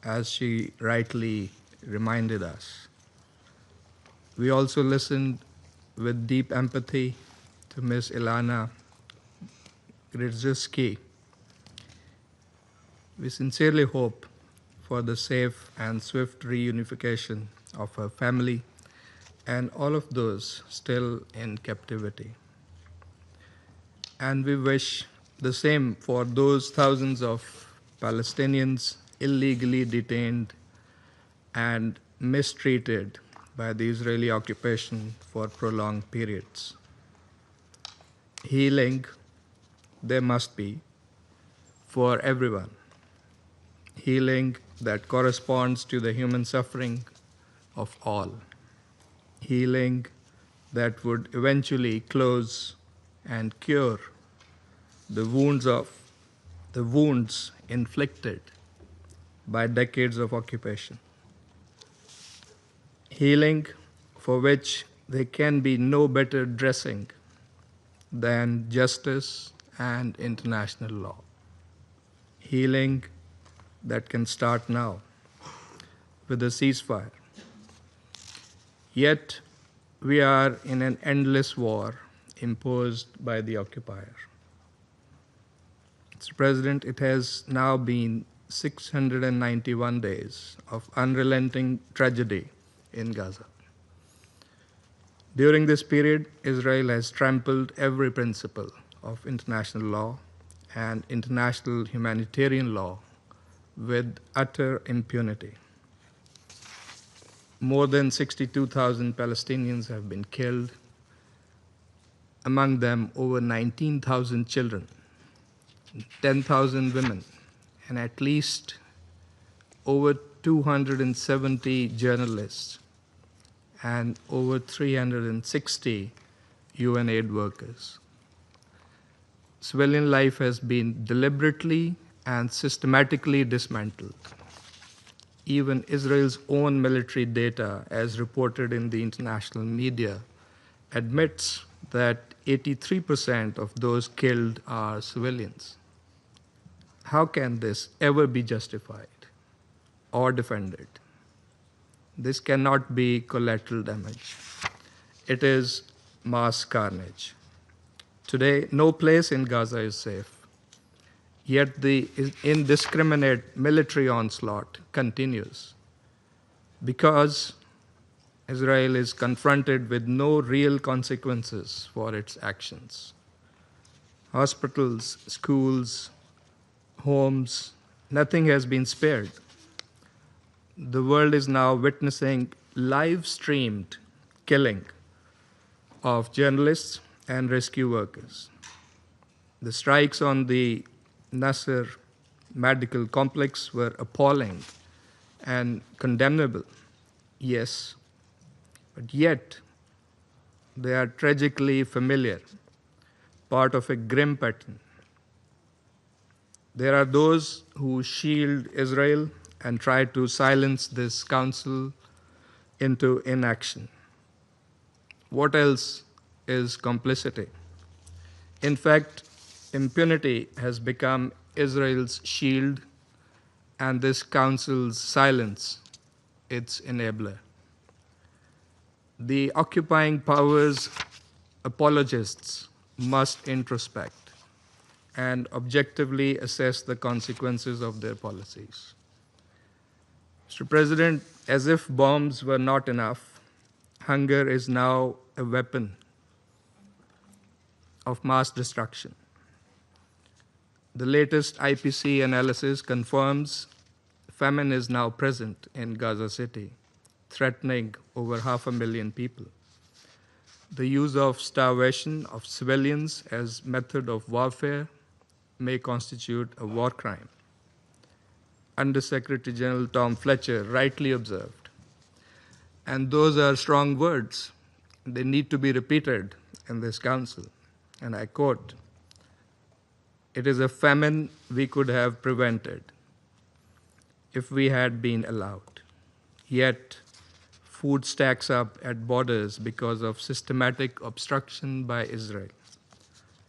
as she rightly reminded us. We also listened with deep empathy to Ms. Ilana Grzycki. We sincerely hope for the safe and swift reunification of her family, and all of those still in captivity. And we wish the same for those thousands of Palestinians illegally detained and mistreated by the Israeli occupation for prolonged periods. Healing there must be for everyone. Healing that corresponds to the human suffering of all. Healing that would eventually close and cure the wounds inflicted by decades of occupation. Healing for which there can be no better dressing than justice and international law. Healing that can start now with a ceasefire. Yet we are in an endless war imposed by the occupier. Mr. President, it has now been 691 days of unrelenting tragedy in Gaza. During this period, Israel has trampled every principle of international law and international humanitarian law with utter impunity. More than 62,000 Palestinians have been killed, among them over 19,000 children, 10,000 women, and at least over 270 journalists and over 360 UN aid workers. Civilian life has been deliberately and systematically dismantled. Even Israel's own military data, as reported in the international media, admits that 83% of those killed are civilians. How can this ever be justified or defended? This cannot be collateral damage. It is mass carnage. Today, no place in Gaza is safe. Yet the indiscriminate military onslaught continues because Israel is confronted with no real consequences for its actions. Hospitals, schools, homes, nothing has been spared. The world is now witnessing live-streamed killing of journalists and rescue workers. The strikes on the Nasser medical complex were appalling and condemnable, yes, but yet they are tragically familiar, part of a grim pattern. There are those who shield Israel and try to silence this council into inaction. What else is complicity? In fact, impunity has become Israel's shield and this council's silence its enabler. The occupying powers apologists must introspect and objectively assess the consequences of their policies. Mr. President, as if bombs were not enough, hunger is now a weapon of mass destruction. The latest IPC analysis confirms famine is now present in Gaza City, threatening over 500,000 people. The use of starvation of civilians as method of warfare may constitute a war crime. Undersecretary General Tom Fletcher rightly observed. And those are strong words. They need to be repeated in this council. And I quote, "It is a famine we could have prevented if we had been allowed. Yet, food stacks up at borders because of systematic obstruction by Israel.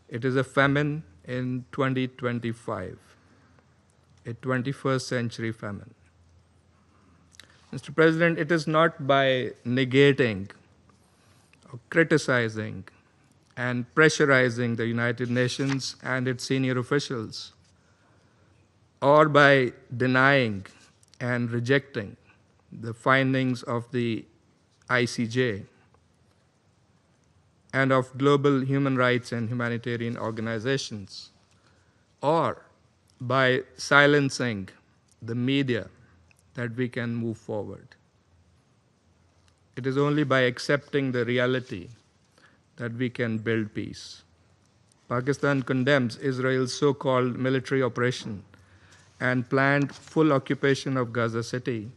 It is a famine in 2025, a 21st century famine." Mr. President, it is not by negating or criticizing and pressurizing the United Nations and its senior officials, or by denying and rejecting the findings of the ICJ, and of global human rights and humanitarian organizations, or by silencing the media that we can move forward. It is only by accepting the reality that we can build peace. Pakistan condemns Israel's so-called military operation and planned full occupation of Gaza City,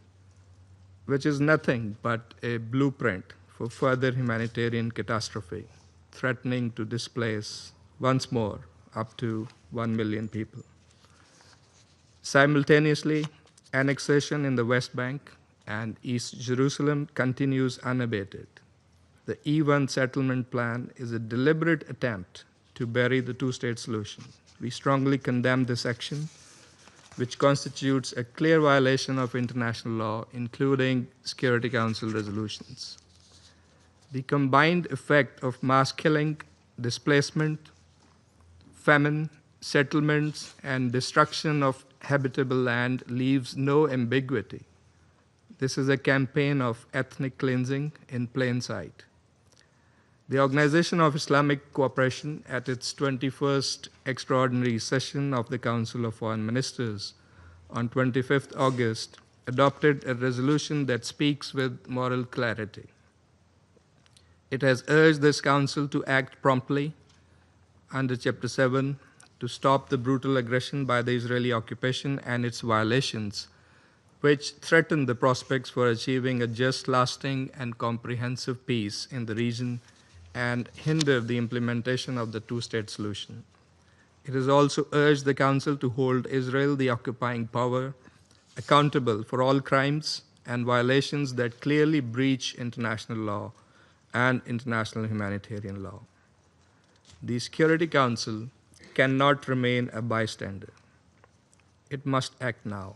which is nothing but a blueprint for further humanitarian catastrophe, threatening to displace once more up to 1 million people. Simultaneously, annexation in the West Bank and East Jerusalem continues unabated. The E1 settlement plan is a deliberate attempt to bury the two-state solution. We strongly condemn this action, which constitutes a clear violation of international law, including Security Council resolutions. The combined effect of mass killing, displacement, famine, settlements, and destruction of habitable land leaves no ambiguity. This is a campaign of ethnic cleansing in plain sight. The Organization of Islamic Cooperation, at its 21st extraordinary session of the Council of Foreign Ministers on 25th August, adopted a resolution that speaks with moral clarity. It has urged this Council to act promptly under Chapter 7 to stop the brutal aggression by the Israeli occupation and its violations, which threaten the prospects for achieving a just, lasting, and comprehensive peace in the region and hinder the implementation of the two-state solution. It has also urged the Council to hold Israel, the occupying power, accountable for all crimes and violations that clearly breach international law and international humanitarian law. The Security Council cannot remain a bystander. It must act now,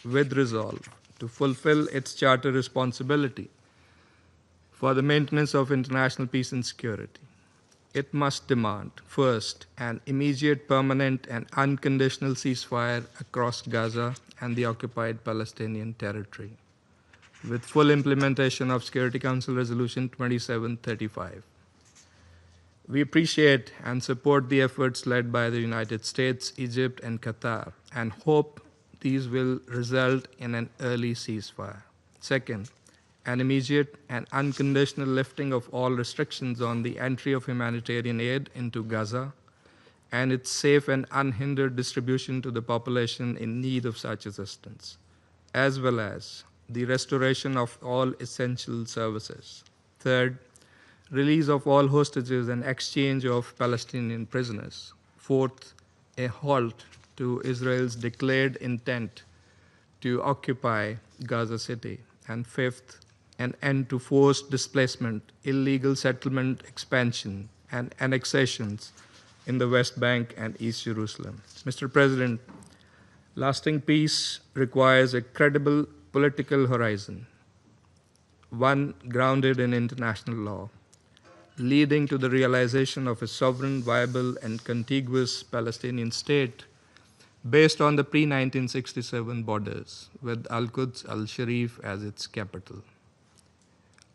with resolve, to fulfill its charter responsibility for the maintenance of international peace and security. It must demand, first, an immediate, permanent, and unconditional ceasefire across Gaza and the occupied Palestinian territory, with full implementation of Security Council Resolution 2735. We appreciate and support the efforts led by the United States, Egypt, and Qatar, and hope these will result in an early ceasefire. Second, an immediate and unconditional lifting of all restrictions on the entry of humanitarian aid into Gaza and its safe and unhindered distribution to the population in need of such assistance, as well as the restoration of all essential services. Third, release of all hostages and exchange of Palestinian prisoners. Fourth, a halt to Israel's declared intent to occupy Gaza City. And fifth, an end to forced displacement, illegal settlement expansion, and annexations in the West Bank and East Jerusalem. Mr. President, lasting peace requires a credible political horizon, one grounded in international law, leading to the realization of a sovereign, viable, and contiguous Palestinian state based on the pre-1967 borders, with Al-Quds al-Sharif as its capital.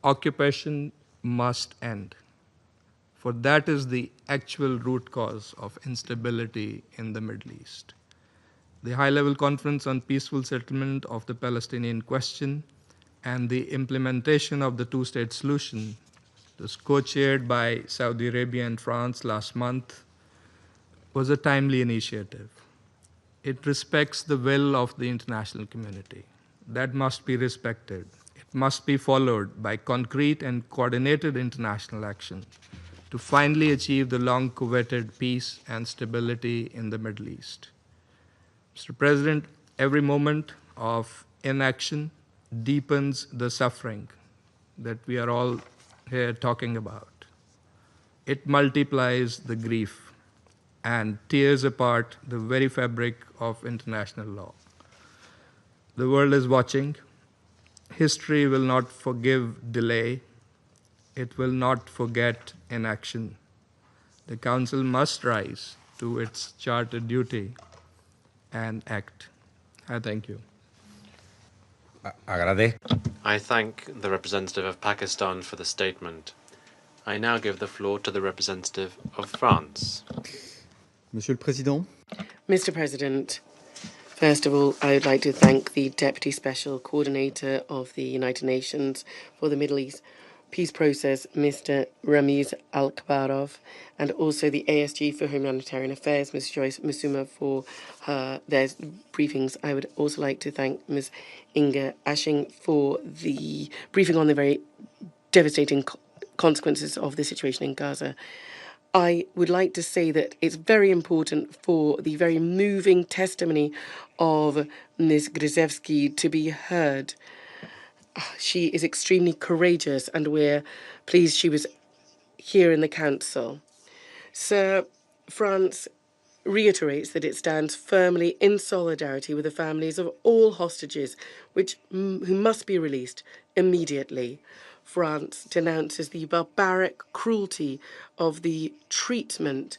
Occupation must end, for that is the actual root cause of instability in the Middle East. The high-level conference on peaceful settlement of the Palestinian question and the implementation of the two-state solution was co-chaired by Saudi Arabia and France last month, was a timely initiative. It respects the will of the international community. That must be respected. It must be followed by concrete and coordinated international action to finally achieve the long-coveted peace and stability in the Middle East. Mr. President, every moment of inaction deepens the suffering that we are all here talking about. It multiplies the grief and tears apart the very fabric of international law. The world is watching. History will not forgive delay. It will not forget inaction. The Council must rise to its chartered duty and act. I thank you. I thank the representative of Pakistan for the statement. I now give the floor to the representative of France. Monsieur le Président. Mr. President, first of all, I would like to thank the Deputy Special Coordinator of the United Nations for the Middle East Peace Process, Mr. Ramiz Al-Kabarov, and also the ASG for Humanitarian Affairs, Ms. Joyce Musuma, for their briefings. I would also like to thank Ms. Inga Ashing for the briefing on the very devastating consequences of the situation in Gaza. I would like to say that it's very important for the very moving testimony of Ms. Grzewski to be heard. She is extremely courageous, and we're pleased she was here in the Council. Sir, France reiterates that it stands firmly in solidarity with the families of all hostages who must be released immediately. France denounces the barbaric cruelty of the treatment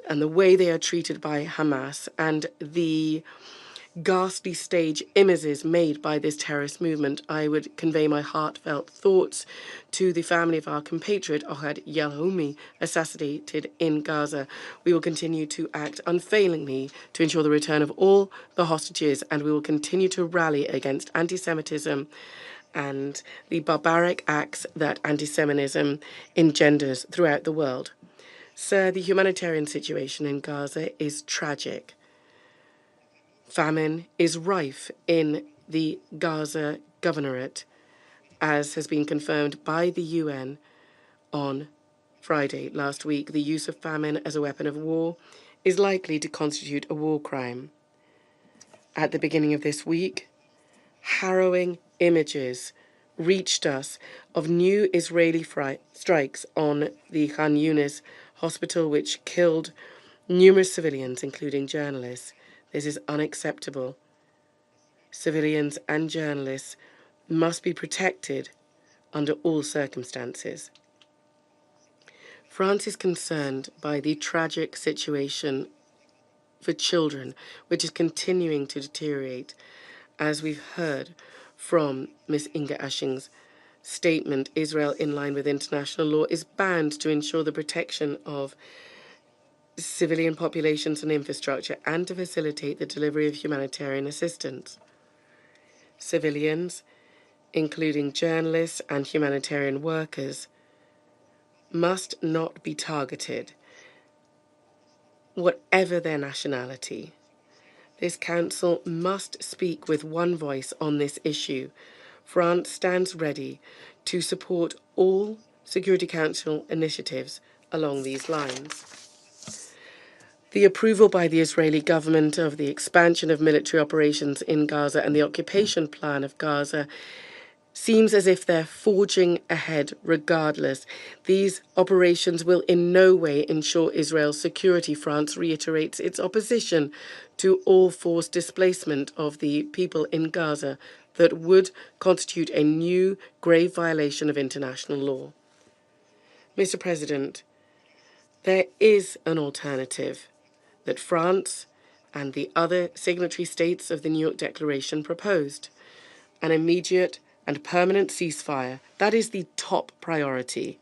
and the way they are treated by Hamas, and the ghastly stage images made by this terrorist movement. I would convey my heartfelt thoughts to the family of our compatriot Ohad Yalhoumi, assassinated in Gaza. We will continue to act unfailingly to ensure the return of all the hostages, and we will continue to rally against anti-Semitism and the barbaric acts that anti-Semitism engenders throughout the world. Sir, the humanitarian situation in Gaza is tragic. Famine is rife in the Gaza governorate, as has been confirmed by the UN on Friday last week. The use of famine as a weapon of war is likely to constitute a war crime. At the beginning of this week, harrowing images reached us of new Israeli strikes on the Khan Yunis hospital, which killed numerous civilians, including journalists. This is unacceptable. Civilians and journalists must be protected under all circumstances. France is concerned by the tragic situation for children, which is continuing to deteriorate. As we've heard from Ms. Inga Ashing's statement, Israel, in line with international law, is bound to ensure the protection of civilian populations and infrastructure and to facilitate the delivery of humanitarian assistance. Civilians, including journalists and humanitarian workers, must not be targeted, whatever their nationality. This Council must speak with one voice on this issue. France stands ready to support all Security Council initiatives along these lines. The approval by the Israeli government of the expansion of military operations in Gaza and the occupation plan of Gaza seems as if they're forging ahead regardless. These operations will in no way ensure Israel's security. France reiterates its opposition to all forced displacement of the people in Gaza that would constitute a new grave violation of international law. Mr. President, there is an alternative that France and the other signatory states of the New York Declaration proposed: an immediate and permanent ceasefire. That is the top priority.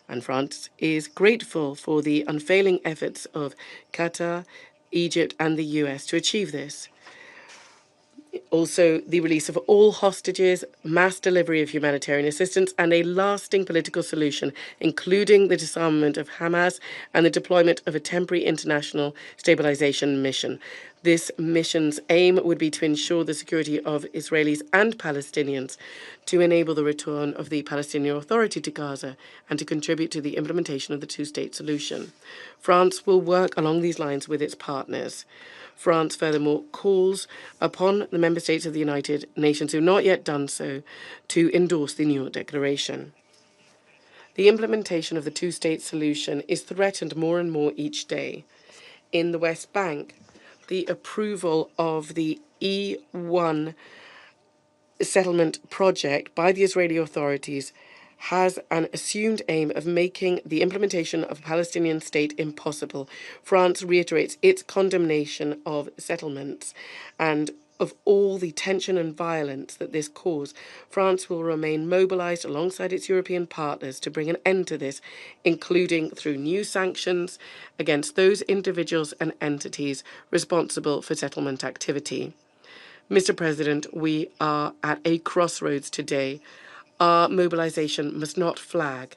And France is grateful for the unfailing efforts of Qatar, Egypt, and the US to achieve this. Also, the release of all hostages, mass delivery of humanitarian assistance, and a lasting political solution, including the disarmament of Hamas and the deployment of a temporary international stabilization mission. This mission's aim would be to ensure the security of Israelis and Palestinians, to enable the return of the Palestinian Authority to Gaza, and to contribute to the implementation of the two-state solution. France will work along these lines with its partners. France, furthermore, calls upon the member states of the United Nations who have not yet done so to endorse the New York Declaration. The implementation of the two-state solution is threatened more and more each day. In the West Bank, the approval of the E1 settlement project by the Israeli authorities has an assumed aim of making the implementation of a Palestinian state impossible. France reiterates its condemnation of settlements and of all the tension and violence that this caused, France will remain mobilised alongside its European partners to bring an end to this, including through new sanctions against those individuals and entities responsible for settlement activity. Mr. President, we are at a crossroads today. Our mobilisation must not flag.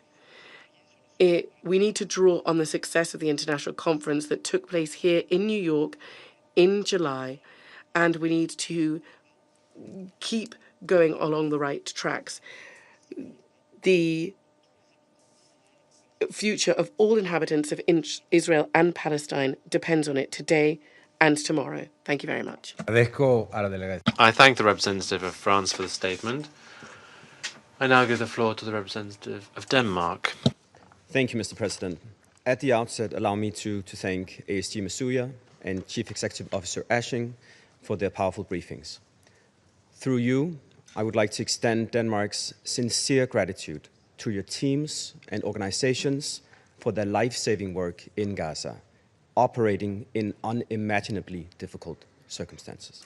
We need to draw on the success of the international conference that took place here in New York in July, and we need to keep going along the right tracks. The future of all inhabitants of Israel and Palestine depends on it today and tomorrow. Thank you very much. I thank the representative of France for the statement. I now give the floor to the representative of Denmark. Thank you, Mr. President. At the outset, allow me to thank ASG Masuya and Chief Executive Officer Ashing for their powerful briefings. Through you, I would like to extend Denmark's sincere gratitude to your teams and organizations for their life-saving work in Gaza, operating in unimaginably difficult circumstances.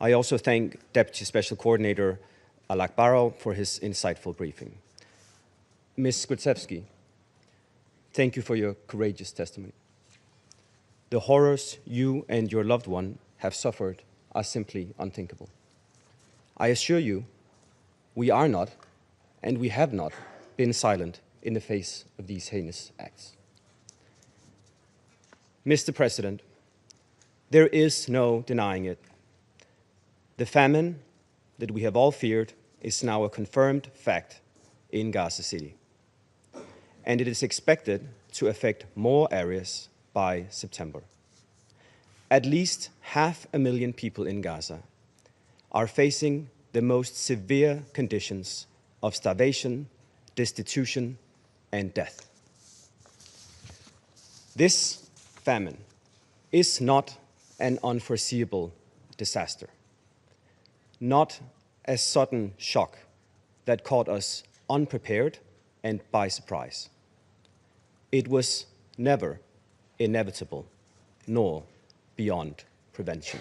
I also thank Deputy Special Coordinator Alak Barrow for his insightful briefing. Ms. Skrzewski, thank you for your courageous testimony. The horrors you and your loved one have suffered are simply unthinkable. I assure you, we are not, and we have not, been silent in the face of these heinous acts. Mr. President, there is no denying it. The famine that we have all feared is now a confirmed fact in Gaza City, and it is expected to affect more areas by September. At least 500,000 people in Gaza are facing the most severe conditions of starvation, destitution, and death. This famine is not an unforeseeable disaster, not a sudden shock that caught us unprepared and by surprise. It was never inevitable, nor beyond prevention.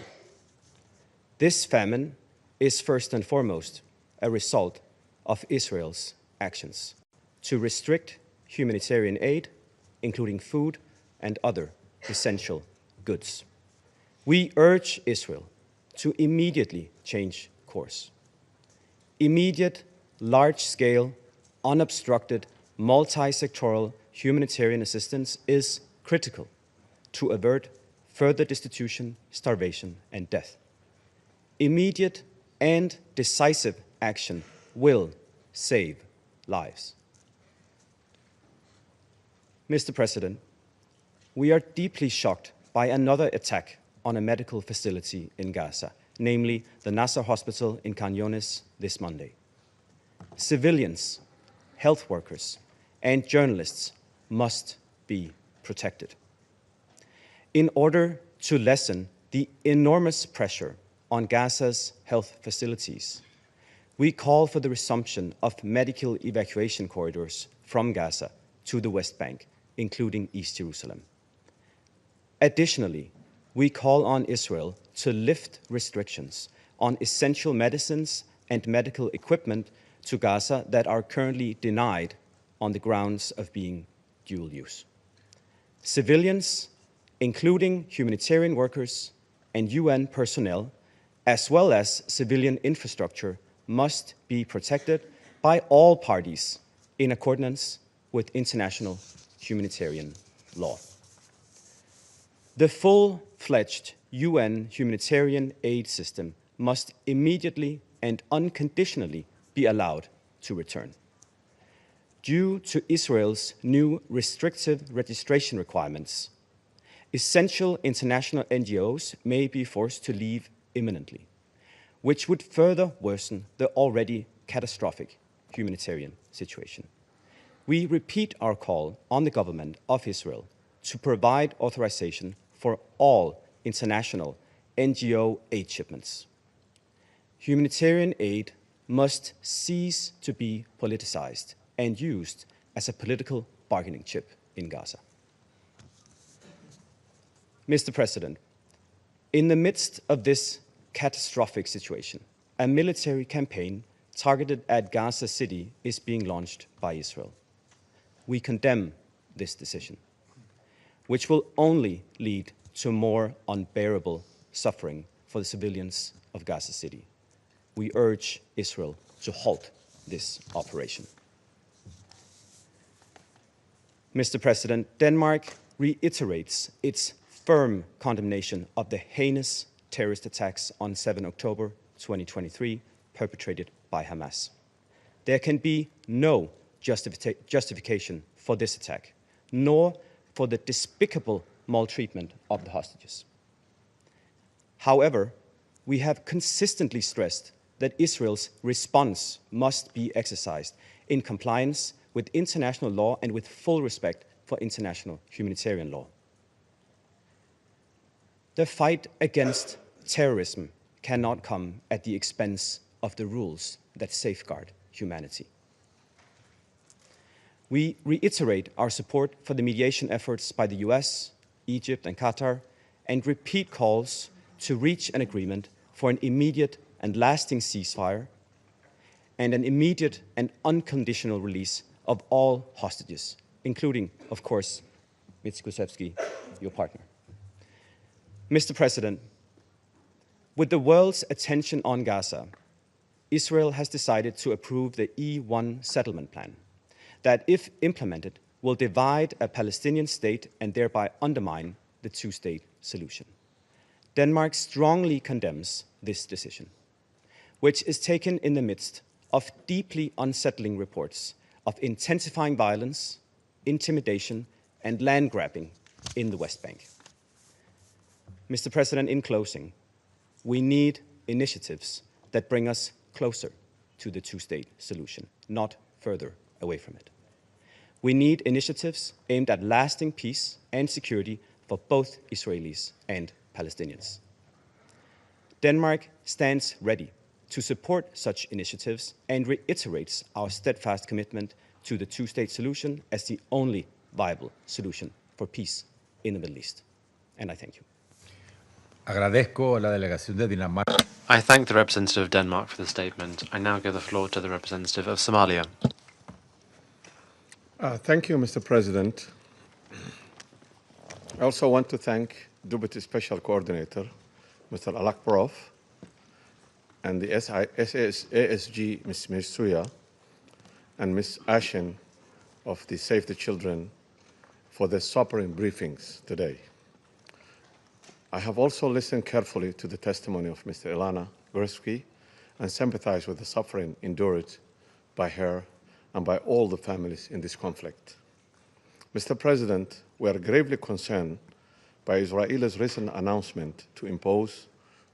This famine is first and foremost a result of Israel's actions to restrict humanitarian aid, including food and other essential goods. We urge Israel to immediately change course. Immediate, large-scale, unobstructed, multi-sectoral humanitarian assistance is critical to avert further destitution, starvation, and death. Immediate and decisive action will save lives. Mr. President, we are deeply shocked by another attack on a medical facility in Gaza, namely the Nasser Hospital in Khan Younis this Monday. Civilians, health workers, and journalists must be protected. In order to lessen the enormous pressure on Gaza's health facilities, we call for the resumption of medical evacuation corridors from Gaza to the West Bank, including East Jerusalem. Additionally, we call on Israel to lift restrictions on essential medicines and medical equipment to Gaza that are currently denied on the grounds of being dual use. Civilians, including humanitarian workers and UN personnel, as well as civilian infrastructure, must be protected by all parties in accordance with international humanitarian law. The full-fledged UN humanitarian aid system must immediately and unconditionally be allowed to return. Due to Israel's new restrictive registration requirements, essential international NGOs may be forced to leave imminently, which would further worsen the already catastrophic humanitarian situation. We repeat our call on the government of Israel to provide authorization for all international NGO aid shipments. Humanitarian aid must cease to be politicized and used as a political bargaining chip in Gaza. Mr. President, in the midst of this catastrophic situation. A military campaign targeted at Gaza City is being launched by Israel. We condemn this decision, which will only lead to more unbearable suffering for the civilians of Gaza City. We urge Israel to halt this operation. Mr. President, Denmark reiterates its firm condemnation of the heinous terrorist attacks on 7 October 2023 perpetrated by Hamas. There can be no justification for this attack, nor for the despicable maltreatment of the hostages. However, we have consistently stressed that Israel's response must be exercised in compliance with international law and with full respect for international humanitarian law. The fight against terrorism cannot come at the expense of the rules that safeguard humanity. We reiterate our support for the mediation efforts by the US, Egypt, and Qatar, and repeat calls to reach an agreement for an immediate and lasting ceasefire and an immediate and unconditional release of all hostages, including, of course, Mizkusevsky, your partner. Mr. President, with the world's attention on Gaza, Israel has decided to approve the E1 settlement plan that, if implemented, will divide a Palestinian state and thereby undermine the two-state solution. Denmark strongly condemns this decision, which is taken in the midst of deeply unsettling reports of intensifying violence, intimidation, and land grabbing in the West Bank. Mr. President, in closing, we need initiatives that bring us closer to the two-state solution, not further away from it. We need initiatives aimed at lasting peace and security for both Israelis and Palestinians. Denmark stands ready to support such initiatives and reiterates our steadfast commitment to the two-state solution as the only viable solution for peace in the Middle East. And I thank you. Agradezco a la delegación de Dinamarca. I thank the representative of Denmark for the statement. I now give the floor to the representative of Somalia. Thank you, Mr. President. I also want to thank Deputy Special Coordinator, Mr. Alakbarov, and the ASG, Ms. Mirsuya, and Ms. Ashen of the Save the Children for their sobering briefings today. I have also listened carefully to the testimony of Mr. Ilana Gursky and sympathize with the suffering endured by her and by all the families in this conflict. Mr. President, we are gravely concerned by Israel's recent announcement to impose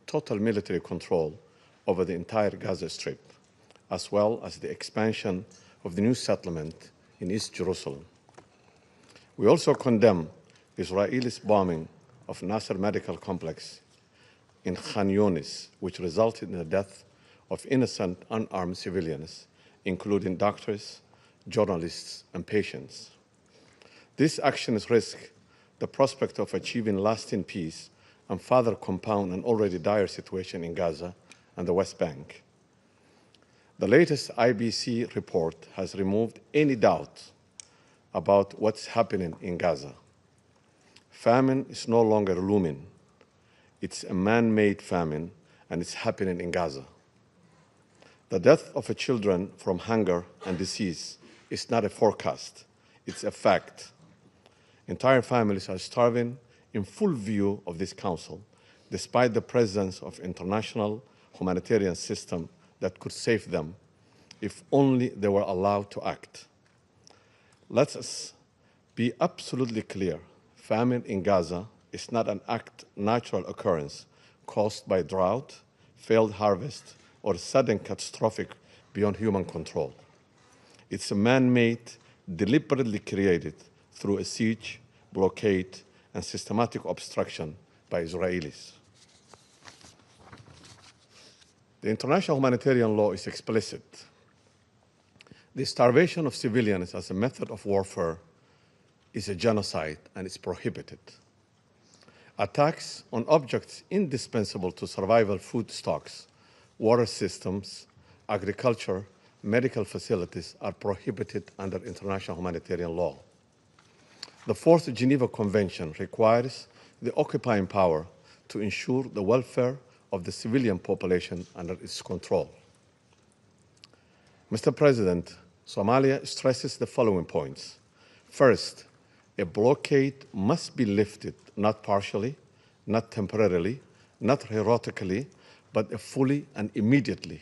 total military control over the entire Gaza Strip, as well as the expansion of the new settlement in East Jerusalem. We also condemn Israel's bombing of Nasser Medical Complex in Khan Yunis, which resulted in the death of innocent unarmed civilians, including doctors, journalists, and patients. These actions risk the prospect of achieving lasting peace and further compound an already dire situation in Gaza and the West Bank. The latest IBC report has removed any doubt about what's happening in Gaza. Famine is no longer looming. It's a man-made famine, and it's happening in Gaza. The death of children from hunger and disease is not a forecast, it's a fact. Entire families are starving in full view of this council, despite the presence of international humanitarian system that could save them if only they were allowed to act. Let us be absolutely clear. Famine in Gaza is not an natural occurrence caused by drought, failed harvest, or sudden catastrophic beyond human control. It's a man-made, deliberately created through a siege, blockade, and systematic obstruction by Israelis. The international humanitarian law is explicit. The starvation of civilians as a method of warfare is a genocide and it's prohibited. Attacks on objects indispensable to survival, food stocks, water systems, agriculture, medical facilities are prohibited under international humanitarian law. The Fourth Geneva Convention requires the occupying power to ensure the welfare of the civilian population under its control. Mr. President, Somalia stresses the following points. First, a blockade must be lifted, not partially, not temporarily, not heroically, but fully and immediately.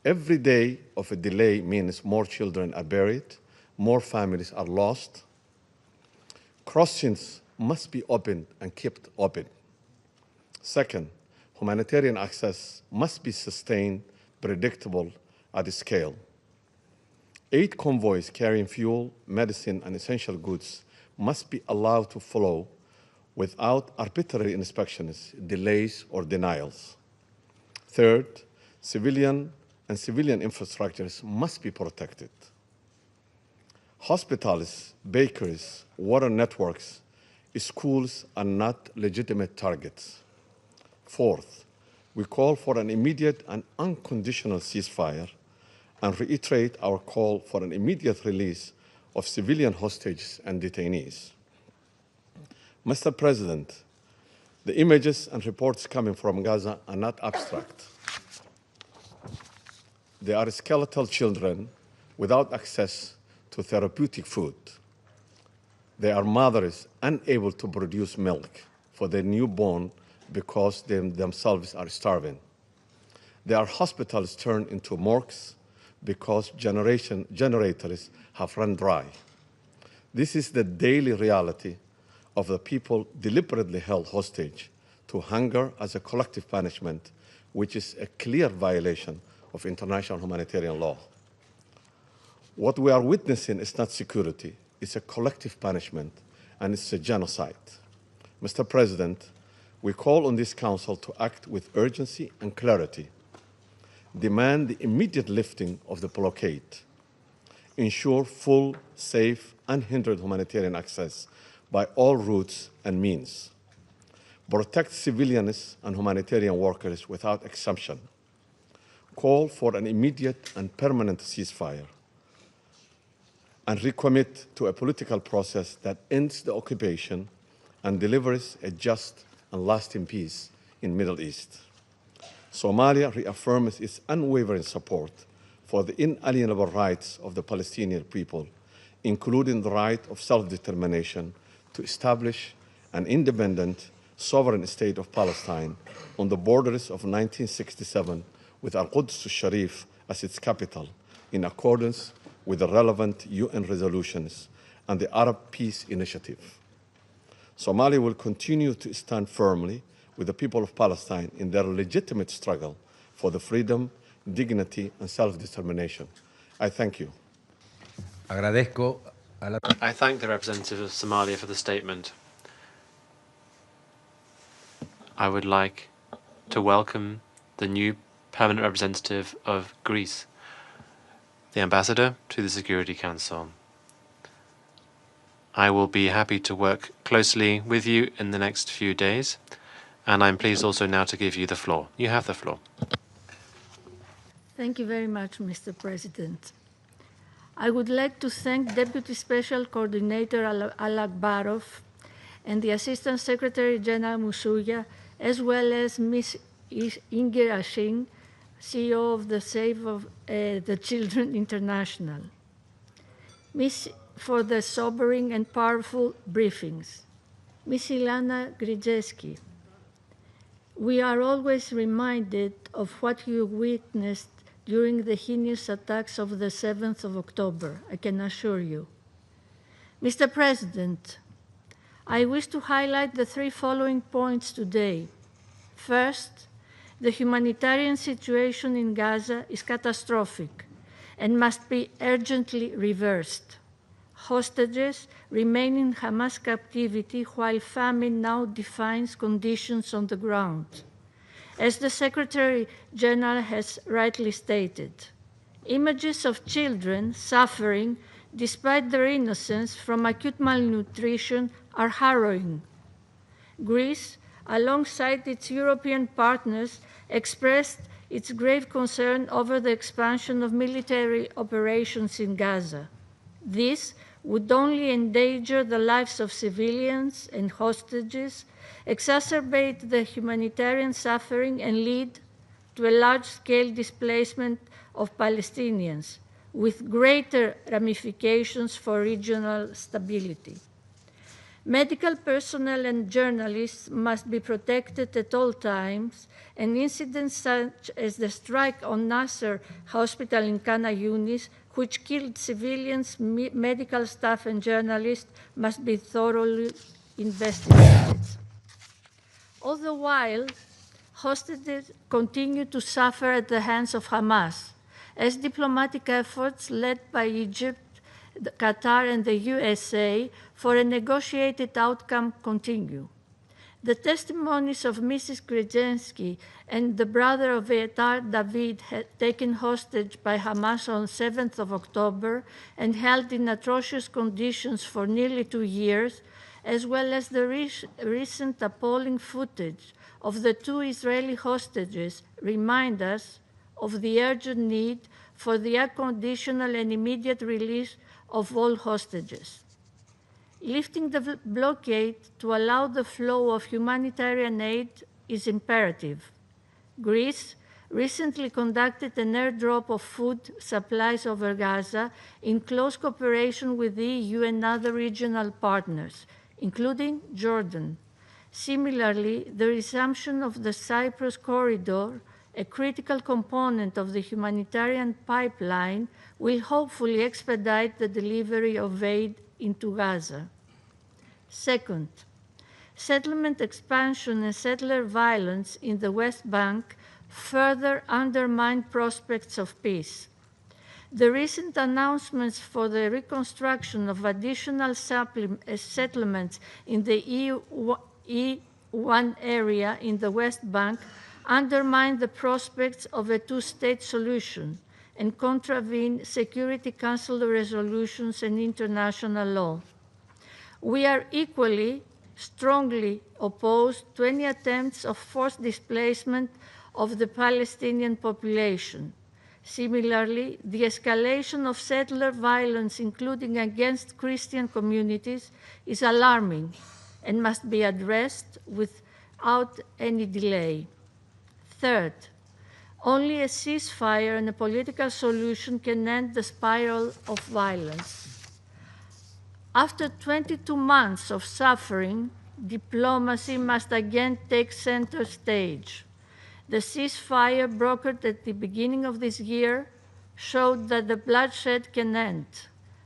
Every day of a delay means more children are buried, more families are lost. Crossings must be opened and kept open. Second, humanitarian access must be sustained, predictable at scale. 8 convoys carrying fuel, medicine, and essential goods must be allowed to flow without arbitrary inspections, delays, or denials. Third, civilian infrastructures must be protected. Hospitals, bakeries, water networks, schools are not legitimate targets. Fourth, we call for an immediate and unconditional ceasefire and reiterate our call for an immediate release of civilian hostages and detainees. Mr. President, the images and reports coming from Gaza are not abstract. They are skeletal children without access to therapeutic food. They are mothers unable to produce milk for their newborn because they themselves are starving. They are hospitals turned into morgues because generators have run dry. This is the daily reality of the people deliberately held hostage to hunger as a collective punishment, which is a clear violation of international humanitarian law. What we are witnessing is not security, it's a collective punishment, and it's a genocide. Mr. President, we call on this Council to act with urgency and clarity, demand the immediate lifting of the blockade, ensure full, safe, unhindered humanitarian access by all routes and means, protect civilians and humanitarian workers without exception, call for an immediate and permanent ceasefire, and recommit to a political process that ends the occupation and delivers a just and lasting peace in the Middle East. Somalia reaffirms its unwavering support for the inalienable rights of the Palestinian people, including the right of self-determination to establish an independent, sovereign state of Palestine on the borders of 1967 with Al-Quds al-Sharif as its capital, in accordance with the relevant UN resolutions and the Arab Peace Initiative. Somalia will continue to stand firmly with the people of Palestine in their legitimate struggle for the freedom, dignity, and self-determination. I thank you. I thank the representative of Somalia for the statement. I would like to welcome the new permanent representative of Greece, the ambassador to the Security Council. I will be happy to work closely with you in the next few days, and I'm pleased also now to give you the floor. You have the floor. Thank you very much, Mr. President. I would like to thank Deputy Special Coordinator Alakbarov and the Assistant Secretary General Musuya, as well as Ms. Inger Ashing, CEO of the Save the Children International, for the sobering and powerful briefings. Ms. Ilana Grzeski, we are always reminded of what you witnessed during the heinous attacks of the 7th of October, I can assure you. Mr. President, I wish to highlight the 3 following points today. First, the humanitarian situation in Gaza is catastrophic and must be urgently reversed. Hostages remain in Hamas captivity while famine now defines conditions on the ground. As the Secretary General has rightly stated, images of children suffering despite their innocence from acute malnutrition are harrowing. Greece, alongside its European partners, expressed its grave concern over the expansion of military operations in Gaza. This would only endanger the lives of civilians and hostages, exacerbate the humanitarian suffering, and lead to a large-scale displacement of Palestinians, with greater ramifications for regional stability. Medical personnel and journalists must be protected at all times, and incidents such as the strike on Nasser Hospital in Khan Yunis, which killed civilians, medical staff, and journalists, must be thoroughly investigated. All the while, hostages continue to suffer at the hands of Hamas, as diplomatic efforts led by Egypt, Qatar, and the USA for a negotiated outcome continue. The testimonies of Mrs. Gredzensky and the brother of Etar David, taken hostage by Hamas on 7th of October and held in atrocious conditions for nearly 2 years, as well as the recent appalling footage of the 2 Israeli hostages, remind us of the urgent need for the unconditional and immediate release of all hostages. Lifting the blockade to allow the flow of humanitarian aid is imperative. Greece recently conducted an airdrop of food supplies over Gaza in close cooperation with the EU and other regional partners, including Jordan. Similarly, the resumption of the Cyprus corridor, a critical component of the humanitarian pipeline, will hopefully expedite the delivery of aid into Gaza. Second, settlement expansion and settler violence in the West Bank further undermine prospects of peace. The recent announcements for the reconstruction of additional settlements in the E1 area in the West Bank undermine the prospects of a two-state solution and contravene Security Council resolutions and international law. We are equally strongly opposed to any attempts of forced displacement of the Palestinian population. Similarly, the escalation of settler violence, including against Christian communities, is alarming and must be addressed without any delay. Third, only a ceasefire and a political solution can end the spiral of violence. After 22 months of suffering, diplomacy must again take center stage. The ceasefire brokered at the beginning of this year showed that the bloodshed can end,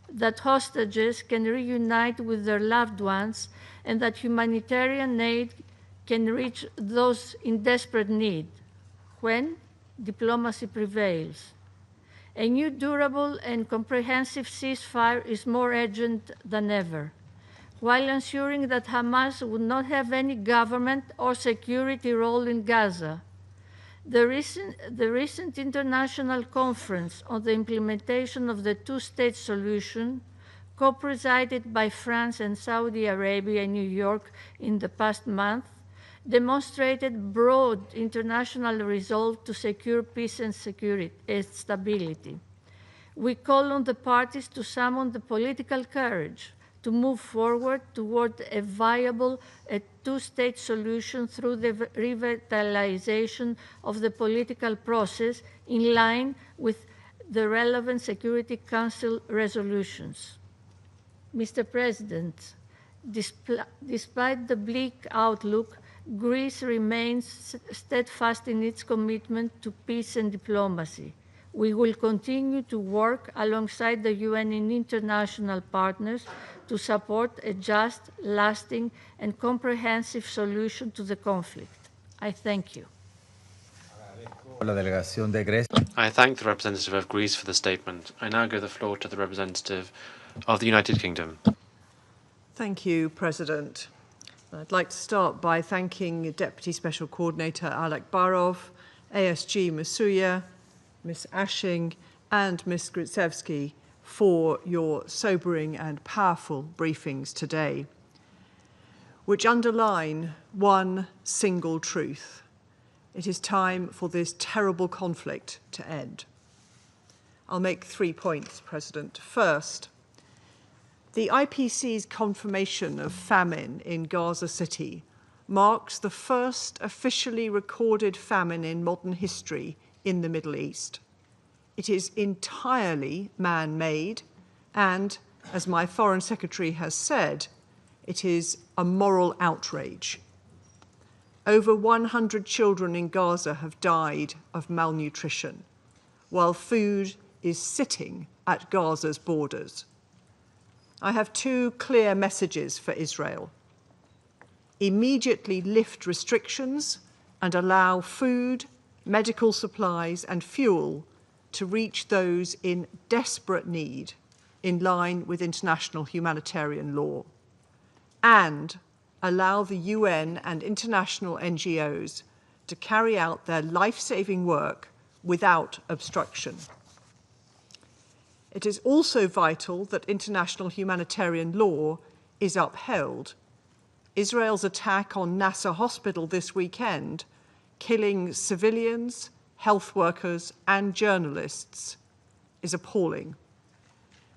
that hostages can reunite with their loved ones, and that humanitarian aid can reach those in desperate need when diplomacy prevails. A new durable and comprehensive ceasefire is more urgent than ever, while ensuring that Hamas would not have any government or security role in Gaza. The recent international conference on the implementation of the two-state solution, co-presided by France and Saudi Arabia in New York in the past month, demonstrated broad international resolve to secure peace and stability. We call on the parties to summon the political courage to move forward toward a viable two-state solution through the revitalization of the political process in line with the relevant Security Council resolutions. Mr. President, despite the bleak outlook, Greece remains steadfast in its commitment to peace and diplomacy. We will continue to work alongside the UN and international partners to support a just, lasting, and comprehensive solution to the conflict. I thank you. I thank the representative of Greece for the statement. I now give the floor to the representative of the United Kingdom. Thank you, President. I'd like to start by thanking Deputy Special Coordinator Alek Barov, ASG Masuya, Ms. Ashing, and Ms. Gritsevsky for your sobering and powerful briefings today. which underline one single truth. It is time for this terrible conflict to end. I'll make 3 points, President. First, the IPC's confirmation of famine in Gaza City marks the first officially recorded famine in modern history in the Middle East. It is entirely man-made and, as my Foreign Secretary has said, it is a moral outrage. Over 100 children in Gaza have died of malnutrition, while food is sitting at Gaza's borders. I have 2 clear messages for Israel. Immediately lift restrictions and allow food, medical supplies and fuel to reach those in desperate need in line with international humanitarian law. And allow the UN and international NGOs to carry out their life-saving work without obstruction. It is also vital that international humanitarian law is upheld. Israel's attack on Nasser Hospital this weekend, killing civilians, health workers, and journalists, is appalling.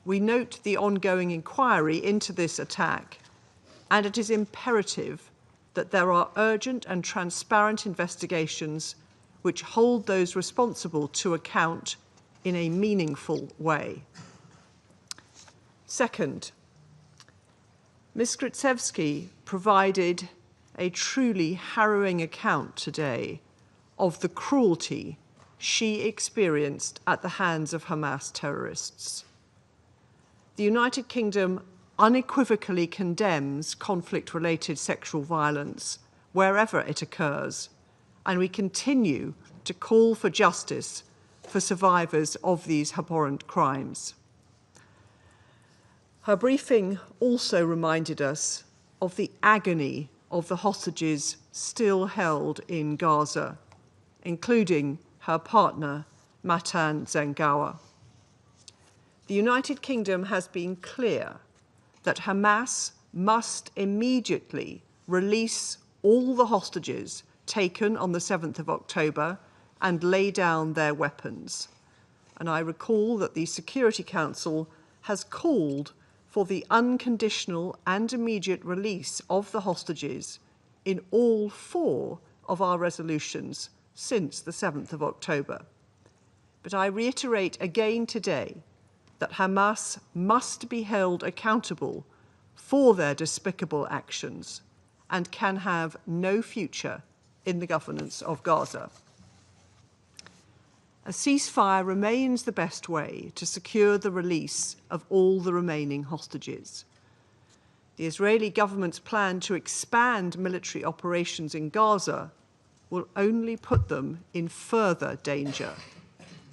We note the ongoing inquiry into this attack, and it is imperative that there are urgent and transparent investigations which hold those responsible to account in a meaningful way. Second, Ms. Gritsevsky provided a truly harrowing account today of the cruelty she experienced at the hands of Hamas terrorists. The United Kingdom unequivocally condemns conflict-related sexual violence wherever it occurs, and we continue to call for justice for survivors of these abhorrent crimes. Her briefing also reminded us of the agony of the hostages still held in Gaza, including her partner, Matan Zangawa. The United Kingdom has been clear that Hamas must immediately release all the hostages taken on the 7th of October and lay down their weapons. And I recall that the Security Council has called for the unconditional and immediate release of the hostages in all 4 of our resolutions since the 7th of October. But I reiterate again today that Hamas must be held accountable for their despicable actions and can have no future in the governance of Gaza. A ceasefire remains the best way to secure the release of all the remaining hostages. The Israeli government's plan to expand military operations in Gaza will only put them in further danger.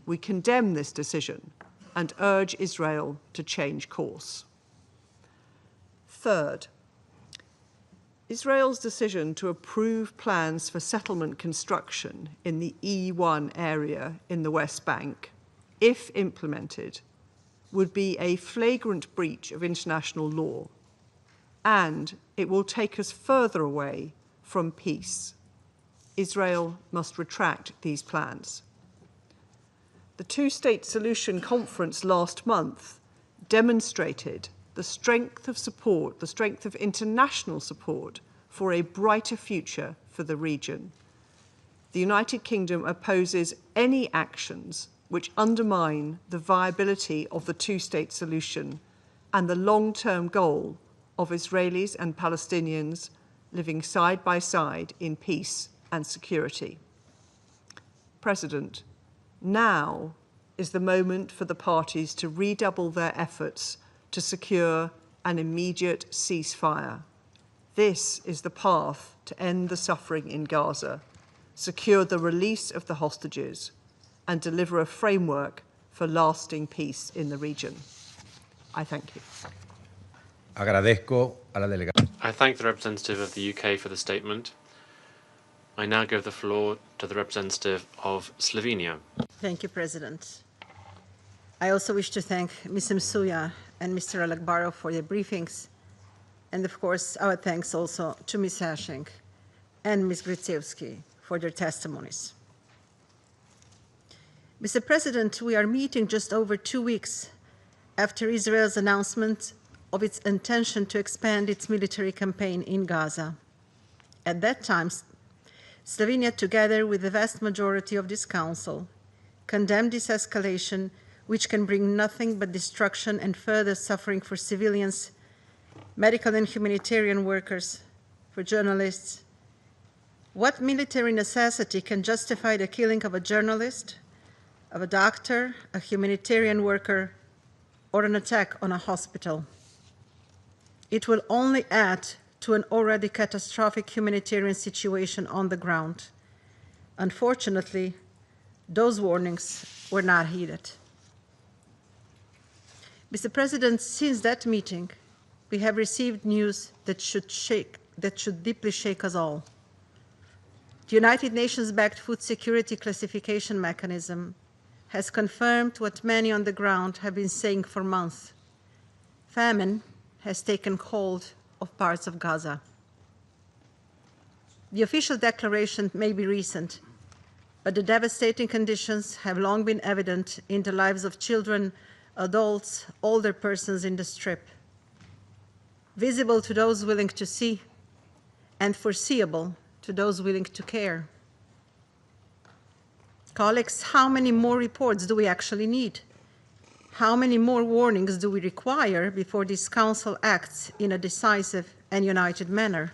We condemn this decision and urge Israel to change course. Third, Israel's decision to approve plans for settlement construction in the E1 area in the West Bank, if implemented, would be a flagrant breach of international law, and it will take us further away from peace. Israel must retract these plans. The two-state solution conference last month demonstrated the strength of support, the strength of international support for a brighter future for the region. The United Kingdom opposes any actions which undermine the viability of the two-state solution and the long-term goal of Israelis and Palestinians living side by side in peace and security. President, now is the moment for the parties to redouble their efforts to secure an immediate ceasefire. This is the path to end the suffering in Gaza, secure the release of the hostages, and deliver a framework for lasting peace in the region. I thank you. Agradezco a la delegación. I thank the representative of the UK for the statement. I now give the floor to the representative of Slovenia. Thank you, President. I also wish to thank Ms. Msuya and Mr. Alakbarov for their briefings And of course, our thanks also to Ms. Hashing and Ms. Grzycewski for their testimonies. Mr. President, we are meeting just over 2 weeks after Israel's announcement of its intention to expand its military campaign in Gaza. At that time, Slovenia, together with the vast majority of this Council, condemned this escalation, which can bring nothing but destruction and further suffering for civilians, medical and humanitarian workers, for journalists. What military necessity can justify the killing of a journalist, of a doctor, a humanitarian worker, or an attack on a hospital? It will only add to an already catastrophic humanitarian situation on the ground. Unfortunately, those warnings were not heeded. Mr. President, since that meeting, we have received news that should deeply shake us all. The United Nations-backed food security classification mechanism has confirmed what many on the ground have been saying for months. Famine has taken hold of parts of Gaza. The official declaration may be recent, but the devastating conditions have long been evident in the lives of children, adults, older persons in the Strip, visible to those willing to see and foreseeable to those willing to care. Colleagues, how many more reports do we actually need? How many more warnings do we require before this Council acts in a decisive and united manner?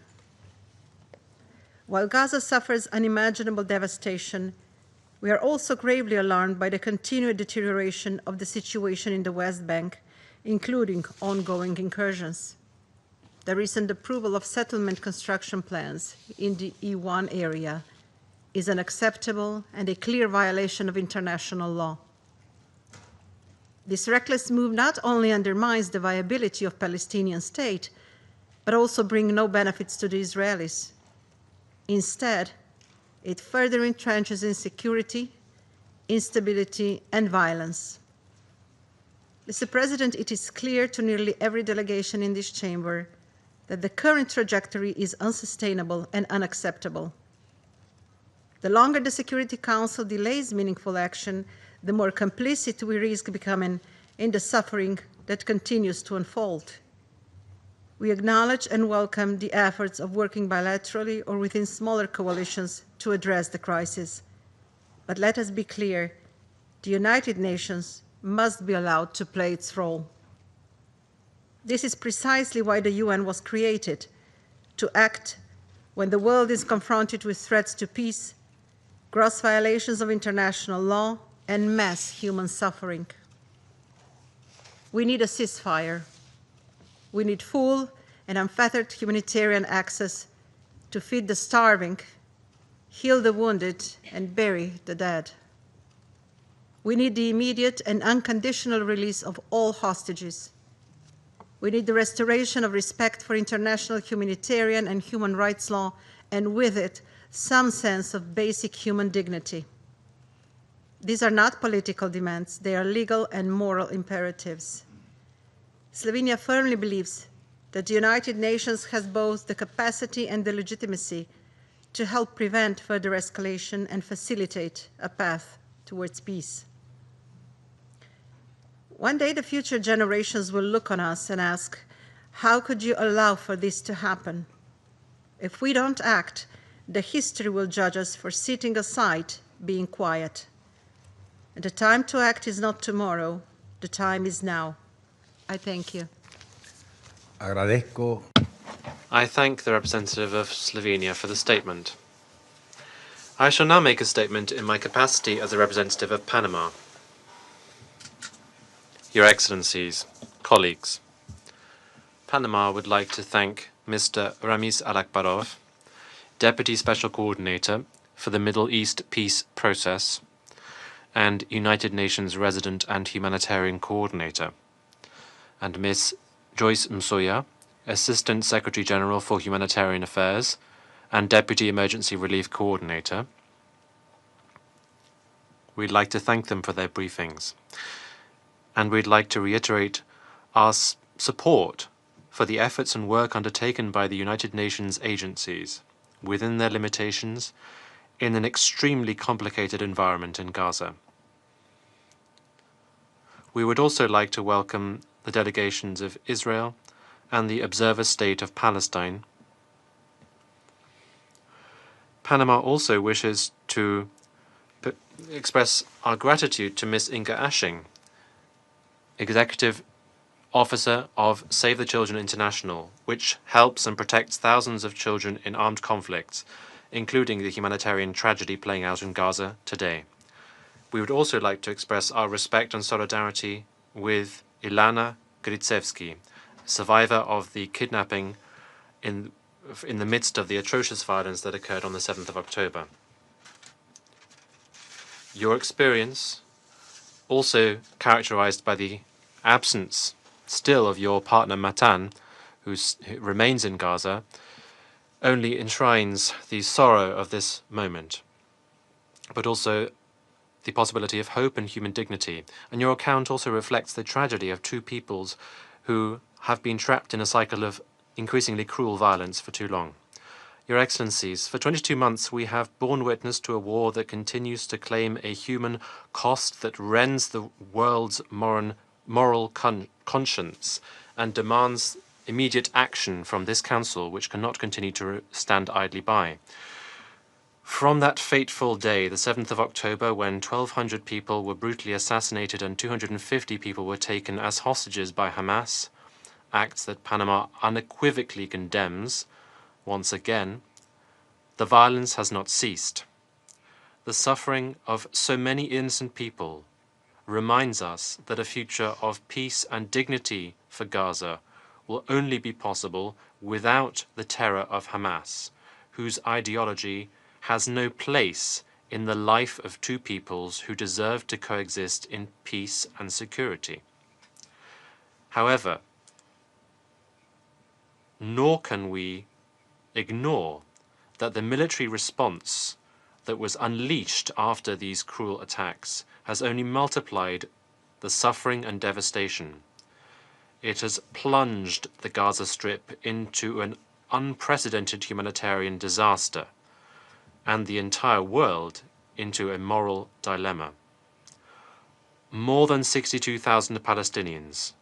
While Gaza suffers unimaginable devastation, we are also gravely alarmed by the continued deterioration of the situation in the West Bank, including ongoing incursions. The recent approval of settlement construction plans in the E1 area is unacceptable and a clear violation of international law. This reckless move not only undermines the viability of the Palestinian state, but also brings no benefits to the Israelis. Instead, it further entrenches insecurity, instability, and violence. Mr. President, it is clear to nearly every delegation in this chamber that the current trajectory is unsustainable and unacceptable. The longer the Security Council delays meaningful action, the more complicit we risk becoming in the suffering that continues to unfold. We acknowledge and welcome the efforts of working bilaterally or within smaller coalitions to address the crisis. But let us be clear, the United Nations must be allowed to play its role. This is precisely why the UN was created, to act when the world is confronted with threats to peace, gross violations of international law, and mass human suffering. We need a ceasefire. We need full and unfettered humanitarian access to feed the starving, heal the wounded, and bury the dead. We need the immediate and unconditional release of all hostages. We need the restoration of respect for international humanitarian and human rights law, and with it, some sense of basic human dignity. These are not political demands, they are legal and moral imperatives. Slovenia firmly believes that the United Nations has both the capacity and the legitimacy to help prevent further escalation and facilitate a path towards peace. One day the future generations will look on us and ask, how could you allow for this to happen? If we don't act, the history will judge us for sitting aside, being quiet. And the time to act is not tomorrow, the time is now. I thank you. Agradezco. I thank the representative of Slovenia for the statement. I shall now make a statement in my capacity as a representative of Panama. Your Excellencies, colleagues, Panama would like to thank Mr. Ramiz Alakbarov, Deputy Special Coordinator for the Middle East Peace Process and United Nations Resident and Humanitarian Coordinator, and Ms. Joyce Msuya, Assistant Secretary General for Humanitarian Affairs and Deputy Emergency Relief Coordinator. We'd like to thank them for their briefings, and we'd like to reiterate our support for the efforts and work undertaken by the United Nations agencies, within their limitations, in an extremely complicated environment in Gaza. We would also like to welcome the delegations of Israel and the observer state of Palestine. Panama also wishes to express our gratitude to Ms. Inga Ashing, Executive Officer of Save the Children International, which helps and protects thousands of children in armed conflicts, including the humanitarian tragedy playing out in Gaza today. We would also like to express our respect and solidarity with Ilana Gritsevsky, survivor of the kidnapping in the midst of the atrocious violence that occurred on the 7th of October. Your experience, also characterized by the absence still of your partner Matan, who remains in Gaza, only enshrines the sorrow of this moment, but also the possibility of hope and human dignity. And your account also reflects the tragedy of two peoples who have been trapped in a cycle of increasingly cruel violence for too long. Your Excellencies, for 22 months we have borne witness to a war that continues to claim a human cost that rends the world's moral conscience and demands immediate action from this Council, which cannot continue to stand idly by. From that fateful day, the 7th of October, when 1,200 people were brutally assassinated and 250 people were taken as hostages by Hamas, acts that Panama unequivocally condemns, once again, the violence has not ceased. The suffering of so many innocent people reminds us that a future of peace and dignity for Gaza will only be possible without the terror of Hamas, whose ideology has no place in the life of two peoples who deserve to coexist in peace and security. However, nor can we ignore that the military response that was unleashed after these cruel attacks has only multiplied the suffering and devastation. It has plunged the Gaza Strip into an unprecedented humanitarian disaster and the entire world into a moral dilemma. More than 62,000 Palestinians,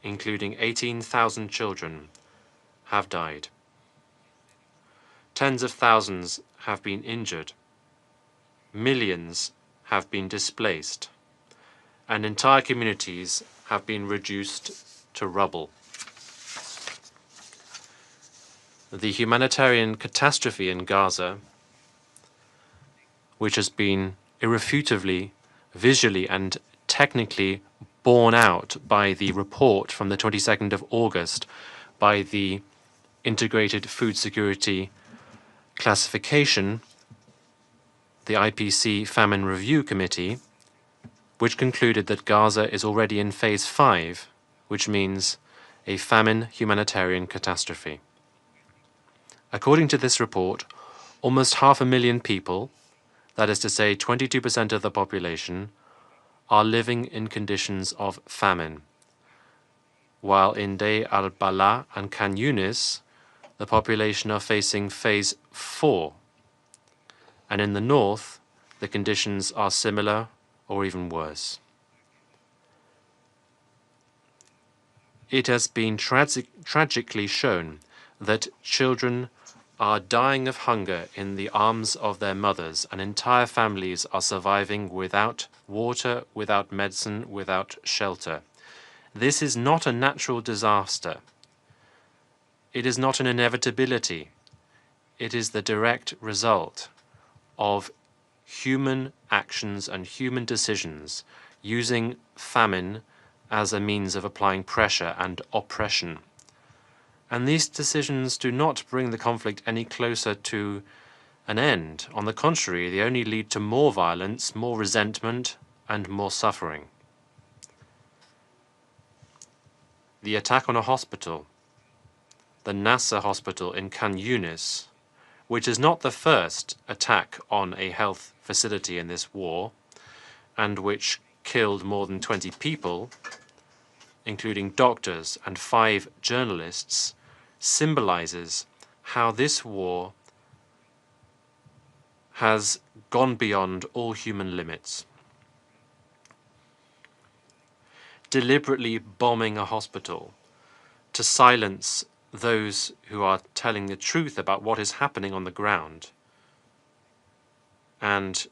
including 18,000 children, have died. Tens of thousands have been injured. Millions have been displaced. And entire communities have been reduced to rubble. The humanitarian catastrophe in Gaza, which has been irrefutably, visually and technically borne out by the report from the 22nd of August by the Integrated Food Security Classification, the IPC Famine Review Committee, which concluded that Gaza is already in phase 5, which means a famine humanitarian catastrophe. According to this report, almost 500,000 people, that is to say 22% of the population, are living in conditions of famine, while in Deir al-Balah and Khan Yunis, the population are facing phase 4, and in the north, the conditions are similar or even worse. It has been tragically shown that children are dying of hunger in the arms of their mothers, and entire families are surviving without water, without medicine, without shelter. This is not a natural disaster. It is not an inevitability. It is the direct result of human actions and human decisions using famine as a means of applying pressure and oppression. And these decisions do not bring the conflict any closer to an end. On the contrary, they only lead to more violence, more resentment, and more suffering. The attack on a hospital, the Nasser hospital in Khan Yunis, which is not the first attack on a health facility in this war, and which killed more than 20 people, including doctors and 5 journalists, symbolizes how this war has gone beyond all human limits. Deliberately bombing a hospital to silence those who are telling the truth about what is happening on the ground, and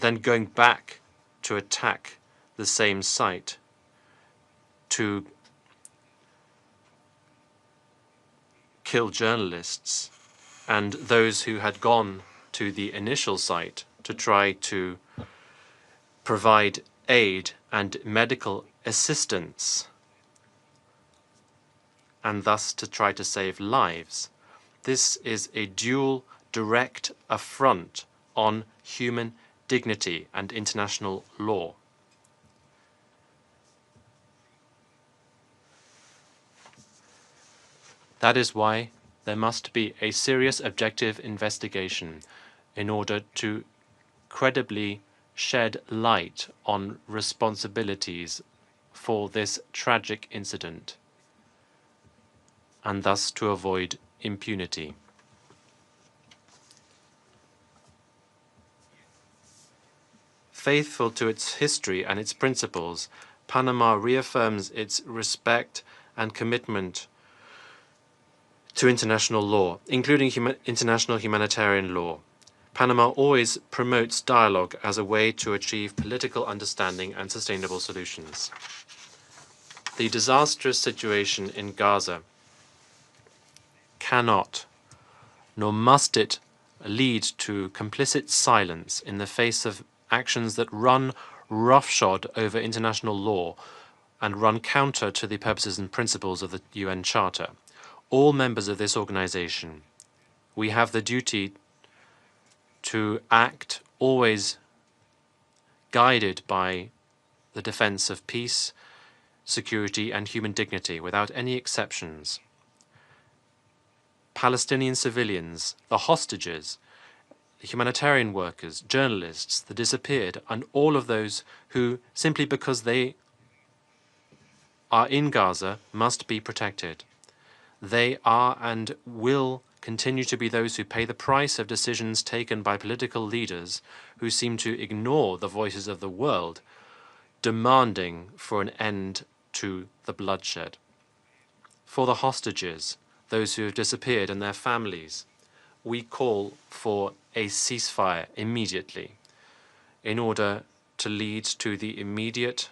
then going back to attack the same site to kill journalists and those who had gone to the initial site to try to provide aid and medical assistance, and thus to try to save lives. This is a dual direct affront on human dignity and international law. That is why there must be a serious objective investigation in order to credibly shed light on responsibilities for this tragic incident, and thus to avoid impunity. Faithful to its history and its principles, Panama reaffirms its respect and commitment to international law, including international humanitarian law. Panama always promotes dialogue as a way to achieve political understanding and sustainable solutions. The disastrous situation in Gaza cannot, nor must it, lead to complicit silence in the face of actions that run roughshod over international law and run counter to the purposes and principles of the UN Charter. All members of this organization, we have the duty to act always guided by the defense of peace, security, and human dignity without any exceptions. Palestinian civilians, the hostages, the humanitarian workers, journalists, the disappeared, and all of those who, simply because they are in Gaza, must be protected. They are and will continue to be those who pay the price of decisions taken by political leaders who seem to ignore the voices of the world, demanding for an end to the bloodshed. For the hostages, those who have disappeared and their families, we call for a ceasefire immediately in order to lead to the immediate,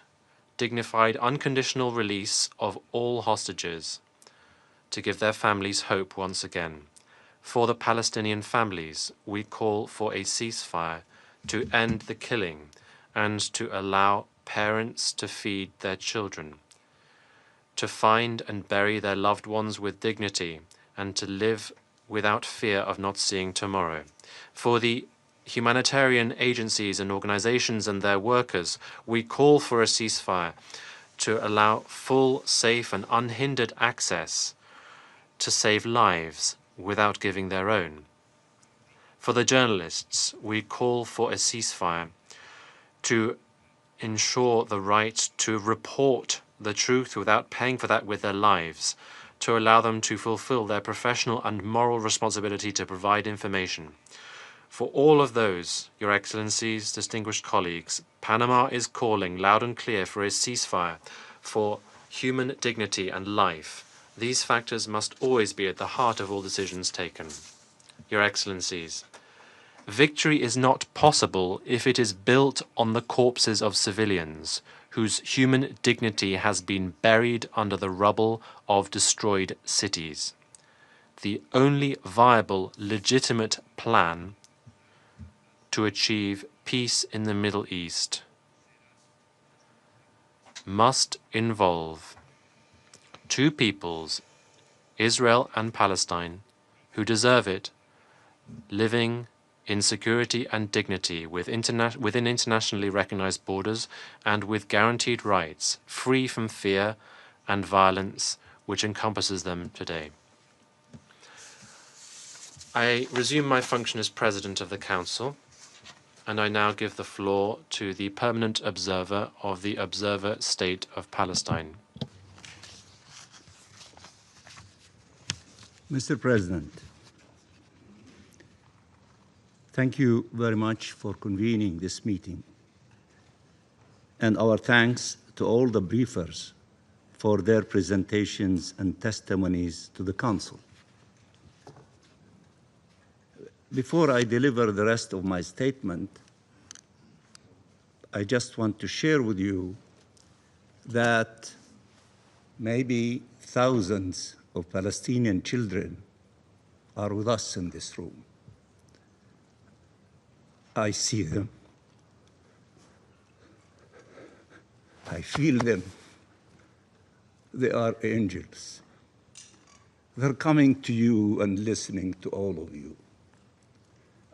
dignified, unconditional release of all hostages, to give their families hope once again. For the Palestinian families, we call for a ceasefire to end the killing and to allow parents to feed their children, to find and bury their loved ones with dignity, and to live without fear of not seeing tomorrow. For the humanitarian agencies and organizations and their workers, we call for a ceasefire to allow full, safe, and unhindered access to save lives without giving their own. For the journalists, we call for a ceasefire to ensure the right to report the truth without paying for that with their lives, to allow them to fulfill their professional and moral responsibility to provide information. For all of those, Your Excellencies, distinguished colleagues, Panama is calling loud and clear for a ceasefire, for human dignity and life. These factors must always be at the heart of all decisions taken. Your Excellencies, victory is not possible if it is built on the corpses of civilians, whose human dignity has been buried under the rubble of destroyed cities. The only viable, legitimate plan to achieve peace in the Middle East must involve two peoples, Israel and Palestine, who deserve it, living in security and dignity within internationally recognized borders and with guaranteed rights, free from fear and violence which encompasses them today. I resume my function as President of the Council. And I now give the floor to the permanent observer of the Observer State of Palestine. Mr. President, thank you very much for convening this meeting, and our thanks to all the briefers for their presentations and testimonies to the Council. Before I deliver the rest of my statement, I just want to share with you that maybe thousands of Palestinian children are with us in this room. I see them. I feel them. They are angels. They're coming to you and listening to all of you.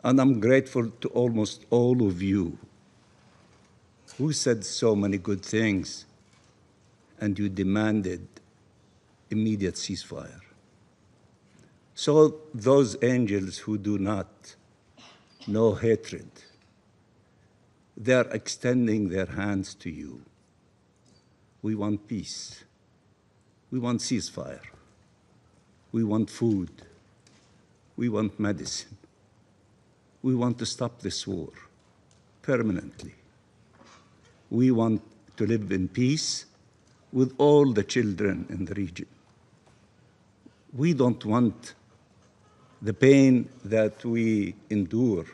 And I'm grateful to almost all of you who said so many good things, and you demanded immediate ceasefire. So those angels who do not know hatred, they are extending their hands to you. We want peace. We want ceasefire. We want food. We want medicine. We want to stop this war permanently. We want to live in peace with all the children in the region. We don't want the pain that we endure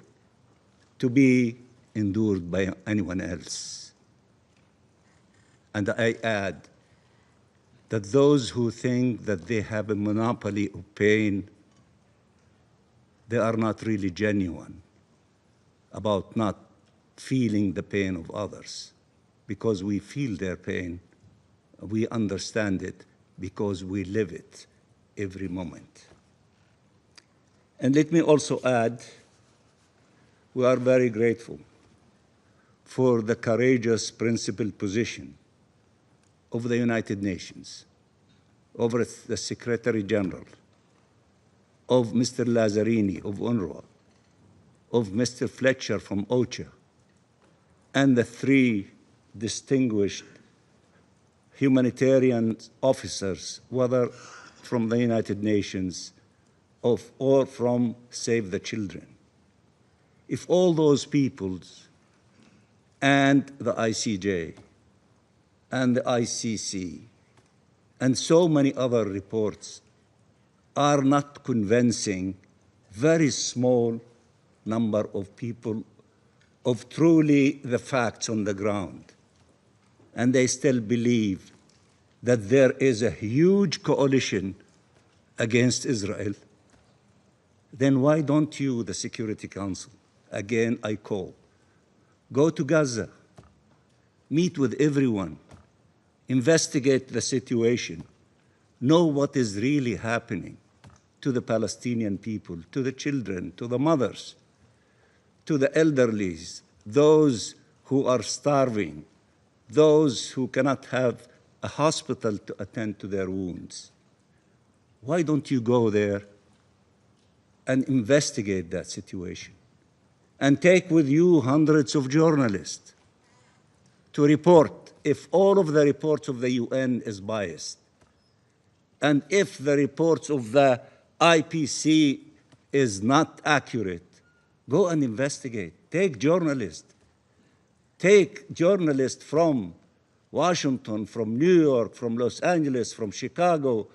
to be endured by anyone else. And I add that those who think that they have a monopoly of pain, they are not really genuine about not feeling the pain of others, because we feel their pain, we understand it because we live it every moment. And let me also add, we are very grateful for the courageous principled position of the United Nations, of the Secretary General, of Mr. Lazzarini of UNRWA, of Mr. Fletcher from OCHA, and the three distinguished humanitarian officers, whether from the United Nations or from Save the Children. If all those peoples and the ICJ and the ICC and so many other reports are not convincing very small number of people of truly the facts on the ground, and they still believe that there is a huge coalition against Israel, then why don't you, the Security Council, again I call, go to Gaza, meet with everyone, investigate the situation, know what is really happening to the Palestinian people, to the children, to the mothers, to the elderly, those who are starving, those who cannot have a hospital to attend to their wounds. Why don't you go there and investigate that situation and take with you hundreds of journalists to report if all of the reports of the UN is biased, and if the reports of the IPC is not accurate, go and investigate. Take journalists from Washington, from New York, from Los Angeles, from Chicago,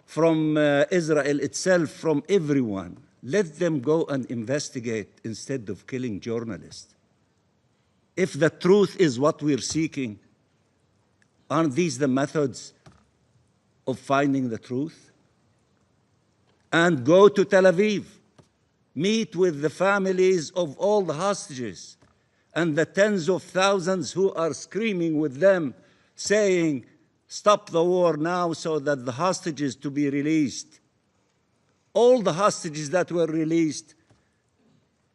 from Israel itself, from everyone. Let them go and investigate instead of killing journalists. If the truth is what we're seeking, aren't these the methods of finding the truth? And go to Tel Aviv, meet with the families of all the hostages and the tens of thousands who are screaming with them, saying, stop the war now so that the hostages to be released. All the hostages that were released,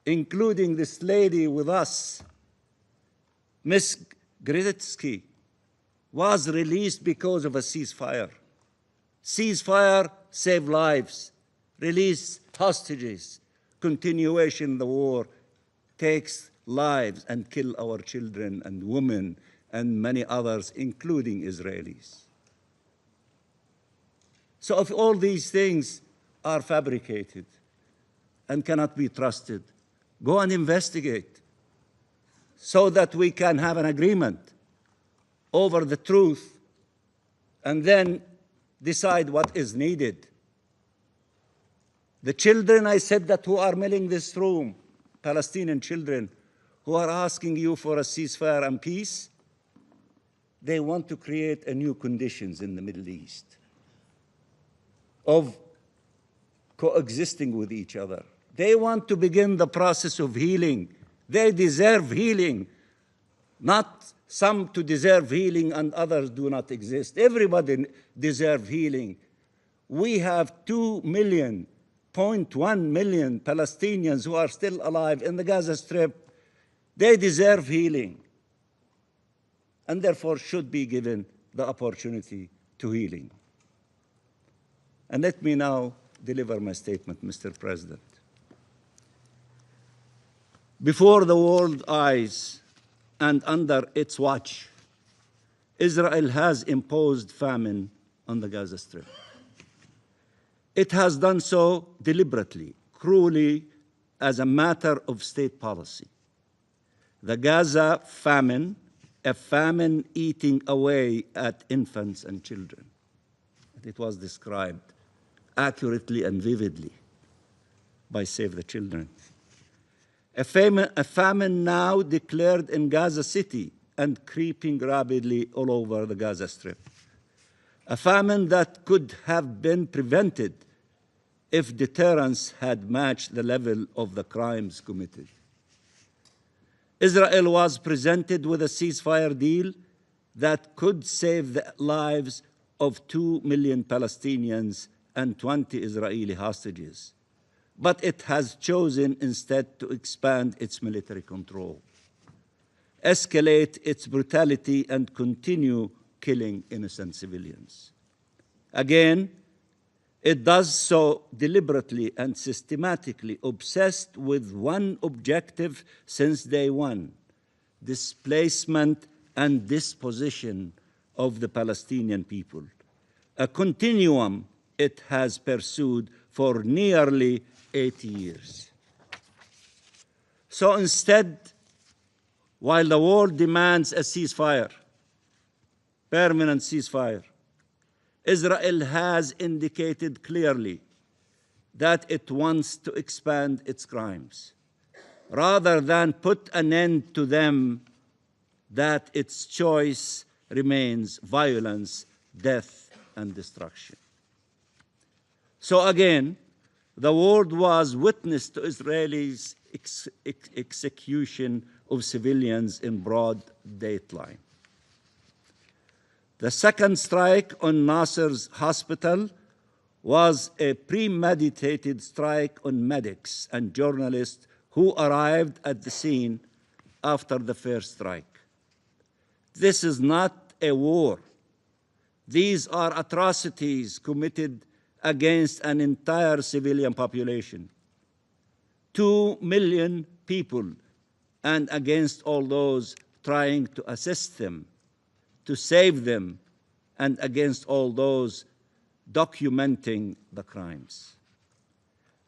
including this lady with us, Ms. Gritsky, was released because of a ceasefire. Ceasefire save lives, release hostages. Continuation of the war takes lives and kill our children and women and many others, including Israelis. So if all these things are fabricated and cannot be trusted, go and investigate so that we can have an agreement over the truth and then decide what is needed. The children, I said, that who are milling this room, Palestinian children, who are asking you for a ceasefire and peace, they want to create a new conditions in the Middle East of coexisting with each other. They want to begin the process of healing. They deserve healing, not some to deserve healing and others do not exist. Everybody deserves healing. We have 2.1 million Palestinians who are still alive in the Gaza Strip. They deserve healing and therefore should be given the opportunity to healing. And let me now deliver my statement, Mr. President. Before the world's eyes and under its watch, Israel has imposed famine on the Gaza Strip. It has done so deliberately, cruelly, as a matter of state policy. The Gaza famine, a famine eating away at infants and children. It was described accurately and vividly by Save the Children. A famine now declared in Gaza City and creeping rapidly all over the Gaza Strip. A famine that could have been prevented if deterrence had matched the level of the crimes committed. Israel was presented with a ceasefire deal that could save the lives of 2 million Palestinians and 20 Israeli hostages. But it has chosen instead to expand its military control, escalate its brutality, and continue killing innocent civilians. Again, it does so deliberately and systematically, obsessed with one objective since day one: displacement and disposition of the Palestinian people, a continuum it has pursued for nearly 80 years. So instead, while the world demands a ceasefire, permanent ceasefire, Israel has indicated clearly that it wants to expand its crimes. Rather than put an end to them, that its choice remains violence, death, and destruction. So again, the world was witness to Israelis' execution of civilians in broad daylight. The second strike on Nasser's hospital was a premeditated strike on medics and journalists who arrived at the scene after the first strike. This is not a war. These are atrocities committed against an entire civilian population, 2 million people, and against all those trying to assist them, to save them, and against all those documenting the crimes.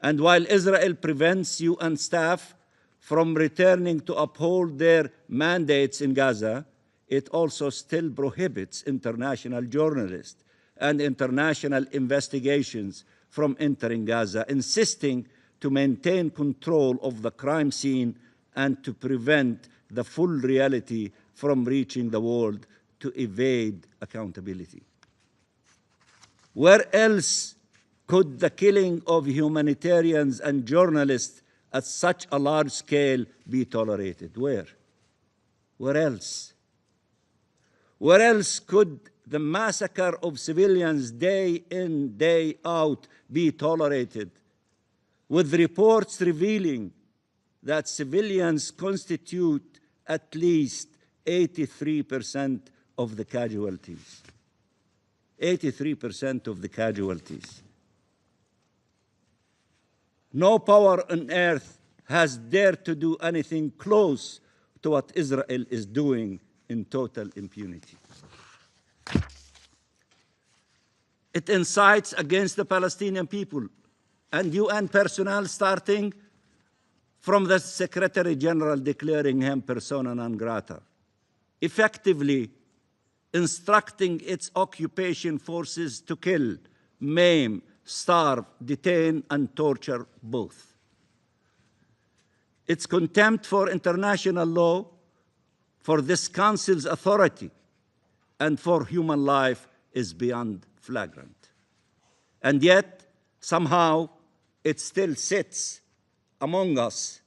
And while Israel prevents UN staff from returning to uphold their mandates in Gaza, it also still prohibits international journalists and international investigations from entering Gaza, insisting to maintain control of the crime scene and to prevent the full reality from reaching the world to evade accountability. Where else could the killing of humanitarians and journalists at such a large scale be tolerated? Where? Where else? Where else could the massacre of civilians day in, day out be tolerated, with reports revealing that civilians constitute at least 83% of the casualties? 83% of the casualties. No power on earth has dared to do anything close to what Israel is doing in total impunity. It incites against the Palestinian people and UN personnel, starting from the Secretary General declaring him persona non grata, effectively instructing its occupation forces to kill, maim, starve, detain, and torture both. Its contempt for international law, for this Council's authority, and for human life is beyond flagrant. And yet, somehow, it still sits among us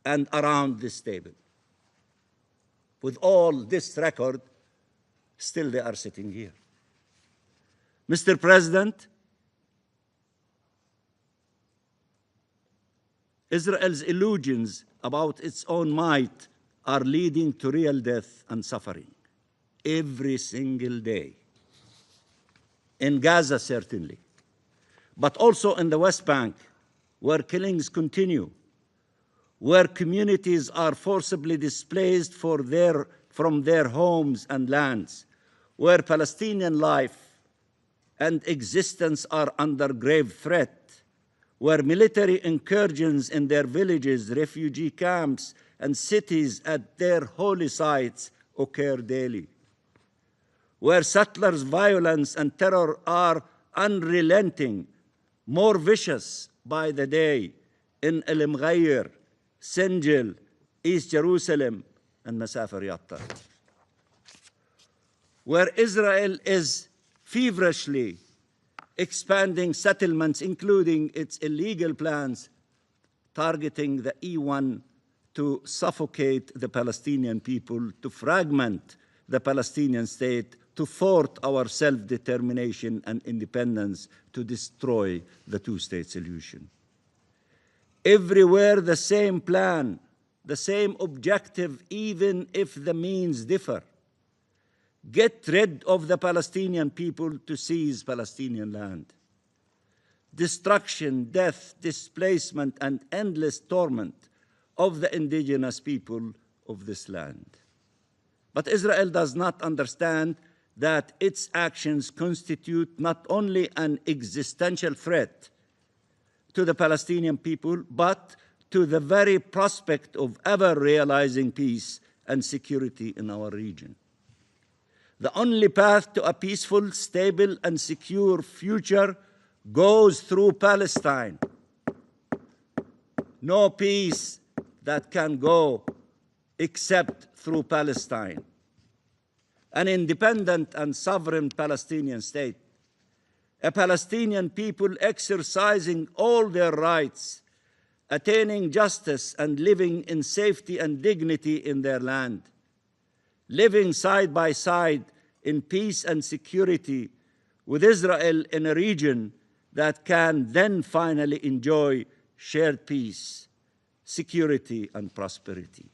and around this table. With all this record, still they are sitting here. Mr. President, Israel's illusions about its own might are leading to real death and suffering every single day. In Gaza, certainly, but also in the West Bank, where killings continue, where communities are forcibly displaced from their homes and lands, where Palestinian life and existence are under grave threat, where military incursions in their villages, refugee camps, and cities at their holy sites occur daily, where settlers' violence and terror are unrelenting, more vicious by the day in El Mghayr, Sinjil, East Jerusalem, and Masafir Yatta, where Israel is feverishly expanding settlements, including its illegal plans targeting the E1 to suffocate the Palestinian people, to fragment the Palestinian state, to thwart our self-determination and independence, to destroy the two-state solution. Everywhere the same plan, the same objective, even if the means differ. Get rid of the Palestinian people to seize Palestinian land. Destruction, death, displacement, and endless torment of the indigenous people of this land. But Israel does not understand that its actions constitute not only an existential threat to the Palestinian people, but to the very prospect of ever realizing peace and security in our region. The only path to a peaceful, stable, and secure future goes through Palestine. No peace that can go except through Palestine. An independent and sovereign Palestinian state, a Palestinian people exercising all their rights, attaining justice and living in safety and dignity in their land, living side by side in peace and security with Israel in a region that can then finally enjoy shared peace, security, and prosperity.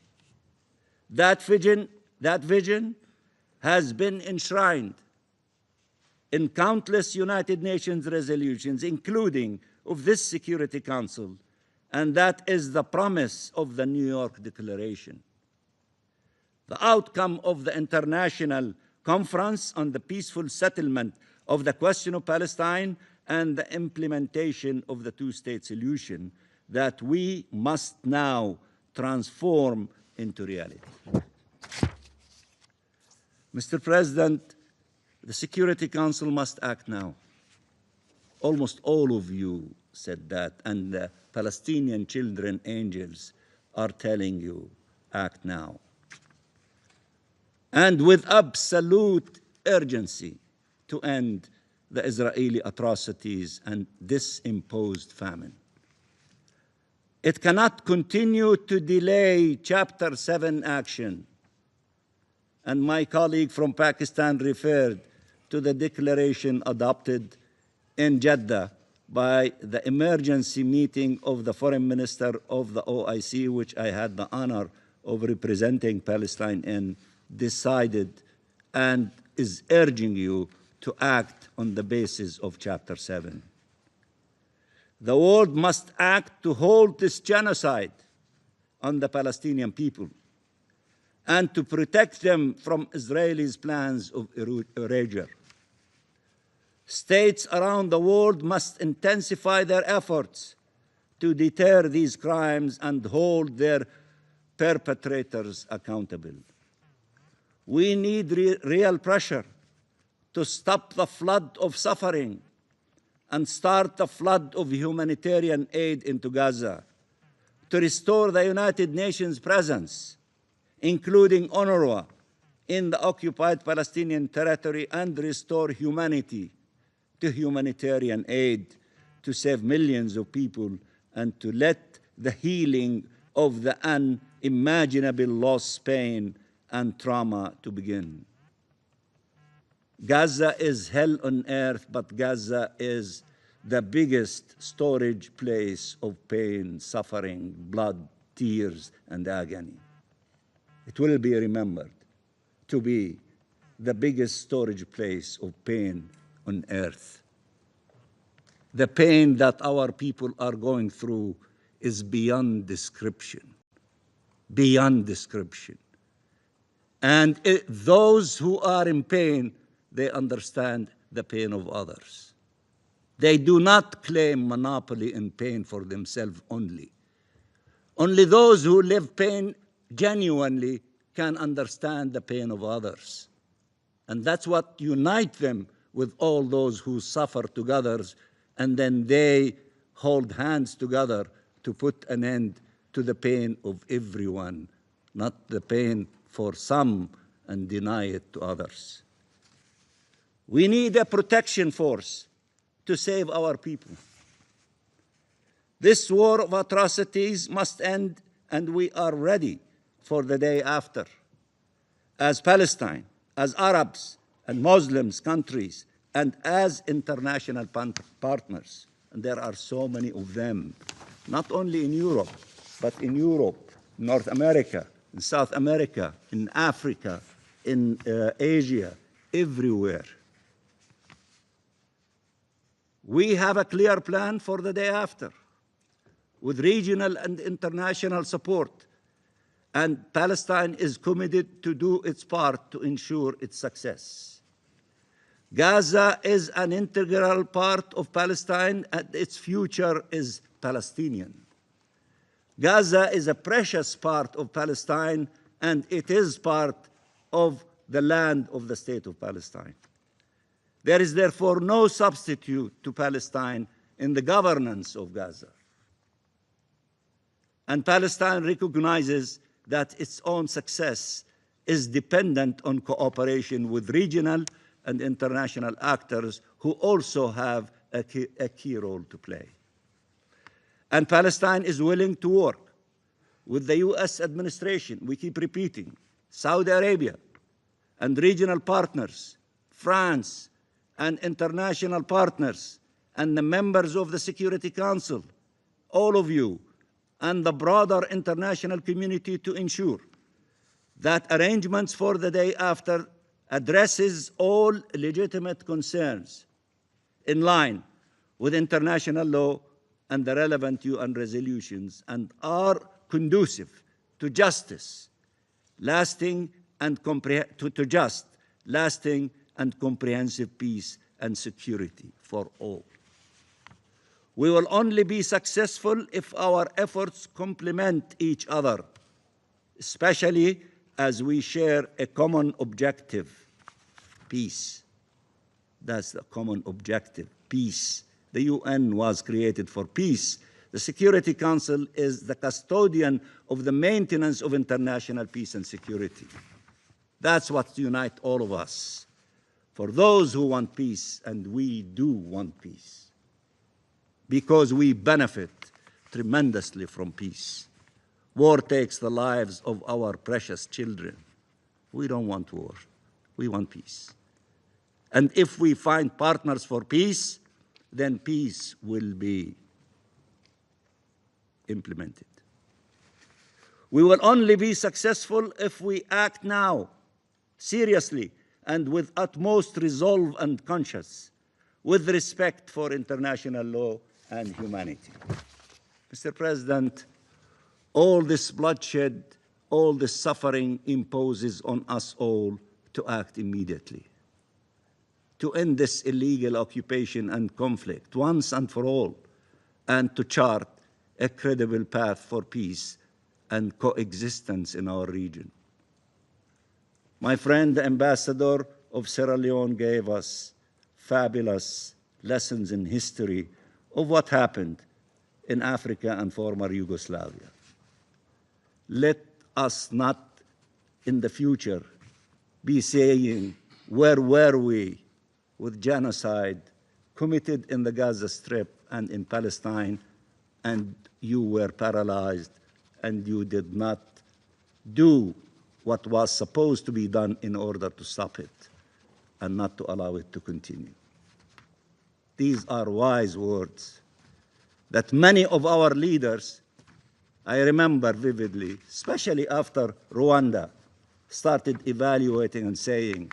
That vision has been enshrined in countless United Nations resolutions, including of this Security Council, and that is the promise of the New York Declaration. The outcome of the International Conference on the Peaceful Settlement of the Question of Palestine and the implementation of the two-state solution that we must now transform into reality. Mr. President, the Security Council must act now. Almost all of you said that, and the Palestinian children angels are telling you, act now. And with absolute urgency to end the Israeli atrocities and this imposed famine. It cannot continue to delay Chapter 7 action. And my colleague from Pakistan referred to the declaration adopted in Jeddah by the emergency meeting of the foreign minister of the OIC, which I had the honor of representing Palestine in, decided and is urging you to act on the basis of Chapter 7. The world must act to halt this genocide on the Palestinian people and to protect them from Israelis' plans of erasure. States around the world must intensify their efforts to deter these crimes and hold their perpetrators accountable. We need real pressure to stop the flood of suffering and start the flood of humanitarian aid into Gaza, to restore the United Nations presence, including UNRWA, in the occupied Palestinian territory, and restore humanity to humanitarian aid to save millions of people and to let the healing of the unimaginable loss, pain, and trauma to begin. Gaza is hell on earth, but Gaza is the biggest storage place of pain, suffering, blood, tears, and agony. It will be remembered to be the biggest storage place of pain on earth. The pain that our people are going through is beyond description, beyond description. And those who are in pain, they understand the pain of others. They do not claim monopoly in pain for themselves only. Only those who live pain genuinely can understand the pain of others. And that's what unites them with all those who suffer together, and then they hold hands together to put an end to the pain of everyone, not the pain for some and deny it to others. We need a protection force to save our people. This war of atrocities must end, and we are ready for the day after. As Palestine, as Arabs and Muslims countries, and as international partners, and there are so many of them, not only in Europe, but in Europe, North America, in South America, in Africa, in Asia, everywhere. We have a clear plan for the day after, with regional and international support, and Palestine is committed to do its part to ensure its success. Gaza is an integral part of Palestine, and its future is Palestinian. Gaza is a precious part of Palestine, and it is part of the land of the state of Palestine. There is therefore no substitute to Palestine in the governance of Gaza. And Palestine recognizes that its own success is dependent on cooperation with regional and international actors who also have a key role to play. And Palestine is willing to work with the US administration, we keep repeating, Saudi Arabia, and regional partners, France, and international partners, and the members of the Security Council, all of you, and the broader international community to ensure that arrangements for the day after addresses all legitimate concerns in line with international law and the relevant UN resolutions, and are conducive to justice, lasting and lasting and comprehensive peace and security for all. We will only be successful if our efforts complement each other, especially as we share a common objective, peace. That's the common objective, peace. The UN was created for peace. The Security Council is the custodian of the maintenance of international peace and security. That's what unites all of us. For those who want peace, and we do want peace, because we benefit tremendously from peace. War takes the lives of our precious children. We don't want war. We want peace. And if we find partners for peace, then peace will be implemented. We will only be successful if we act now, seriously, and with utmost resolve and conscience, with respect for international law and humanity. Mr. President, All this bloodshed, all this suffering imposes on us all to act immediately, to end this illegal occupation and conflict once and for all, and to chart a credible path for peace and coexistence in our region. My friend, the ambassador of Sierra Leone, gave us fabulous lessons in history of what happened in Africa and former Yugoslavia. Let us not in the future be saying, where were we with genocide committed in the Gaza Strip and in Palestine, and you were paralyzed and you did not do what was supposed to be done in order to stop it and not to allow it to continue. These are wise words that many of our leaders, I remember vividly, especially after Rwanda, started evaluating and saying,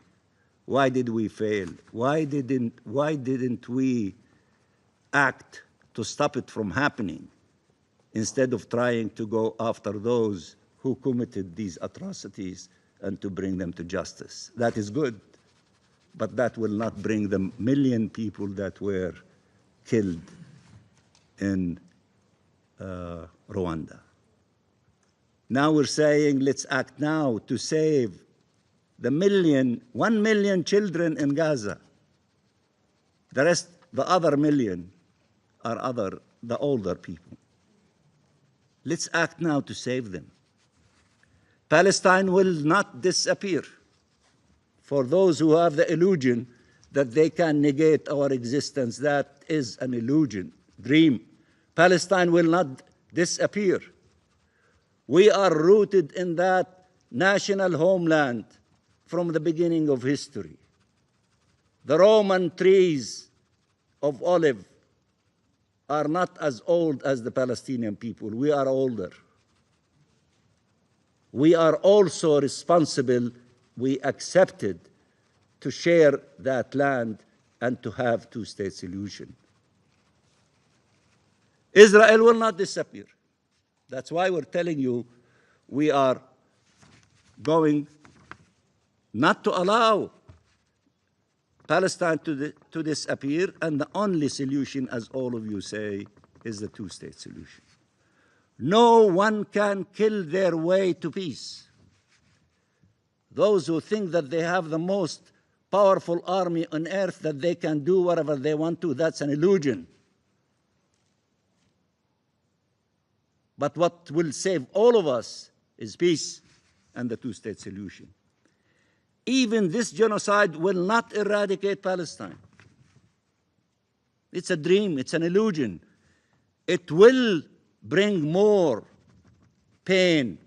why did we fail? Why didn't we act to stop it from happening instead of trying to go after those who committed these atrocities and to bring them to justice? That is good, but that will not bring the million people that were killed in Rwanda. Now we're saying, let's act now to save the 1 million children in Gaza. The rest, the other million, are the older people. Let's act now to save them. Palestine will not disappear. For those who have the illusion that they can negate our existence, that is an illusion, dream. Palestine will not disappear. We are rooted in that national homeland from the beginning of history. The Roman trees of olive are not as old as the Palestinian people. We are older. We are also responsible. We accepted to share that land and to have two-state solution. Israel will not disappear. That's why we're telling you we are going not to allow Palestine to disappear, and the only solution, as all of you say, is the two-state solution. No one can kill their way to peace. Those who think that they have the most powerful army on earth, that they can do whatever they want to, that's an illusion. But what will save all of us is peace and the two-state solution. Even this genocide will not eradicate Palestine. It's a dream, it's an illusion. It will bring more pain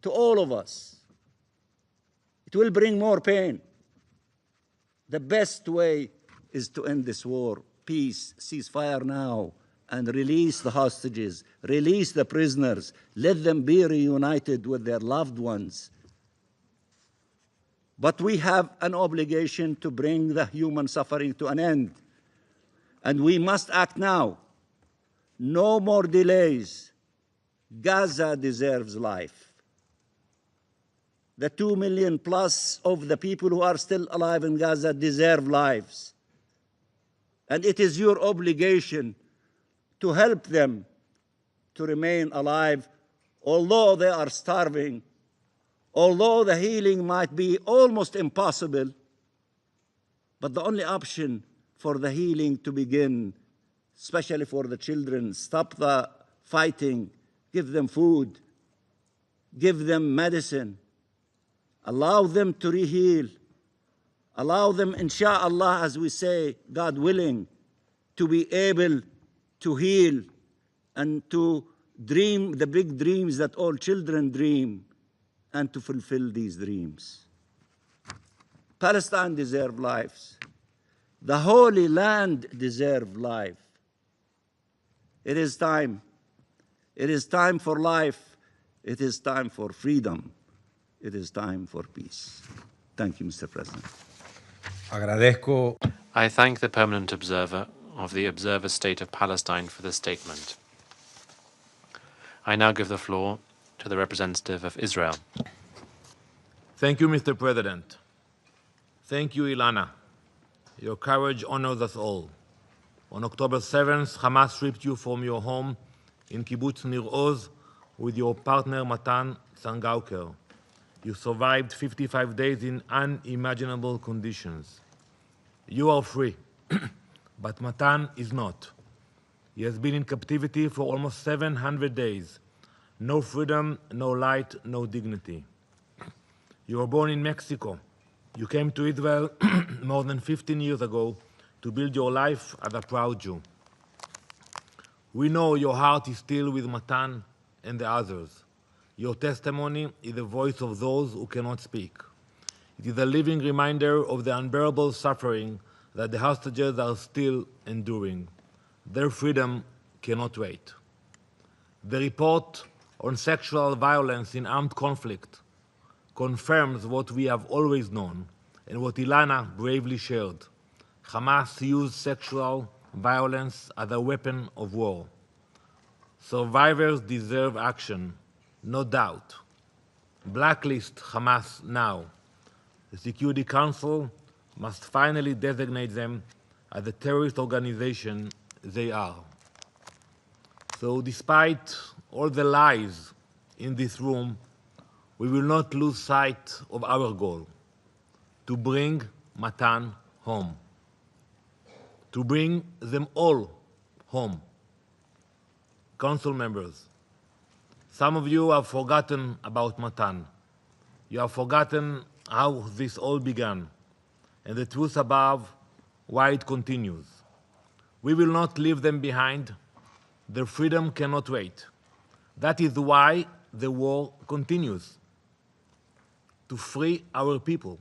to all of us. It will bring more pain. The best way is to end this war. Peace, ceasefire now, and release the hostages, release the prisoners, let them be reunited with their loved ones. But we have an obligation to bring the human suffering to an end. And we must act now. No more delays. Gaza deserves life. The 2 million plus of the people who are still alive in Gaza deserve lives. And it is your obligation to help them to remain alive, although they are starving, although the healing might be almost impossible. But the only option for the healing to begin, especially for the children, stop the fighting, give them food, give them medicine, allow them to re-heal, allow them, insha'Allah, as we say, God willing, to be able to heal and to dream the big dreams that all children dream, and to fulfill these dreams. Palestine deserves lives. The Holy Land deserves life. It is time. It is time for life. It is time for freedom. It is time for peace. Thank you, Mr. President. Agradezco. I thank the permanent observer of the Observer State of Palestine for the statement. I now give the floor to the representative of Israel. Thank you, Mr. President. Thank you, Ilana. Your courage honors us all. On October 7th, Hamas stripped you from your home in Kibbutz Nir Oz with your partner Matan Tzangauker. You survived 55 days in unimaginable conditions. You are free, but Matan is not. He has been in captivity for almost 700 days. No freedom, no light, no dignity. You were born in Mexico. You came to Israel more than 15 years ago to build your life as a proud Jew. We know your heart is still with Matan and the others. Your testimony is the voice of those who cannot speak. It is a living reminder of the unbearable suffering that the hostages are still enduring. Their freedom cannot wait. The report on sexual violence in armed conflict confirms what we have always known and what Ilana bravely shared. Hamas used sexual violence as a weapon of war. Survivors deserve action, no doubt. Blacklist Hamas now. The Security Council must finally designate them as the terrorist organization they are. So despite all the lies in this room, we will not lose sight of our goal, to bring Matan home, to bring them all home. Council members, some of you have forgotten about Matan. You have forgotten how this all began, and the truth above why it continues. We will not leave them behind. Their freedom cannot wait. That is why the war continues. To free our people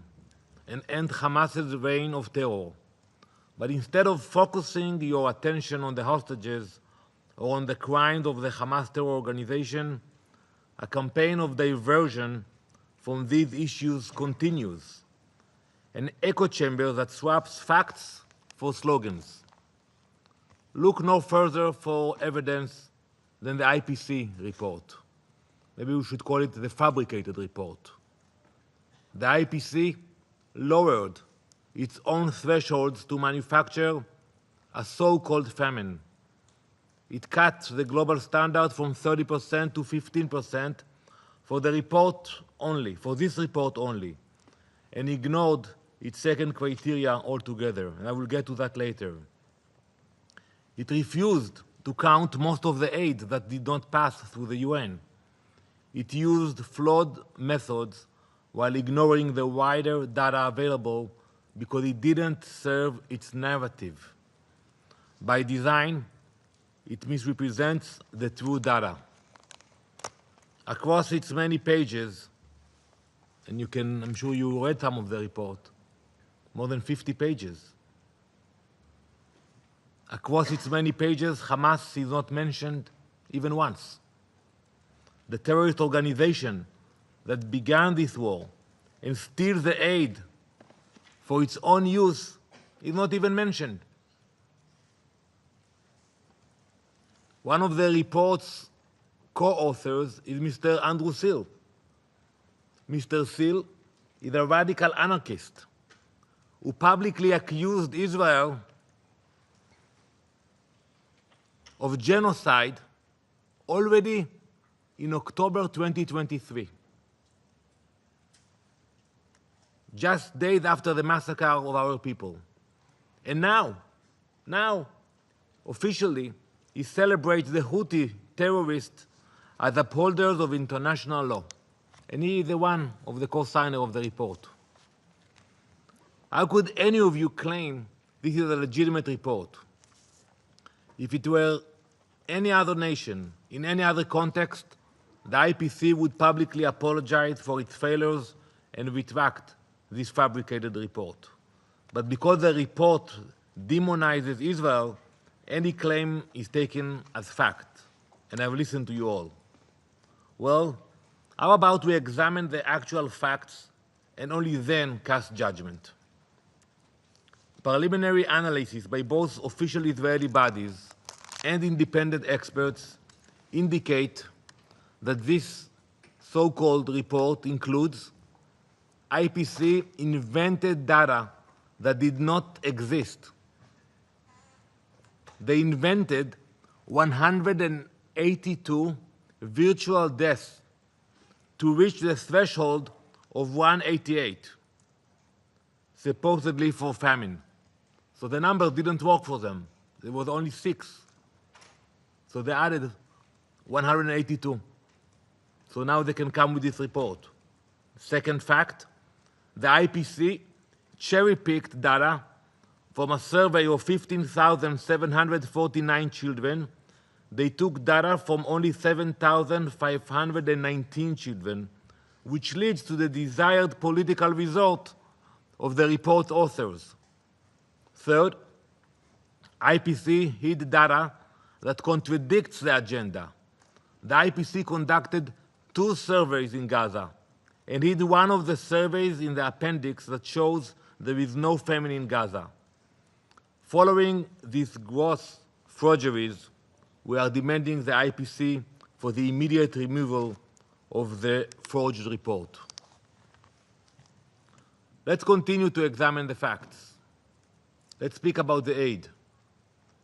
and end Hamas's reign of terror. But instead of focusing your attention on the hostages or on the crimes of the Hamas terror organization, a campaign of diversion from these issues continues. An echo chamber that swaps facts for slogans. Look no further for evidence than the IPC report. Maybe we should call it the fabricated report. The IPC lowered its own thresholds to manufacture a so-called famine. It cut the global standard from 30% to 15% for the report only, for this report only, and ignored its second criteria altogether, and I will get to that later. It refused to count most of the aid that did not pass through the UN. It used flawed methods while ignoring the wider data available because it didn't serve its narrative. By design, it misrepresents the true data. Across its many pages, and I'm sure you read some of the report, more than 50 pages. Across its many pages, Hamas is not mentioned even once. The terrorist organization that began this war and steals the aid for its own use is not even mentioned. One of the report's co-authors is Mr. Andrew Seal. Mr. Seal is a radical anarchist who publicly accused Israel of genocide already in October 2023, just days after the massacre of our people. And now, officially, he celebrates the Houthi terrorists as upholders of international law. And he is the one of the co-signer of the report. How could any of you claim this is a legitimate report? If it were any other nation, in any other context, the IPC would publicly apologize for its failures and retract this fabricated report. But because the report demonizes Israel, any claim is taken as fact. And I've listened to you all. Well, how about we examine the actual facts and only then cast judgment? Preliminary analysis by both official Israeli bodies and independent experts indicate that this so-called report includes IPC invented data that did not exist. They invented 182 virtual deaths to reach the threshold of 188, supposedly for famine. So the number didn't work for them. There was only 6. So they added 182. So now they can come with this report. Second fact, the IPC cherry-picked data from a survey of 15,749 children. They took data from only 7,519 children, which leads to the desired political result of the report's authors. Third, IPC hid data that contradicts the agenda. The IPC conducted 2 surveys in Gaza and hid one of the surveys in the appendix that shows there is no famine in Gaza. Following these gross forgeries, we are demanding the IPC for the immediate removal of the forged report. Let's continue to examine the facts. Let's speak about the aid.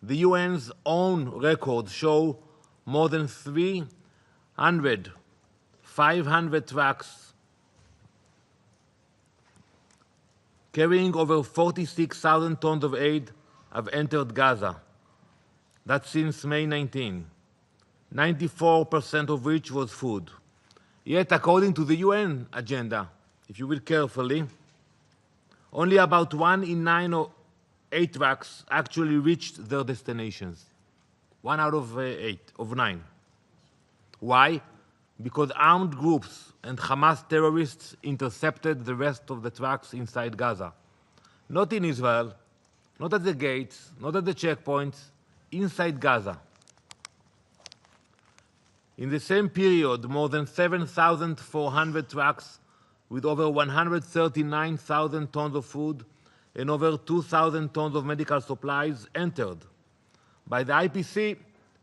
The UN's own records show more than 500 trucks carrying over 46,000 tons of aid have entered Gaza. That's since May 19, 94% of which was food. Yet, according to the UN agenda, if you read carefully, only about 1 in 9 or 8 trucks actually reached their destinations. 1 out of 9. Why? Because armed groups and Hamas terrorists intercepted the rest of the trucks inside Gaza. Not in Israel, not at the gates, not at the checkpoints, inside Gaza. In the same period, more than 7,400 trucks with over 139,000 tons of food and over 2,000 tons of medical supplies entered. But the IPC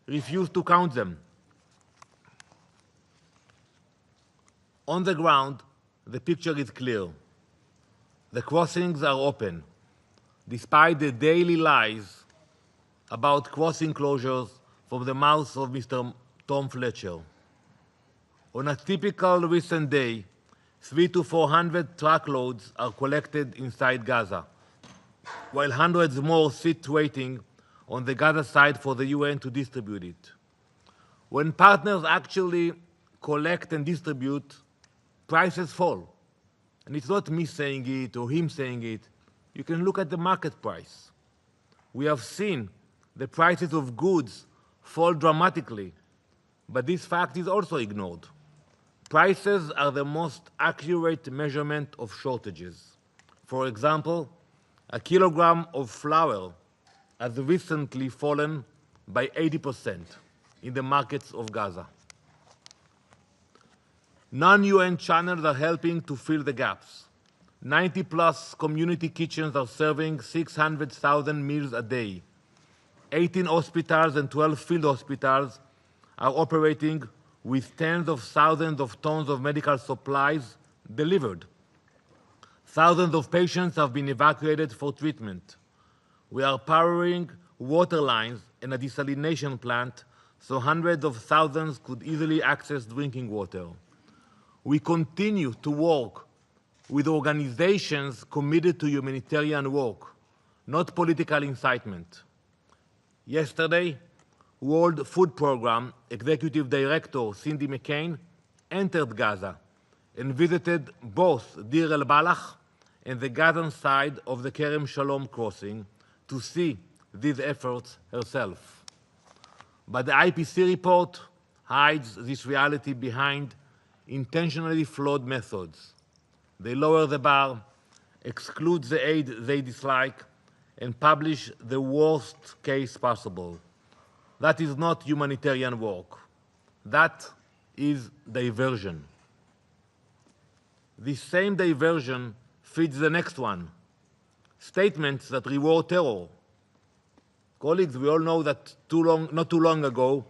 refused to count them. On the ground, the picture is clear. The crossings are open, despite the daily lies about crossing closures from the mouth of Mr. Tom Fletcher. On a typical recent day, 300 to 400 truckloads are collected inside Gaza, while hundreds more sit waiting on the Gaza side for the UN to distribute it. When partners actually collect and distribute, prices fall. And it's not me saying it or him saying it. You can look at the market price. We have seen the prices of goods fall dramatically, but this fact is also ignored. Prices are the most accurate measurement of shortages. For example, a kilogram of flour has recently fallen by 80% in the markets of Gaza. Non-UN channels are helping to fill the gaps. 90+ community kitchens are serving 600,000 meals a day. 18 hospitals and 12 field hospitals are operating with tens of thousands of tons of medical supplies delivered. Thousands of patients have been evacuated for treatment. We are powering water lines and a desalination plant so hundreds of thousands could easily access drinking water. We continue to work with organizations committed to humanitarian work, not political incitement. Yesterday, World Food Programme Executive Director Cindy McCain entered Gaza and visited both Deir el-Balach and the Gazan side of the Kerem Shalom crossing to see these efforts herself. But the IPC report hides this reality behind intentionally flawed methods. They lower the bar, exclude the aid they dislike, and publish the worst case possible. That is not humanitarian work. That is diversion. This same diversion feeds the next one, statements that reward terror. Colleagues, we all know that not too long ago,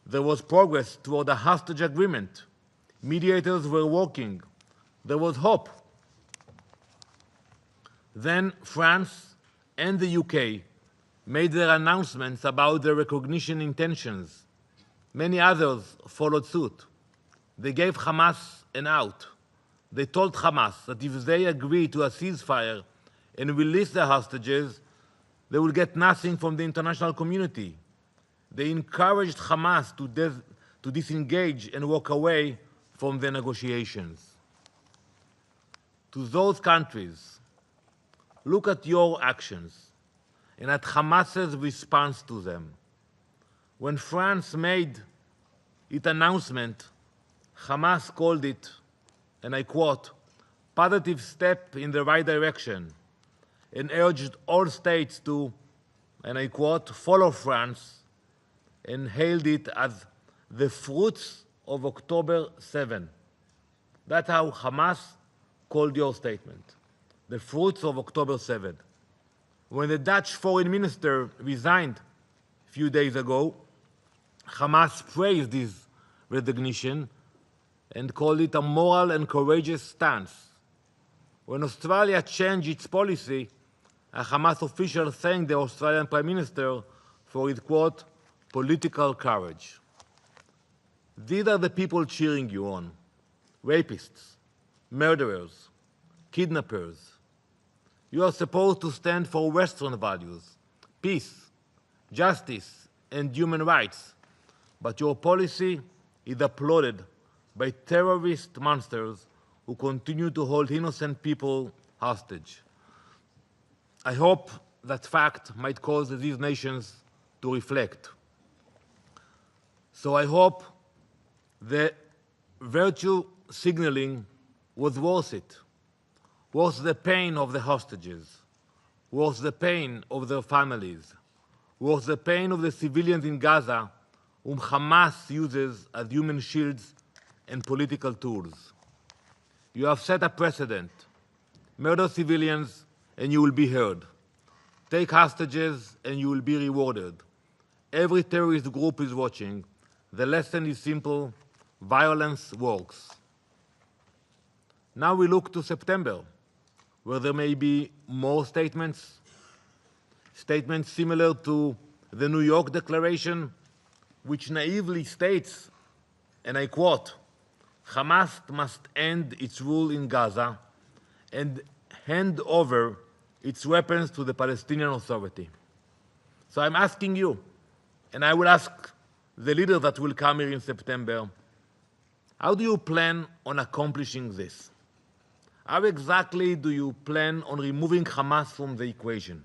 There was progress toward a hostage agreement. Mediators were working. There was hope. Then France and the UK made their announcements about their recognition intentions. Many others followed suit. They gave Hamas an out. They told Hamas that if they agree to a ceasefire and release the hostages, they will get nothing from the international community. They encouraged Hamas to disengage and walk away from the negotiations. To those countries, look at your actions and at Hamas's response to them. When France made its announcement, Hamas called it, and I quote, "positive step in the right direction," and urged all states to, and I quote, "follow France," and hailed it as the fruits of October 7. That's how Hamas called your statement, the fruits of October 7. When the Dutch foreign minister resigned a few days ago, Hamas praised his resignation and called it a moral and courageous stance. When Australia changed its policy, a Hamas official thanked the Australian Prime Minister for his, quote, "political courage." These are the people cheering you on: rapists, murderers, kidnappers. You are supposed to stand for Western values, peace, justice, and human rights, but your policy is applauded by terrorist monsters who continue to hold innocent people hostage. I hope that fact might cause these nations to reflect. So I hope the virtue signaling was worth it, worth the pain of the hostages, worth the pain of their families, worth the pain of the civilians in Gaza whom Hamas uses as human shields and political tools. You have set a precedent. Murder civilians and you will be heard. Take hostages and you will be rewarded. Every terrorist group is watching. The lesson is simple: violence works. Now we look to September, where there may be more statements similar to the New York Declaration, which naively states, and I quote, "Hamas must end its rule in Gaza and hand over its weapons to the Palestinian Authority." So I'm asking you, and I will ask the leader that will come here in September, how do you plan on accomplishing this? How exactly do you plan on removing Hamas from the equation?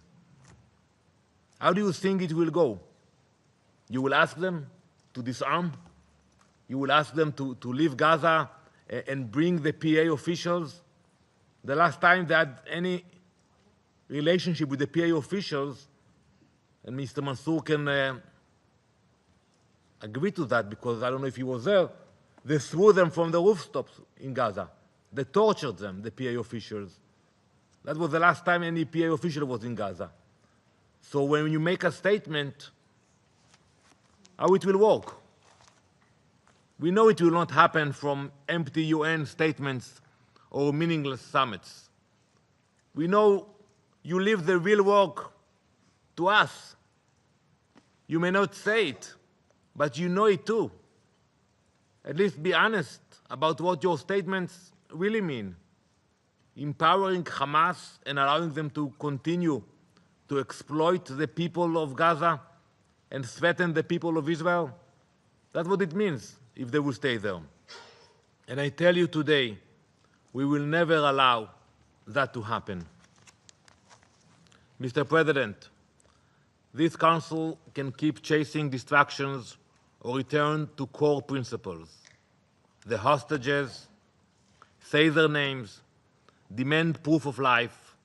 How do you think it will go? You will ask them to disarm? You will ask them to leave Gaza and bring the PA officials? The last time they had any relationship with the PA officials, and Mr. Mansour can agree to that because I don't know if he was there, they threw them from the rooftops in Gaza. They tortured them, the PA officials. That was the last time any PA official was in Gaza. So when you make a statement, how it will work? We know it will not happen from empty UN statements or meaningless summits. We know you leave the real work to us. You may not say it, but you know it too. At least be honest about what your statements really mean. Empowering Hamas and allowing them to continue to exploit the people of Gaza and threaten the people of Israel? That's what it means if they will stay there. And I tell you today, we will never allow that to happen. Mr. President, this Council can keep chasing distractions or return to core principles. The hostages, say their names, demand proof of life,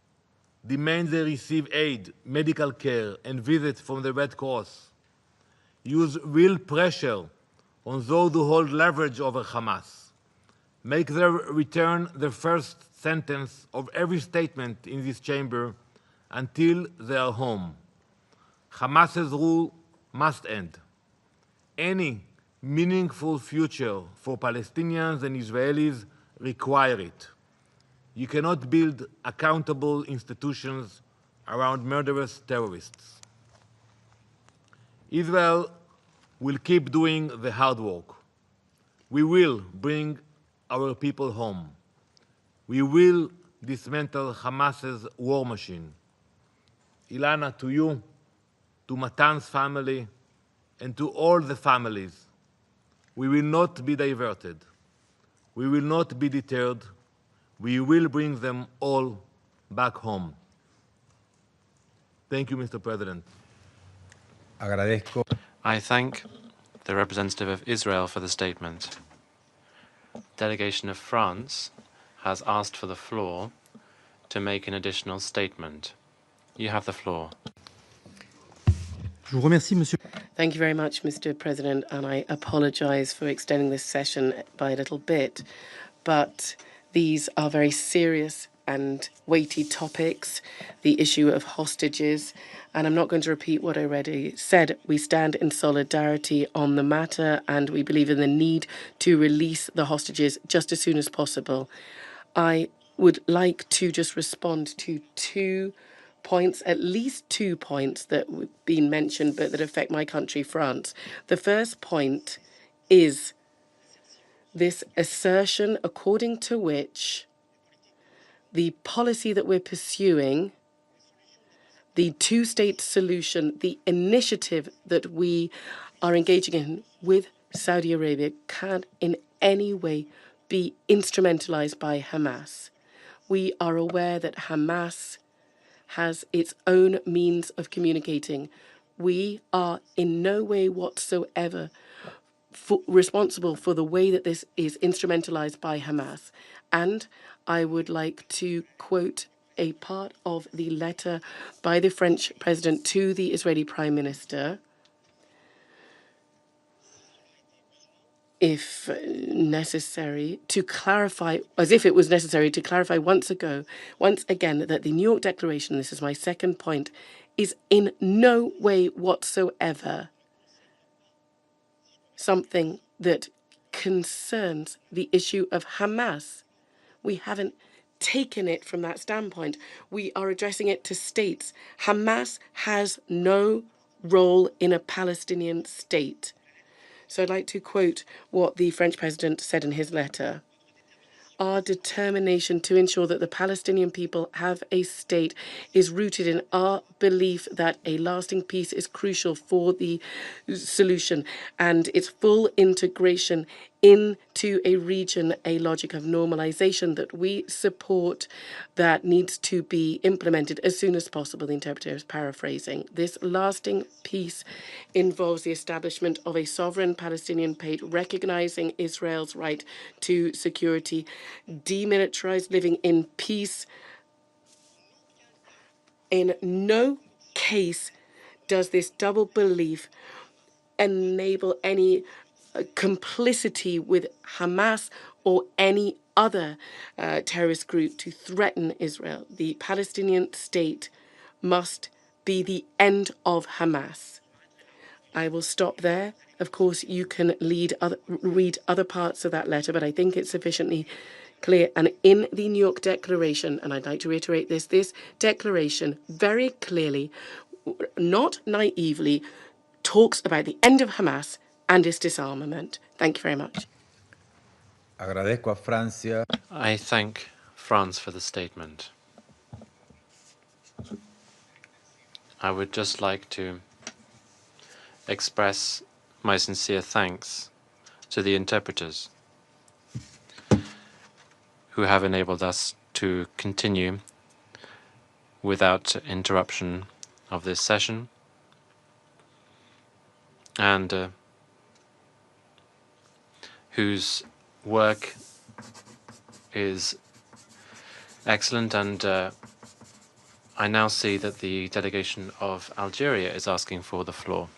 demand they receive aid, medical care, and visits from the Red Cross. Use real pressure on those who hold leverage over Hamas. Make their return the first sentence of every statement in this chamber until they are home. Hamas's rule must end. Any meaningful future for Palestinians and Israelis require it. You cannot build accountable institutions around murderous terrorists. Israel will keep doing the hard work. We will bring our people home. We will dismantle Hamas's war machine. Ilana, to you, to Matan's family, and to all the families, we will not be diverted. We will not be deterred. We will bring them all back home. Thank you, Mr. President. I thank the representative of Israel for the statement. Delegation of France has asked for the floor to make an additional statement. You have the floor. Thank you very much, Mr. President, and I apologize for extending this session by a little bit, but these are very serious and weighty topics, the issue of hostages, and I'm not going to repeat what I already said. We stand in solidarity on the matter, and we believe in the need to release the hostages just as soon as possible. I would like to just respond to two points, at least 2 points that have been mentioned but that affect my country, France. The first point is this assertion according to which the policy that we're pursuing, the two-state solution, the initiative that we are engaging in with Saudi Arabia can in any way be instrumentalized by Hamas. We are aware that Hamas has its own means of communicating. We are in no way whatsoever responsible for the way that this is instrumentalized by Hamas. And I would like to quote a part of the letter by the French president to the Israeli prime minister, if necessary, to clarify, as if it was necessary to clarify once again, that the New York Declaration, this is my second point, is in no way whatsoever something that concerns the issue of Hamas. We haven't taken it from that standpoint. We are addressing it to states. Hamas has no role in a Palestinian state. So I'd like to quote what the French president said in his letter. Our determination to ensure that the Palestinian people have a state is rooted in our belief that a lasting peace is crucial for the solution and its full integration into a region, a logic of normalization that we support that needs to be implemented as soon as possible. The interpreter is paraphrasing. This lasting peace involves the establishment of a sovereign Palestinian state, recognizing Israel's right to security, demilitarized living in peace. In no case does this double belief enable any complicity with Hamas or any other terrorist group to threaten Israel. The Palestinian state must be the end of Hamas. I will stop there. Of course, you can read other parts of that letter, but I think it's sufficiently clear. And in the New York Declaration, and I'd like to reiterate this declaration very clearly, not naively, talks about the end of Hamas and its disarmament. Thank you very much. I thank France for the statement. I would just like to express my sincere thanks to the interpreters who have enabled us to continue without interruption of this session, and whose work is excellent. And I now see that the delegation of Algeria is asking for the floor.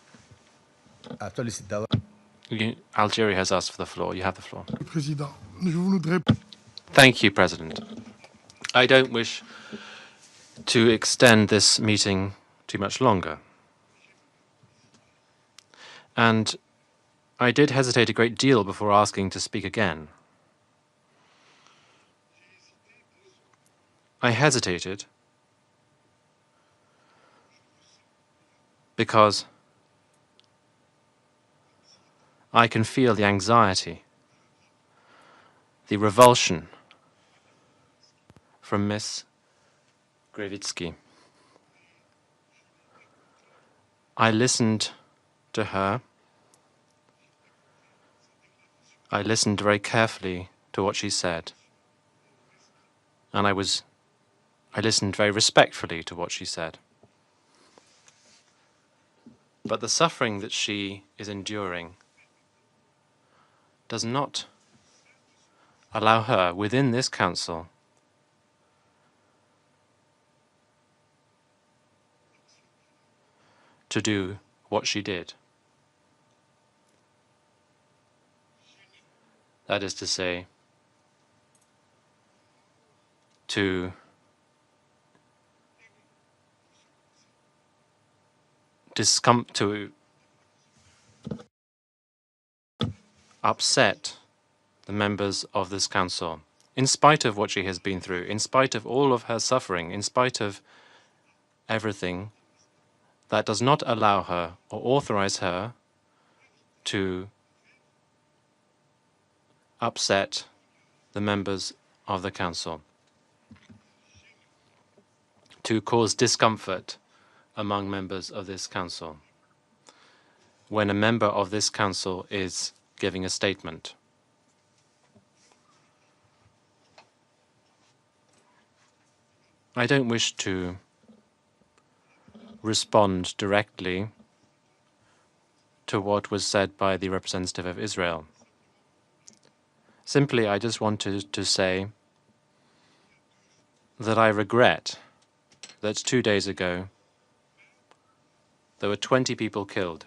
Algeria has asked for the floor. You have the floor. Thank you, President. I don't wish to extend this meeting too much longer. And I did hesitate a great deal before asking to speak again. I hesitated because I can feel the anxiety, the revulsion from Miss Grevitsky. I listened to her. I listened very carefully to what she said, and I listened very respectfully to what she said. But the suffering that she is enduring does not allow her within this council to do what she did. That is to say, to upset the members of this council, in spite of what she has been through, in spite of all of her suffering, in spite of everything. That does not allow her or authorize her to upset the members of the council, to cause discomfort among members of this council when a member of this council is giving a statement. I don't wish to respond directly to what was said by the representative of Israel. Simply, I just wanted to say that I regret that 2 days ago there were 20 people killed.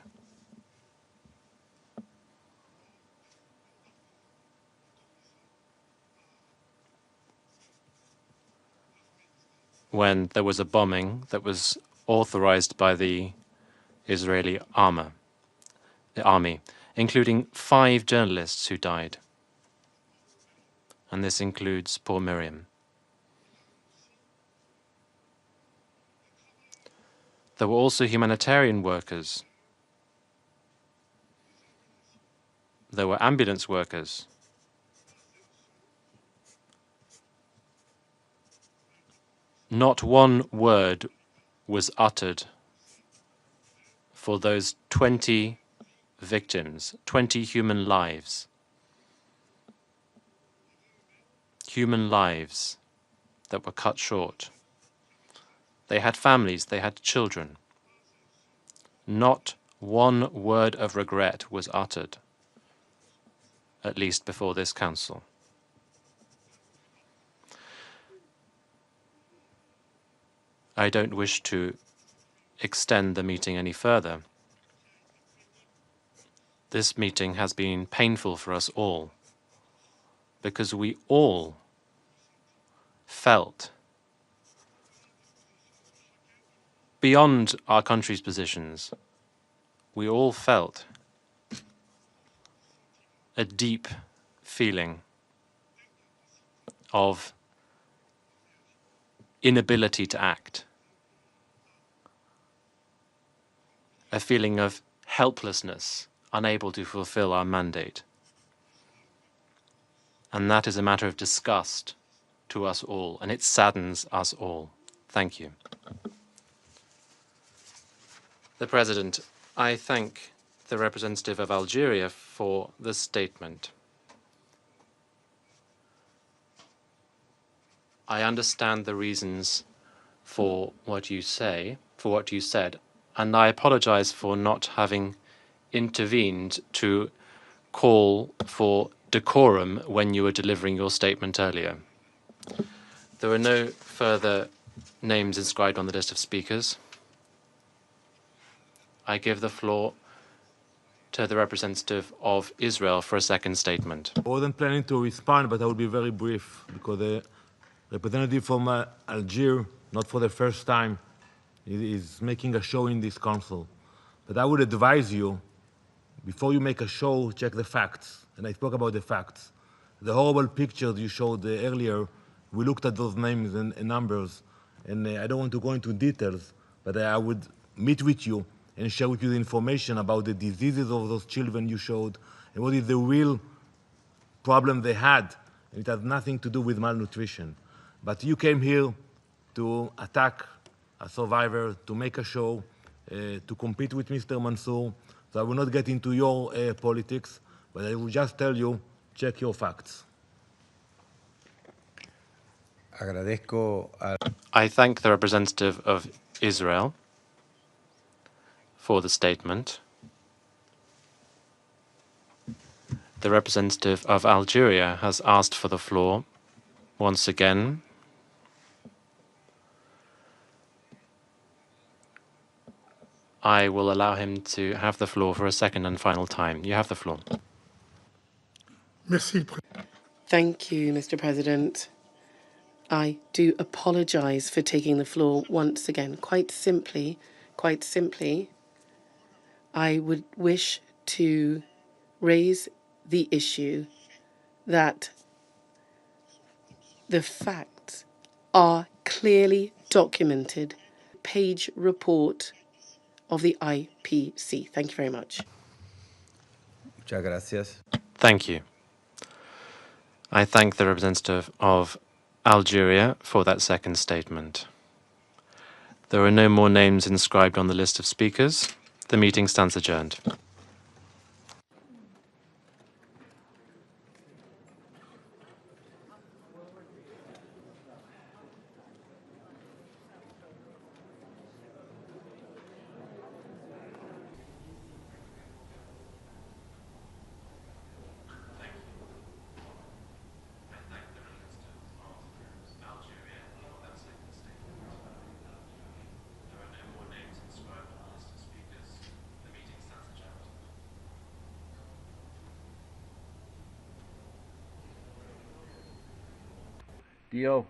When there was a bombing that was authorized by the Israeli army, including 5 journalists who died. And this includes poor Miriam. There were also humanitarian workers. There were ambulance workers. Not one word was uttered for those 20 victims, 20 human lives. Human lives that were cut short. They had families, they had children. Not one word of regret was uttered, at least before this council. I don't wish to extend the meeting any further. This meeting has been painful for us all, because we all felt, beyond our country's positions, we all felt a deep feeling of inability to act, a feeling of helplessness, unable to fulfill our mandate. And that is a matter of disgust to us all, and it saddens us all. Thank you. The President, I thank the representative of Algeria for the statement. I understand the reasons for what you said, and I apologize for not having intervened to call for decorum when you were delivering your statement earlier. There are no further names inscribed on the list of speakers. I give the floor to the representative of Israel for a second statement. I wasn't planning to respond, but I will be very brief, because the representative from Algeria, not for the first time, is making a show in this council. But I would advise you before you make a show, check the facts. And I spoke about the facts. The horrible pictures you showed earlier, we looked at those names and numbers, and I don't want to go into details, but I would meet with you and share with you the information about the diseases of those children you showed, and what is the real problem they had. And it has nothing to do with malnutrition. But you came here to attack a survivor, to make a show, to compete with Mr. Mansour. So I will not get into your politics, but I will just tell you, check your facts. I thank the representative of Israel for the statement. The representative of Algeria has asked for the floor once again. I will allow him to have the floor for a second and final time. You have the floor. Thank you, Mr. President. I do apologize for taking the floor once again. Quite simply, I would wish to raise the issue that the facts are clearly documented. Page report of the IPC. Thank you very much. Muchas gracias. Thank you. I thank the representative of Algeria for that second statement. There are no more names inscribed on the list of speakers. The meeting stands adjourned. Dio.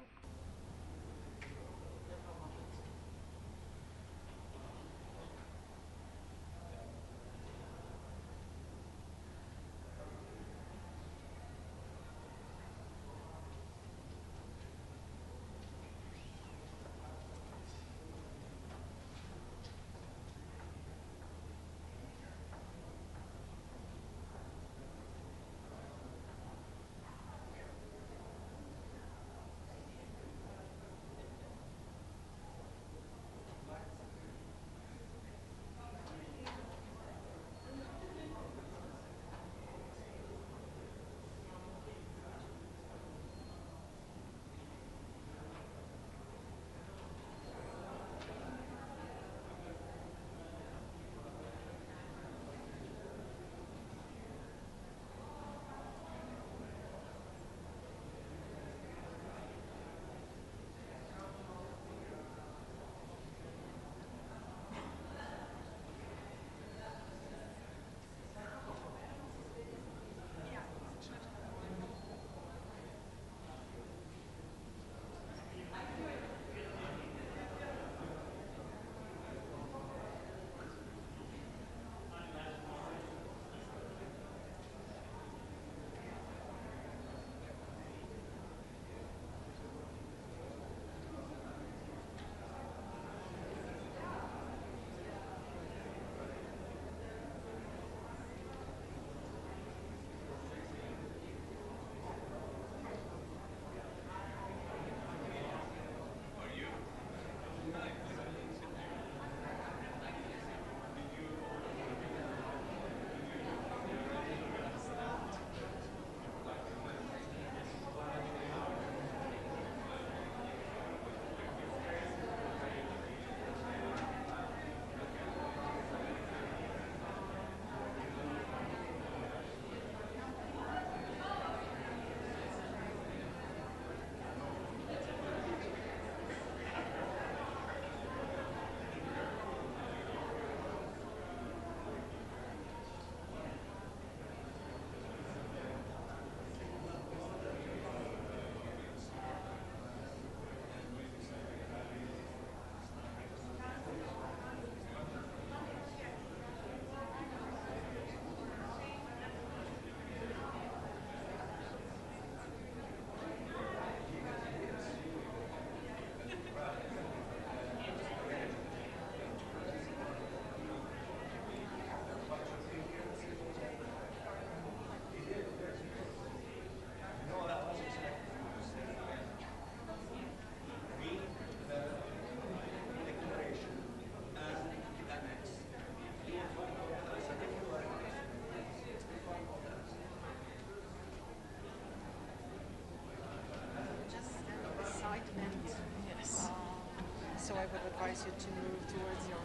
to move towards your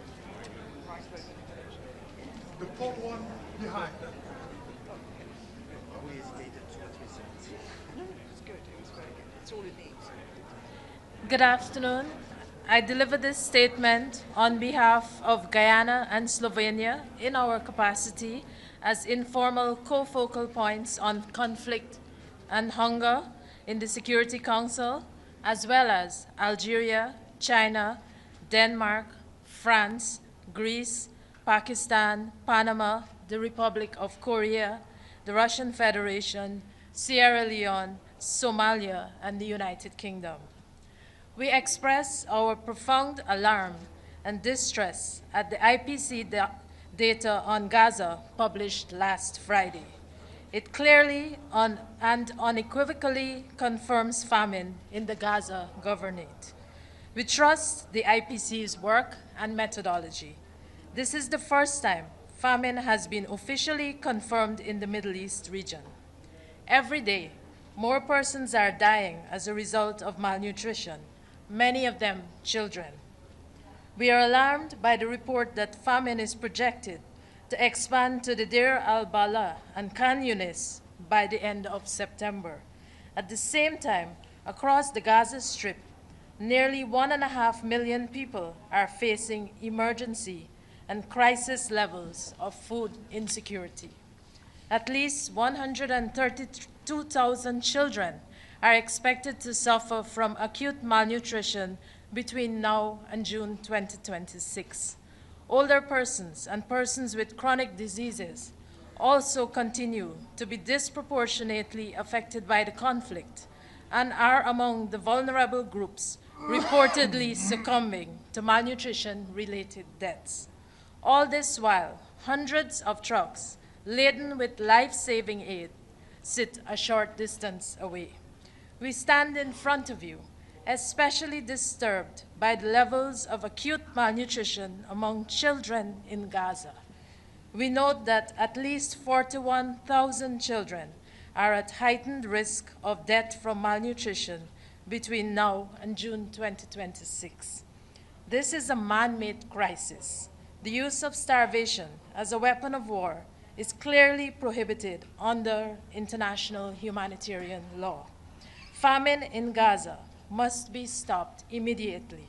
microphone. The tall one behind. No, it's good. It was very good. It's all it needs. Good afternoon. I deliver this statement on behalf of Guyana and Slovenia in our capacity as informal co-focal points on conflict and hunger in the Security Council, as well as Algeria, China, Denmark, France, Greece, Pakistan, Panama, the Republic of Korea, the Russian Federation, Sierra Leone, Somalia, and the United Kingdom. We express our profound alarm and distress at the IPC data on Gaza published last Friday. It clearly and unequivocally confirms famine in the Gaza governorate. We trust the IPC's work and methodology. This is the first time famine has been officially confirmed in the Middle East region. Every day, more persons are dying as a result of malnutrition, many of them children. We are alarmed by the report that famine is projected to expand to the Deir al-Balah and Khan Yunis by the end of September. At the same time, across the Gaza Strip, nearly 1.5 million people are facing emergency and crisis levels of food insecurity. At least 132,000 children are expected to suffer from acute malnutrition between now and June 2026. Older persons and persons with chronic diseases also continue to be disproportionately affected by the conflict and are among the vulnerable groups reportedly succumbing to malnutrition-related deaths. All this while, hundreds of trucks laden with life-saving aid sit a short distance away. We stand in front of you, especially disturbed by the levels of acute malnutrition among children in Gaza. We note that at least 41,000 children are at heightened risk of death from malnutrition between now and June 2026. This is a man-made crisis. The use of starvation as a weapon of war is clearly prohibited under international humanitarian law. Famine in Gaza must be stopped immediately.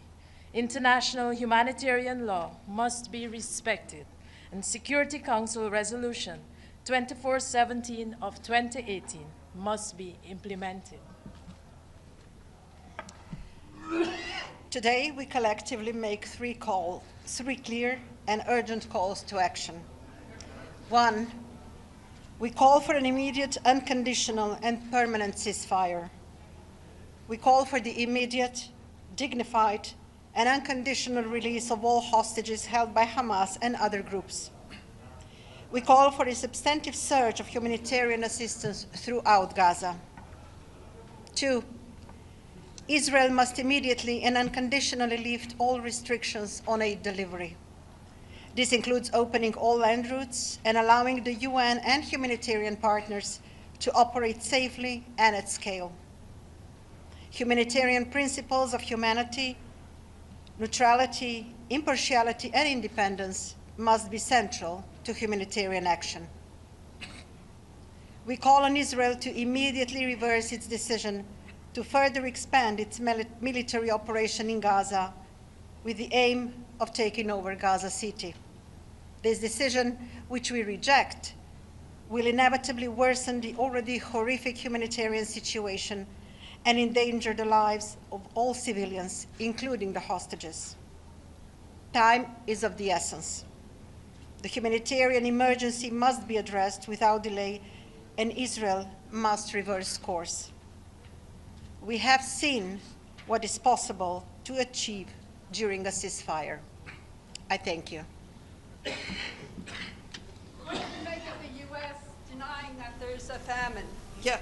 International humanitarian law must be respected, and Security Council Resolution 2417 of 2018 must be implemented. Today, we collectively make three clear and urgent calls to action. 1, we call for an immediate, unconditional, and permanent ceasefire. We call for the immediate, dignified, and unconditional release of all hostages held by Hamas and other groups. We call for a substantive surge of humanitarian assistance throughout Gaza. 2, Israel must immediately and unconditionally lift all restrictions on aid delivery. This includes opening all land routes and allowing the UN and humanitarian partners to operate safely and at scale. Humanitarian principles of humanity, neutrality, impartiality, and independence must be central to humanitarian action. We call on Israel to immediately reverse its decision to further expand its military operation in Gaza with the aim of taking over Gaza City. This decision, which we reject, will inevitably worsen the already horrific humanitarian situation and endanger the lives of all civilians, including the hostages. Time is of the essence. The humanitarian emergency must be addressed without delay, and Israel must reverse course. We have seen what is possible to achieve during a ceasefire. I thank you. What do you make of the U.S. denying that there's a famine? Yeah.